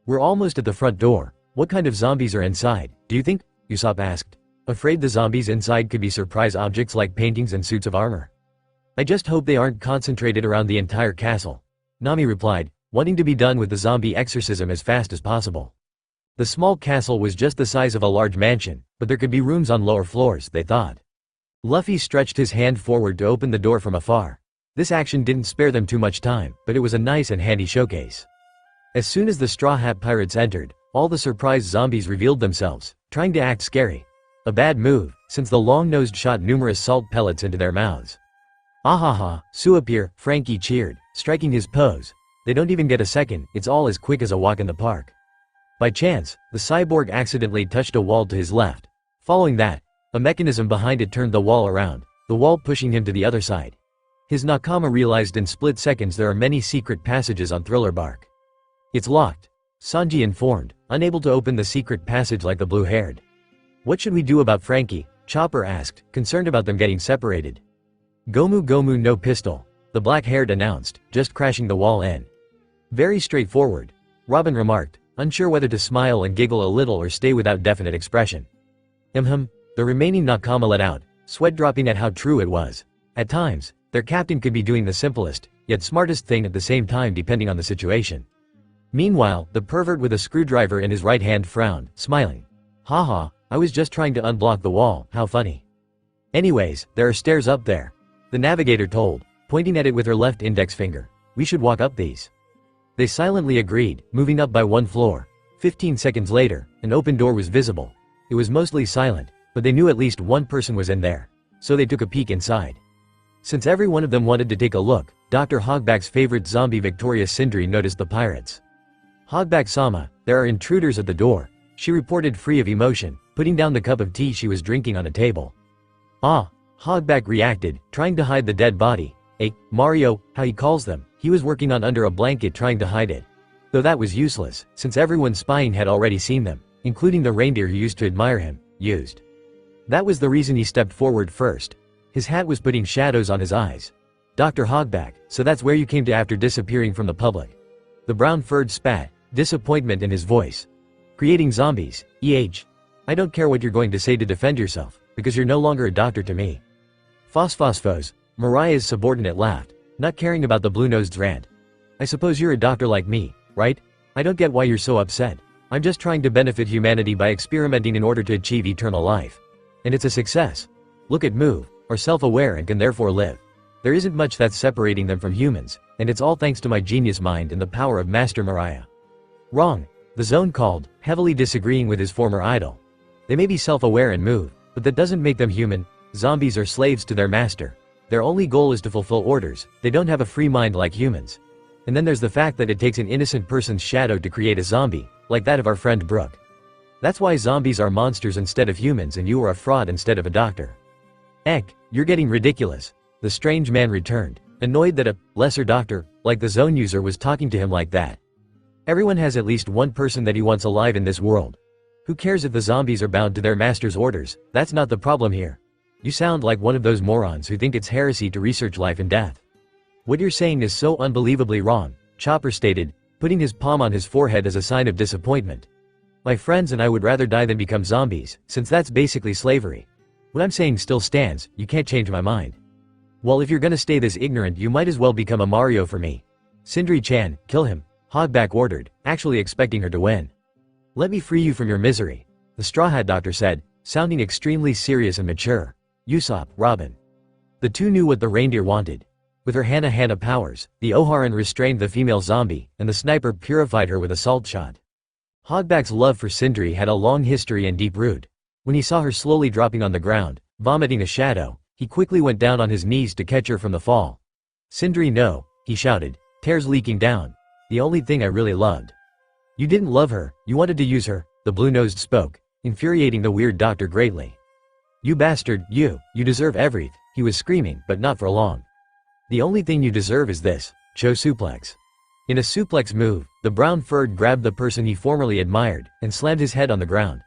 "We're almost at the front door. What kind of zombies are inside, do you think?" Usopp asked. Afraid the zombies inside could be surprise objects like paintings and suits of armor. "I just hope they aren't concentrated around the entire castle," Nami replied, wanting to be done with the zombie exorcism as fast as possible. The small castle was just the size of a large mansion, but there could be rooms on lower floors, they thought. Luffy stretched his hand forward to open the door from afar. This action didn't spare them too much time, but it was a nice and handy showcase. As soon as the Straw Hat Pirates entered, all the surprised zombies revealed themselves, trying to act scary. A bad move, since the long-nosed shot numerous salt pellets into their mouths. "Ahaha, Suapir," Frankie cheered, striking his pose. "They don't even get a second, it's all as quick as a walk in the park." By chance, the cyborg accidentally touched a wall to his left. Following that, a mechanism behind it turned the wall around, the wall pushing him to the other side. His nakama realized in split seconds there are many secret passages on Thriller Bark. "It's locked," Sanji informed, unable to open the secret passage like the blue-haired. "What should we do about Frankie?" Chopper asked, concerned about them getting separated. "Gomu Gomu no pistol," the black-haired announced, just crashing the wall in. "Very straightforward," Robin remarked, unsure whether to smile and giggle a little or stay without definite expression. The remaining nakama let out, sweat dropping at how true it was. At times, their captain could be doing the simplest, yet smartest thing at the same time depending on the situation. Meanwhile, the pervert with a screwdriver in his right hand frowned, smiling. "Haha, I was just trying to unblock the wall, how funny." "Anyways, there are stairs up there," the navigator told, pointing at it with her left index finger. "We should walk up these." They silently agreed, moving up by one floor. 15 seconds later, an open door was visible. It was mostly silent, but they knew at least one person was in there. So they took a peek inside. Since every one of them wanted to take a look, Dr. Hogback's favorite zombie Victoria Sindri noticed the pirates. "Hogback-sama, there are intruders at the door," she reported, free of emotion, putting down the cup of tea she was drinking on a table. "Ah," Hogback reacted, trying to hide the dead body. Mario, how he calls them, he was working on under a blanket trying to hide it. Though that was useless, since everyone spying had already seen them, including the reindeer who used to admire him, used. That was the reason he stepped forward first. His hat was putting shadows on his eyes. "Dr. Hogback, so that's where you came to after disappearing from the public." The brown-furred spat, disappointment in his voice. "Creating zombies, I don't care what you're going to say to defend yourself, because you're no longer a doctor to me." "Phosphosphos," Mariah's subordinate laughed, not caring about the blue-nosed rant. "I suppose you're a doctor like me, right? I don't get why you're so upset. I'm just trying to benefit humanity by experimenting in order to achieve eternal life. And it's a success. Look at Move, are self-aware and can therefore live. There isn't much that's separating them from humans, and it's all thanks to my genius mind and the power of Master Mariah." "Wrong," the Zone called, heavily disagreeing with his former idol. "They may be self-aware and move, but that doesn't make them human. Zombies are slaves to their master. Their only goal is to fulfill orders, they don't have a free mind like humans. And then there's the fact that it takes an innocent person's shadow to create a zombie, like that of our friend Brooke. That's why zombies are monsters instead of humans and you are a fraud instead of a doctor." You're getting ridiculous," the strange man returned, annoyed that a lesser doctor, like the Zone user, was talking to him like that. "Everyone has at least one person that he wants alive in this world. Who cares if the zombies are bound to their master's orders? That's not the problem here. You sound like one of those morons who think it's heresy to research life and death. What you're saying is so unbelievably wrong," Chopper stated, putting his palm on his forehead as a sign of disappointment. "My friends and I would rather die than become zombies, since that's basically slavery. What I'm saying still stands, you can't change my mind. Well, if you're gonna stay this ignorant, you might as well become a Mario for me. Sindri-chan, kill him," Hogback ordered, actually expecting her to win. "Let me free you from your misery," the Straw Hat Doctor said, sounding extremely serious and mature. Usopp, Robin. The two knew what the reindeer wanted. With her Hana powers, the Oharan restrained the female zombie, and the sniper purified her with a salt shot. Hogback's love for Sindri had a long history and deep root. When he saw her slowly dropping on the ground, vomiting a shadow, he quickly went down on his knees to catch her from the fall. "Sindri, no," he shouted, tears leaking down. "The only thing I really loved." "You didn't love her, you wanted to use her," the blue-nosed spoke, infuriating the weird doctor greatly. "You bastard, you deserve everything," he was screaming, but not for long. "The only thing you deserve is this, Cho suplex." In a suplex move, the brown-furred grabbed the person he formerly admired, and slammed his head on the ground.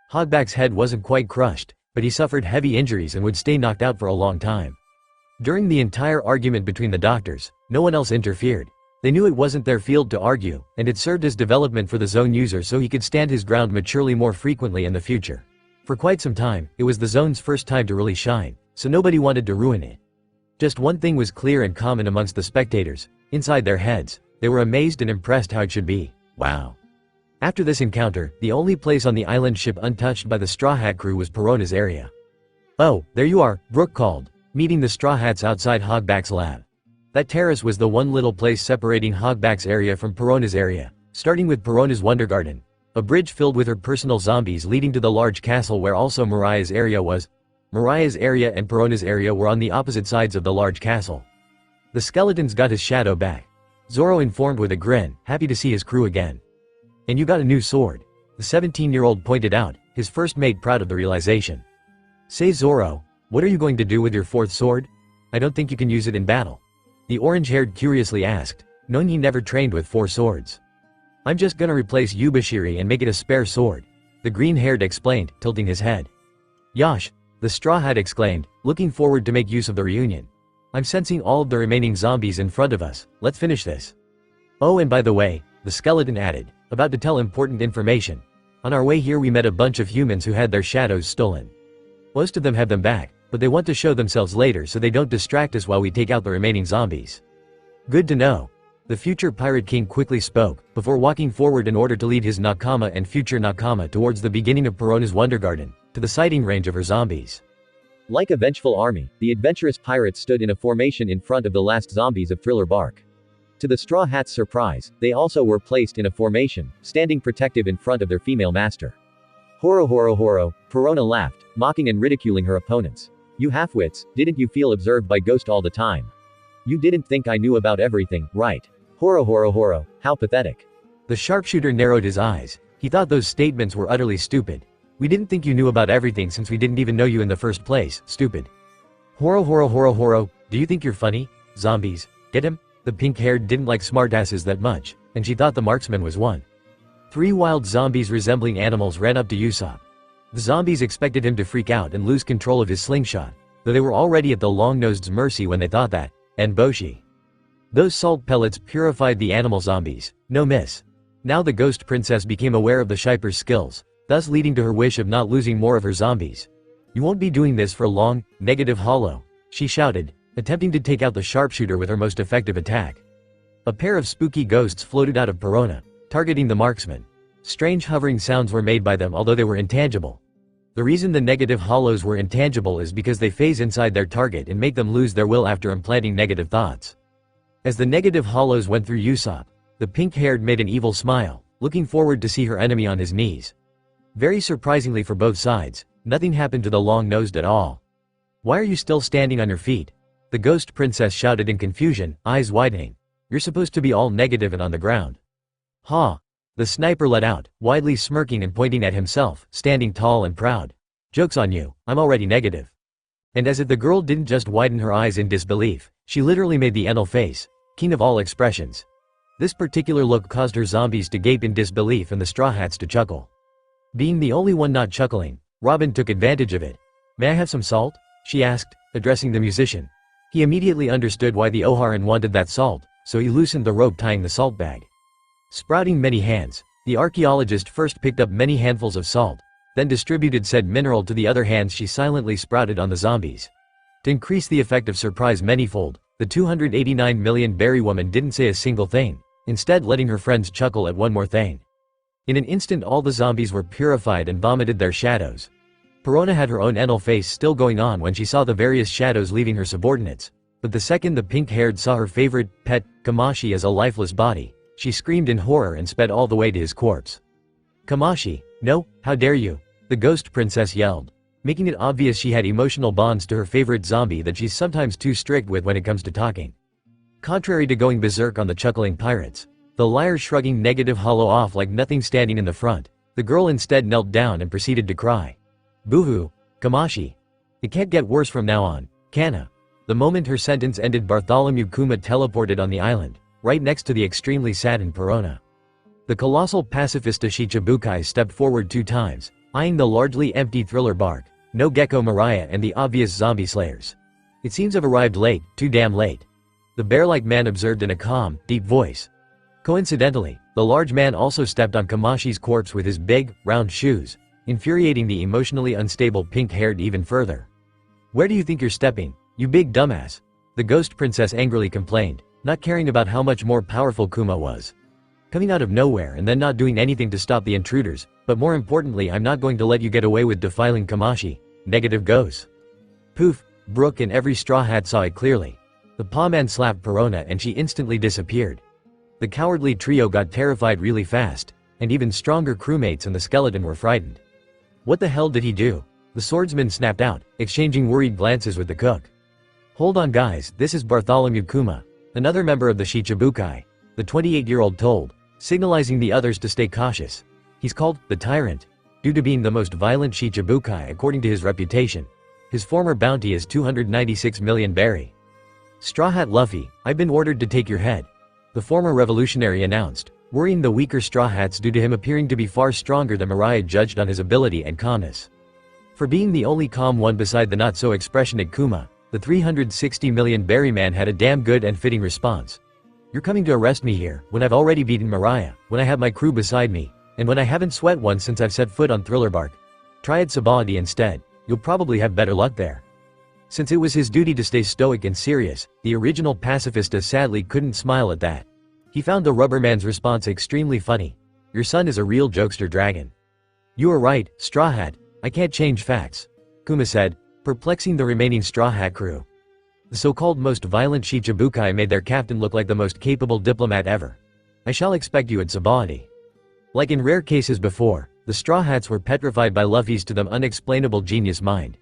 Hogback's head wasn't quite crushed, but he suffered heavy injuries and would stay knocked out for a long time. During the entire argument between the doctors, no one else interfered, They knew it wasn't their field to argue, and it served as development for the zone user so he could stand his ground maturely more frequently in the future. For quite some time, it was the zone's first time to really shine, so nobody wanted to ruin it. Just one thing was clear and common amongst the spectators. Inside their heads, they were amazed and impressed how it should be. Wow. After this encounter, the only place on the island ship untouched by the Straw Hat crew was Perona's area. "Oh, there you are," Brooke called, meeting the Straw Hats outside Hogback's lab. That terrace was the one little place separating Hogback's area from Perona's area, starting with Perona's Wonder Garden, a bridge filled with her personal zombies leading to the large castle where also Mariah's area was. Mariah's area and Perona's area were on the opposite sides of the large castle. The skeleton's got his shadow back, Zoro informed with a grin, happy to see his crew again. "And you got a new sword," the 17-year-old pointed out, his first mate proud of the realization. "Say Zoro, what are you going to do with your fourth sword? I don't think you can use it in battle," the orange-haired curiously asked, knowing he never trained with 4 swords. "I'm just gonna replace Yubashiri and make it a spare sword," the green-haired explained, tilting his head. "Yosh," the Straw Hat exclaimed, looking forward to make use of the reunion. "I'm sensing all of the remaining zombies in front of us, let's finish this." "Oh, and by the way," the skeleton added, about to tell important information, "on our way here we met a bunch of humans who had their shadows stolen. Most of them have them back, but they want to show themselves later so they don't distract us while we take out the remaining zombies." "Good to know." The future Pirate King quickly spoke, before walking forward in order to lead his nakama and future nakama towards the beginning of Perona's Wonder Garden, to the sighting range of her zombies. Like a vengeful army, the adventurous pirates stood in a formation in front of the last zombies of Thriller Bark. To the Straw Hats' surprise, they also were placed in a formation, standing protective in front of their female master. "Horo horo horo," Perona laughed, mocking and ridiculing her opponents. "You halfwits, didn't you feel observed by Ghost all the time? You didn't think I knew about everything, right? Horo horo horo, how pathetic." The sharpshooter narrowed his eyes. He thought those statements were utterly stupid. "We didn't think you knew about everything since we didn't even know you in the first place, stupid." "Horo horo horo horo, do you think you're funny? Zombies, get him?" The pink-haired didn't like smartasses that much, and she thought the marksman was one. 3 wild zombies resembling animals ran up to Usopp. The zombies expected him to freak out and lose control of his slingshot, though they were already at the long-nosed's mercy when they thought that, and Boshi. Those salt pellets purified the animal zombies, no miss. Now the Ghost Princess became aware of the Shyper's skills, thus leading to her wish of not losing more of her zombies. "You won't be doing this for long, negative hollow," she shouted, attempting to take out the sharpshooter with her most effective attack. A pair of spooky ghosts floated out of Perona, targeting the marksman. Strange hovering sounds were made by them although they were intangible. The reason the negative hollows were intangible is because they phase inside their target and make them lose their will after implanting negative thoughts. As the negative hollows went through Usopp, the pink-haired made an evil smile, looking forward to see her enemy on his knees. Very surprisingly for both sides, nothing happened to the long-nosed at all. "Why are you still standing on your feet?" the Ghost Princess shouted in confusion, eyes widening. "You're supposed to be all negative and on the ground." "Ha!" the sniper let out, widely smirking and pointing at himself, standing tall and proud. "Joke's on you, I'm already negative." And as if the girl didn't just widen her eyes in disbelief, she literally made the Enel face, king of all expressions. This particular look caused her zombies to gape in disbelief and the Straw Hats to chuckle. Being the only one not chuckling, Robin took advantage of it. "May I have some salt?" she asked, addressing the musician. He immediately understood why the Oharan wanted that salt, so he loosened the rope tying the salt bag. Sprouting many hands, the archaeologist first picked up many handfuls of salt, then distributed said mineral to the other hands she silently sprouted on the zombies. To increase the effect of surprise manyfold, the 289 million berry woman didn't say a single thing, instead letting her friends chuckle at one more thing. In an instant all the zombies were purified and vomited their shadows. Perona had her own Enel face still going on when she saw the various shadows leaving her subordinates, but the second the pink-haired saw her favorite pet, Kamashi, as a lifeless body, she screamed in horror and sped all the way to his corpse. "Kamashi, no, how dare you!" the Ghost Princess yelled, making it obvious she had emotional bonds to her favorite zombie that she's sometimes too strict with when it comes to talking. Contrary to going berserk on the chuckling pirates, the liar shrugging negative hollow off like nothing standing in the front, the girl instead knelt down and proceeded to cry. "Boo-hoo, Kamashi. It can't get worse from now on, can?" The moment her sentence ended, Bartholomew Kuma teleported on the island, right next to the extremely saddened Perona. The colossal pacifista Shichibukai stepped forward 2 times, eyeing the largely empty Thriller Bark, no Gecko Mariah and the obvious zombie slayers. "It seems I've arrived late, too damn late." the bear-like man observed in a calm, deep voice. Coincidentally, the large man also stepped on Kamashi's corpse with his big, round shoes, infuriating the emotionally unstable pink-haired even further. "Where do you think you're stepping, you big dumbass?" the ghost princess angrily complained, not caring about how much more powerful Kuma was. "Coming out of nowhere and then not doing anything to stop the intruders, but more importantly I'm not going to let you get away with defiling Kamashi. Negative goes." Poof, Brooke and every straw hat saw it clearly. The paw man slapped Perona and she instantly disappeared. The cowardly trio got terrified really fast, and even stronger crewmates and the skeleton were frightened. "What the hell did he do?" the swordsman snapped out, exchanging worried glances with the cook. "Hold on guys, this is Bartholomew Kuma, another member of the Shichibukai," the 28-year-old told, signalizing the others to stay cautious. "He's called the Tyrant, due to being the most violent Shichibukai according to his reputation. His former bounty is 296 million berry." "Straw Hat Luffy, I've been ordered to take your head," the former revolutionary announced, worrying the weaker Straw Hats due to him appearing to be far stronger than Mariah judged on his ability and calmness. For being the only calm one beside the not-so-expressionate Kuma, the 360 million berry man had a damn good and fitting response. "You're coming to arrest me here, when I've already beaten Mariah, when I have my crew beside me, and when I haven't sweat once since I've set foot on Thriller Bark. Try at Sabaody instead, you'll probably have better luck there." Since it was his duty to stay stoic and serious, the original pacifista sadly couldn't smile at that. He found the rubberman's response extremely funny. "Your son is a real jokester dragon." "You are right, Straw Hat, I can't change facts," Kuma said, perplexing the remaining Straw Hat crew. The so-called most violent Shichibukai made their captain look like the most capable diplomat ever. "I shall expect you at Sabaody." Like in rare cases before, the Straw Hats were petrified by Luffy's to them unexplainable genius mind.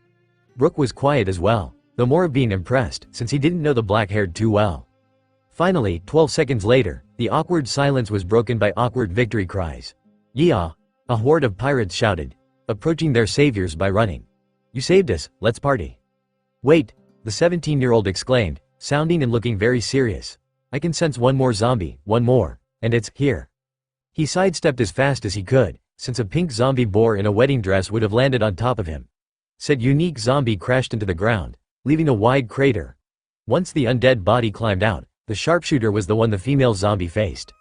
Brooke was quiet as well, though more of being impressed, since he didn't know the black-haired too well. Finally, 12 seconds later, the awkward silence was broken by awkward victory cries. "Yeehaw!" a horde of pirates shouted, approaching their saviors by running. "You saved us, let's party." "Wait," the 17-year-old exclaimed, sounding and looking very serious. "I can sense one more zombie, one more, and it's here." He sidestepped as fast as he could, since a pink zombie boar in a wedding dress would have landed on top of him. Said unique zombie crashed into the ground, leaving a wide crater. Once the undead body climbed out, the sharpshooter was the one the female zombie faced.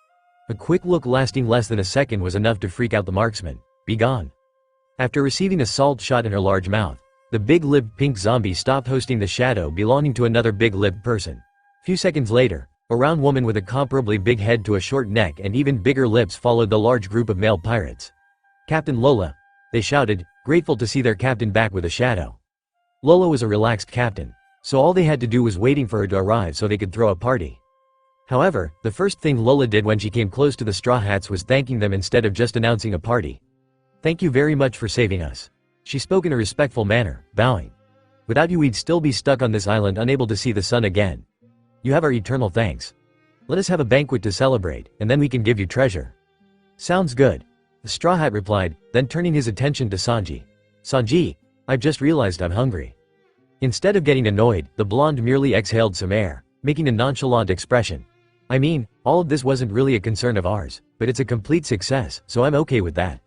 A quick look lasting less than a second was enough to freak out the marksman. "Be gone." After receiving a salt shot in her large mouth, the big-lipped pink zombie stopped hosting the shadow belonging to another big-lipped person. Few seconds later, a round woman with a comparably big head to a short neck and even bigger lips followed the large group of male pirates. "Captain Lola," they shouted, grateful to see their captain back with a shadow. Lola was a relaxed captain, so all they had to do was waiting for her to arrive so they could throw a party. However, the first thing Lola did when she came close to the Straw Hats was thanking them instead of just announcing a party. "Thank you very much for saving us," she spoke in a respectful manner, bowing. "Without you we'd still be stuck on this island unable to see the sun again. You have our eternal thanks. Let us have a banquet to celebrate, and then we can give you treasure." "Sounds good," the Straw Hat replied, then turning his attention to Sanji. "Sanji, I've just realized I'm hungry." Instead of getting annoyed, the blonde merely exhaled some air, making a nonchalant expression. "I mean, all of this wasn't really a concern of ours, but it's a complete success, so I'm okay with that."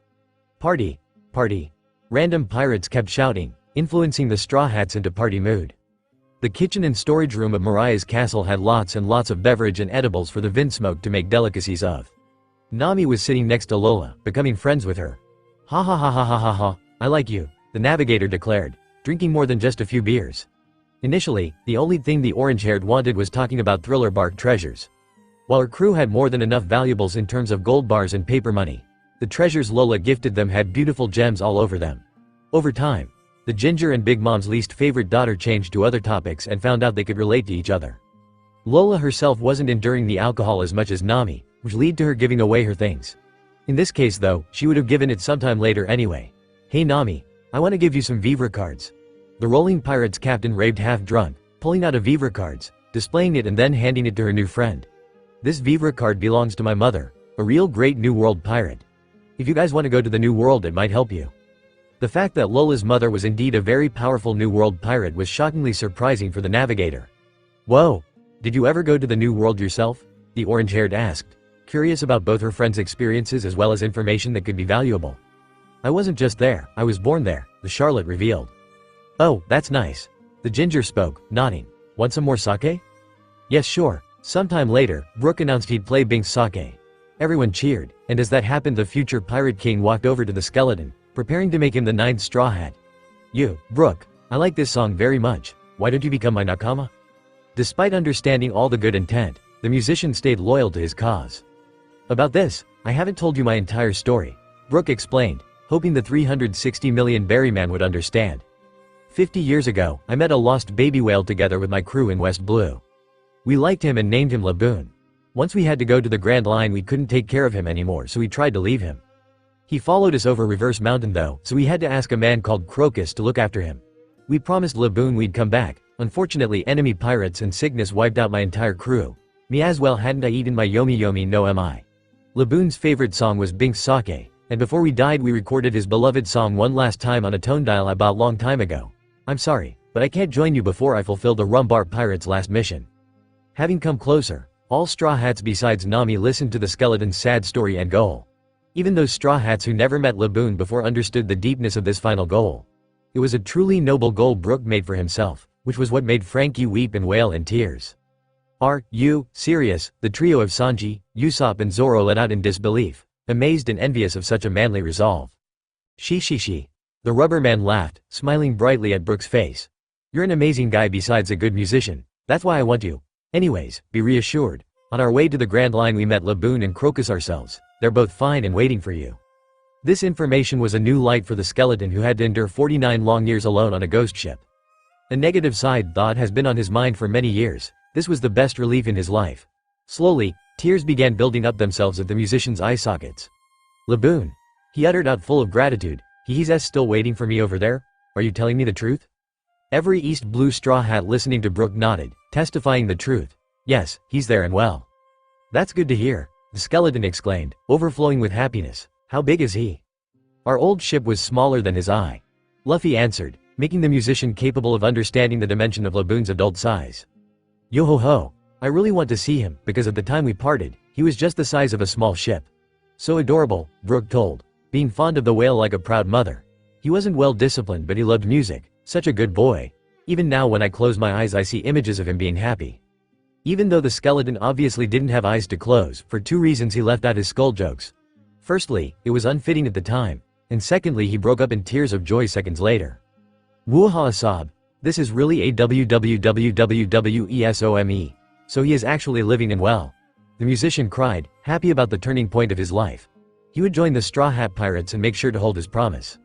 "Party, party." Random pirates kept shouting, influencing the Straw Hats into party mood. The kitchen and storage room of Mariah's castle had lots and lots of beverage and edibles for the Vinsmoke to make delicacies of. Nami was sitting next to Lola, becoming friends with her. "Ha ha ha ha ha ha ha, I like you," the navigator declared, drinking more than just a few beers. Initially, the only thing the orange-haired wanted was talking about Thriller Bark treasures. While her crew had more than enough valuables in terms of gold bars and paper money, the treasures Lola gifted them had beautiful gems all over them. Over time, the Ginger and Big Mom's least favorite daughter changed to other topics and found out they could relate to each other. Lola herself wasn't enduring the alcohol as much as Nami, which led to her giving away her things. In this case though, she would have given it sometime later anyway. "Hey Nami, I want to give you some Vivre cards." The Rolling Pirates captain raved half drunk, pulling out a Vivre cards, displaying it and then handing it to her new friend. "This Vivre card belongs to my mother, a real great New World pirate. If you guys want to go to the New World it might help you." The fact that Lola's mother was indeed a very powerful New World pirate was shockingly surprising for the navigator. "Whoa, did you ever go to the New World yourself?" the orange-haired asked, curious about both her friend's experiences as well as information that could be valuable. "I wasn't just there, I was born there," the Charlotte revealed. "Oh, that's nice." The Ginger spoke, nodding. "Want some more sake?" Yes, sure. Sometime later, Brook announced he'd play Bing Sake. Everyone cheered, and as that happened the future Pirate King walked over to the skeleton, preparing to make him the 9th Straw Hat. You, Brook, I like this song very much. Why don't you become my nakama? Despite understanding all the good intent, the musician stayed loyal to his cause. About this, I haven't told you my entire story, Brook explained, hoping the 360 million berry man would understand. 50 years ago, I met a lost baby whale together with my crew in West Blue. We liked him and named him Laboon. Once we had to go to the Grand Line, we couldn't take care of him anymore, so we tried to leave him. He followed us over Reverse Mountain though, so we had to ask a man called Crocus to look after him. We promised Laboon we'd come back. Unfortunately, enemy pirates and sickness wiped out my entire crew. Me as well, hadn't I eaten my yomi yomi no mi. Laboon's favorite song was Bing Sake, and before we died we recorded his beloved song one last time on a tone dial I bought long time ago. I'm sorry, but I can't join you before I fulfill the Rumbar Pirate's last mission. Having come closer, all Straw Hats besides Nami listened to the skeleton's sad story and goal. Even those Straw Hats who never met Laboon before understood the deepness of this final goal. It was a truly noble goal Brook made for himself, which was what made Frankie weep and wail in tears. Are you serious? The trio of Sanji, Usopp and Zoro let out in disbelief, amazed and envious of such a manly resolve. She. The rubber man laughed, smiling brightly at Brook's face. You're an amazing guy besides a good musician, that's why I want you. Anyways, be reassured. On our way to the Grand Line we met Laboon and Crocus ourselves. They're both fine and waiting for you. This information was a new light for the skeleton who had to endure 49 long years alone on a ghost ship. A negative side thought has been on his mind for many years. This was the best relief in his life. Slowly, tears began building up themselves at the musician's eye sockets. Laboon. He uttered out full of gratitude. He's still waiting for me over there? Are you telling me the truth? Every East Blue Straw Hat listening to Brook nodded, testifying the truth. Yes, he's there and well. That's good to hear, the skeleton exclaimed, overflowing with happiness. How big is he? Our old ship was smaller than his eye. Luffy answered, making the musician capable of understanding the dimension of Laboon's adult size. Yo ho ho. I really want to see him, because at the time we parted, he was just the size of a small ship. So adorable, Brook told, being fond of the whale like a proud mother. He wasn't well disciplined but he loved music, such a good boy. Even now when I close my eyes I see images of him being happy. Even though the skeleton obviously didn't have eyes to close, for 2 reasons he left out his skull jokes. Firstly, it was unfitting at the time, and secondly he broke up in tears of joy seconds later. Wooha sob. This is really a wwwwwesome. So he is actually living and well. The musician cried, happy about the turning point of his life. He would join the Straw Hat Pirates and make sure to hold his promise.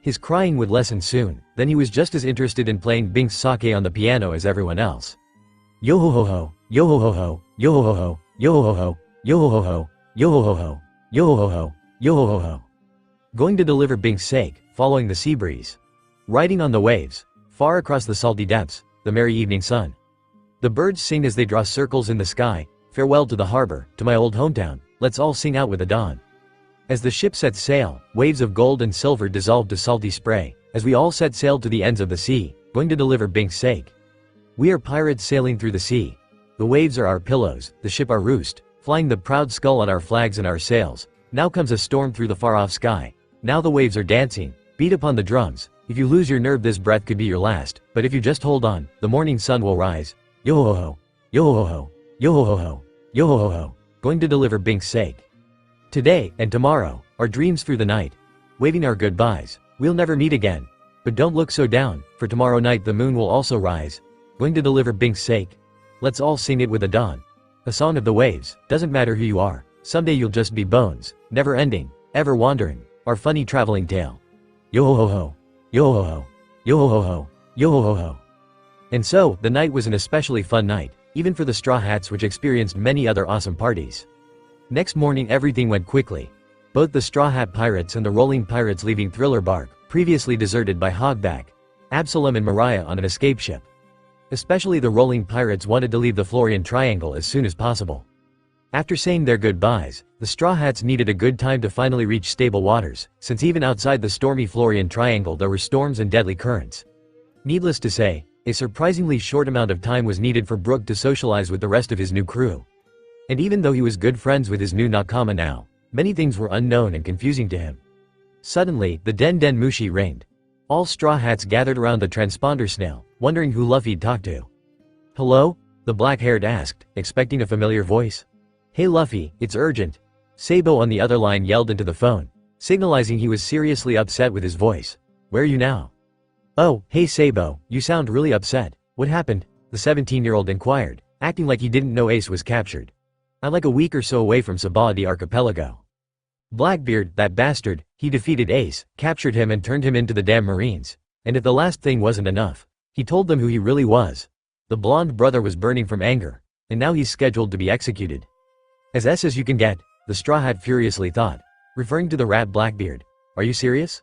His crying would lessen soon, then he was just as interested in playing Bing Sake on the piano as everyone else. Yo ho ho ho, yo ho ho ho, yo ho ho ho, yo ho ho ho, yo ho ho ho, yo ho ho ho, yo ho ho ho, yo ho ho ho. Going to deliver Bing's sake, following the sea breeze. Riding on the waves, far across the salty depths, the merry evening sun. The birds sing as they draw circles in the sky, farewell to the harbor, to my old hometown, let's all sing out with the dawn. As the ship set sail, waves of gold and silver dissolved to salty spray, as we all set sail to the ends of the sea, going to deliver Bing's sake. We are pirates sailing through the sea. The waves are our pillows, the ship our roost, flying the proud skull on our flags and our sails. Now comes a storm through the far-off sky. Now the waves are dancing, beat upon the drums. If you lose your nerve this breath could be your last, but if you just hold on, the morning sun will rise. Yo ho ho, yo ho ho, yo ho ho ho, yo ho ho ho, going to deliver Bing's sake. Today, and tomorrow, our dreams through the night. Waving our goodbyes, we'll never meet again. But don't look so down, for tomorrow night the moon will also rise. Going to deliver Bing's sake. Let's all sing it with the dawn. A song of the waves, doesn't matter who you are. Someday you'll just be bones, never ending, ever wandering, our funny traveling tale. Yo ho ho ho, yo ho ho, yo ho ho ho, yo ho ho ho. And so, the night was an especially fun night, even for the Straw Hats which experienced many other awesome parties. Next morning everything went quickly. Both the Straw Hat Pirates and the Rolling Pirates leaving Thriller Bark, previously deserted by Hogback, Absalom and Mariah on an escape ship. Especially the Rolling Pirates wanted to leave the Florian Triangle as soon as possible. After saying their goodbyes, the Straw Hats needed a good time to finally reach stable waters, since even outside the stormy Florian Triangle there were storms and deadly currents. Needless to say, a surprisingly short amount of time was needed for Brook to socialize with the rest of his new crew. And even though he was good friends with his new nakama now, many things were unknown and confusing to him. Suddenly, the Den Den Mushi reigned. All Straw Hats gathered around the transponder snail, wondering who Luffy'd talk to. Hello? The black-haired asked, expecting a familiar voice. Hey Luffy, it's urgent. Sabo on the other line yelled into the phone, signalizing he was seriously upset with his voice. Where are you now? Oh, hey Sabo, you sound really upset. What happened? The 17-year-old inquired, acting like he didn't know Ace was captured. I'm like a week or so away from Sabadi Archipelago. Blackbeard, that bastard, he defeated Ace, captured him and turned him into the damn Marines. And if the last thing wasn't enough, he told them who he really was. The blonde brother was burning from anger, and now he's scheduled to be executed. As you can get, the Straw Hat furiously thought, referring to the rat Blackbeard. Are you serious?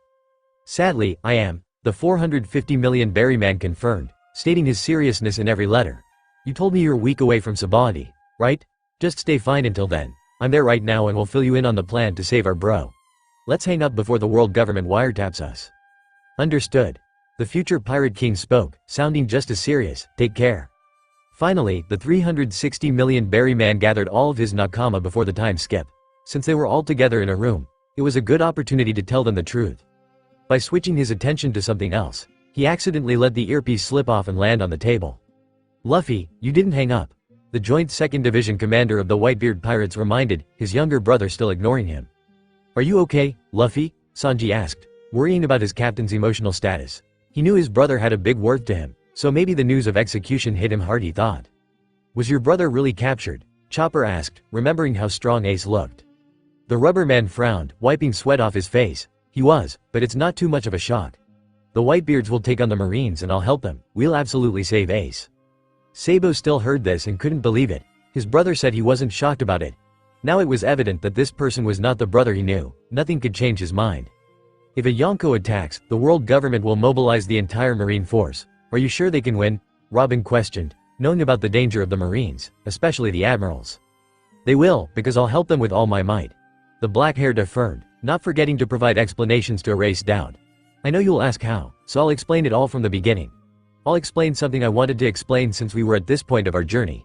Sadly, I am, the 450 million berry man confirmed, stating his seriousness in every letter. You told me you're a week away from Sabadi, right? Just stay fine until then. I'm there right now and will fill you in on the plan to save our bro. Let's hang up before the world government wiretaps us. Understood. The future Pirate King spoke, sounding just as serious. Take care. Finally, the 360 million berry man gathered all of his nakama before the time skip. Since they were all together in a room, it was a good opportunity to tell them the truth. By switching his attention to something else, he accidentally let the earpiece slip off and land on the table. Luffy, you didn't hang up. The joint 2nd Division commander of the Whitebeard Pirates reminded, his younger brother still ignoring him. Are you okay, Luffy? Sanji asked, worrying about his captain's emotional status. He knew his brother had a big worth to him, so maybe the news of execution hit him hard, he thought. Was your brother really captured? Chopper asked, remembering how strong Ace looked. The rubber man frowned, wiping sweat off his face. He was, but it's not too much of a shock. The Whitebeards will take on the Marines and I'll help them. We'll absolutely save Ace. Sabo still heard this and couldn't believe it. His brother said he wasn't shocked about it. Now it was evident that this person was not the brother he knew. Nothing could change his mind. If a Yonko attacks, the world government will mobilize the entire Marine force. Are you sure they can win? Robin questioned, knowing about the danger of the Marines, especially the admirals. They will, because I'll help them with all my might. The black-haired affirmed, not forgetting to provide explanations to erase doubt. I know you'll ask how, so I'll explain it all from the beginning. I'll explain something I wanted to explain since we were at this point of our journey.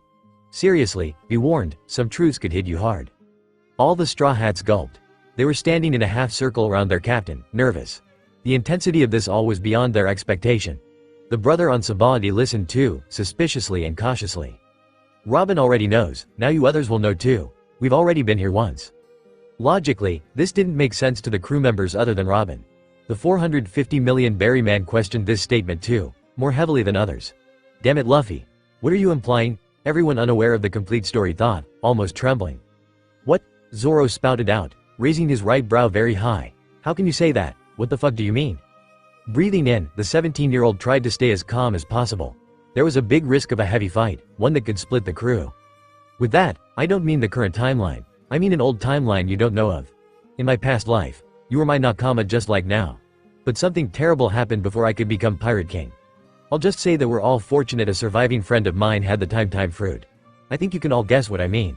Seriously, be warned, some truths could hit you hard. All the Straw Hats gulped. They were standing in a half-circle around their captain, nervous. The intensity of this all was beyond their expectation. The brother on Sabadi listened too, suspiciously and cautiously. Robin already knows, now you others will know too. We've already been here once. Logically, this didn't make sense to the crew members other than Robin. The 450 million berry man questioned this statement too, more heavily than others. Damn it Luffy. What are you implying? Everyone unaware of the complete story thought, almost trembling. What? Zoro spouted out, raising his right brow very high. How can you say that? What the fuck do you mean? Breathing in, the 17-year-old tried to stay as calm as possible. There was a big risk of a heavy fight, one that could split the crew. With that, I don't mean the current timeline. I mean an old timeline you don't know of. In my past life, you were my nakama just like now. But something terrible happened before I could become Pirate King. I'll just say that we're all fortunate a surviving friend of mine had the time fruit. I think you can all guess what I mean.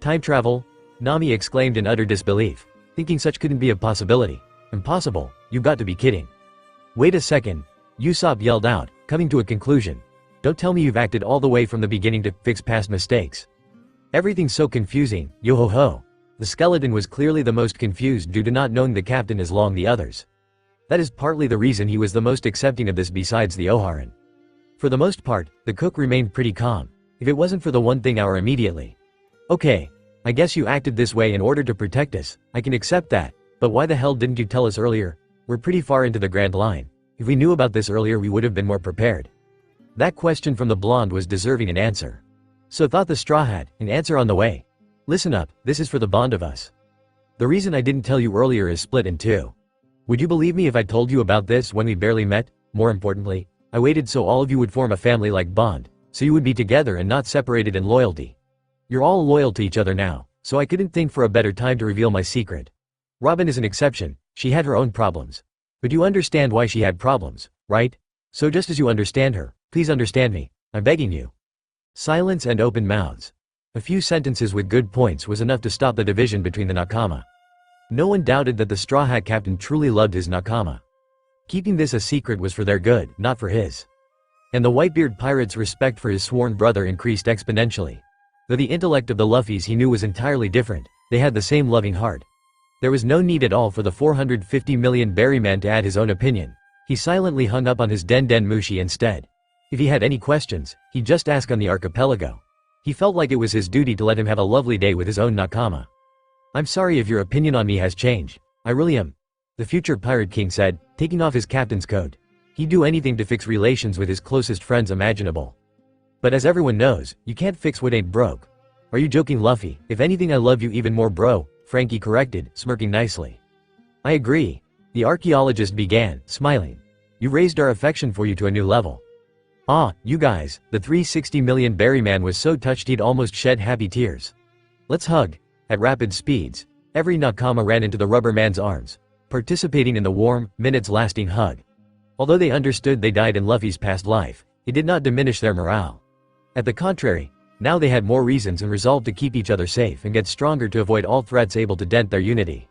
Time travel? Nami exclaimed in utter disbelief, thinking such couldn't be a possibility. Impossible, you've got to be kidding. Wait a second, Usopp yelled out, coming to a conclusion. Don't tell me you've acted all the way from the beginning to fix past mistakes. Everything's so confusing, yo-ho-ho. The skeleton was clearly the most confused due to not knowing the captain as long the others. That is partly the reason he was the most accepting of this besides the Oharan. For the most part, the cook remained pretty calm, if it wasn't for the one thing hour immediately. Okay, I guess you acted this way in order to protect us, I can accept that, but why the hell didn't you tell us earlier? We're pretty far into the Grand Line. If we knew about this earlier we would have been more prepared. That question from the blonde was deserving an answer. So thought the Straw Hat, an answer on the way. Listen up, this is for the bond of us. The reason I didn't tell you earlier is split in two. Would you believe me if I told you about this when we barely met? More importantly, I waited so all of you would form a family-like bond, so you would be together and not separated in loyalty. You're all loyal to each other now, so I couldn't think for a better time to reveal my secret. Robin is an exception, she had her own problems. But you understand why she had problems, right? So just as you understand her, please understand me, I'm begging you. Silence and open mouths. A few sentences with good points was enough to stop the division between the nakama. No one doubted that the Straw Hat captain truly loved his nakama. Keeping this a secret was for their good, not for his. And the Whitebeard pirate's respect for his sworn brother increased exponentially. Though the intellect of the Luffys he knew was entirely different, they had the same loving heart. There was no need at all for the 450 million berryman to add his own opinion. He silently hung up on his Den Den Mushi instead. If he had any questions, he'd just ask on the archipelago. He felt like it was his duty to let him have a lovely day with his own nakama. "I'm sorry if your opinion on me has changed. I really am," the future Pirate King said, taking off his captain's coat. He'd do anything to fix relations with his closest friends imaginable. "But as everyone knows, you can't fix what ain't broke." "Are you joking, Luffy? If anything, I love you even more, bro," Frankie corrected, smirking nicely. "I agree," the archaeologist began, smiling. "You raised our affection for you to a new level." "Ah, you guys," the 360 million berry man was so touched he'd almost shed happy tears. "Let's hug." At rapid speeds, every nakama ran into the rubber man's arms, participating in the warm, minutes-lasting hug. Although they understood they died in Luffy's past life, it did not diminish their morale. At the contrary, now they had more reasons and resolved to keep each other safe and get stronger to avoid all threats able to dent their unity.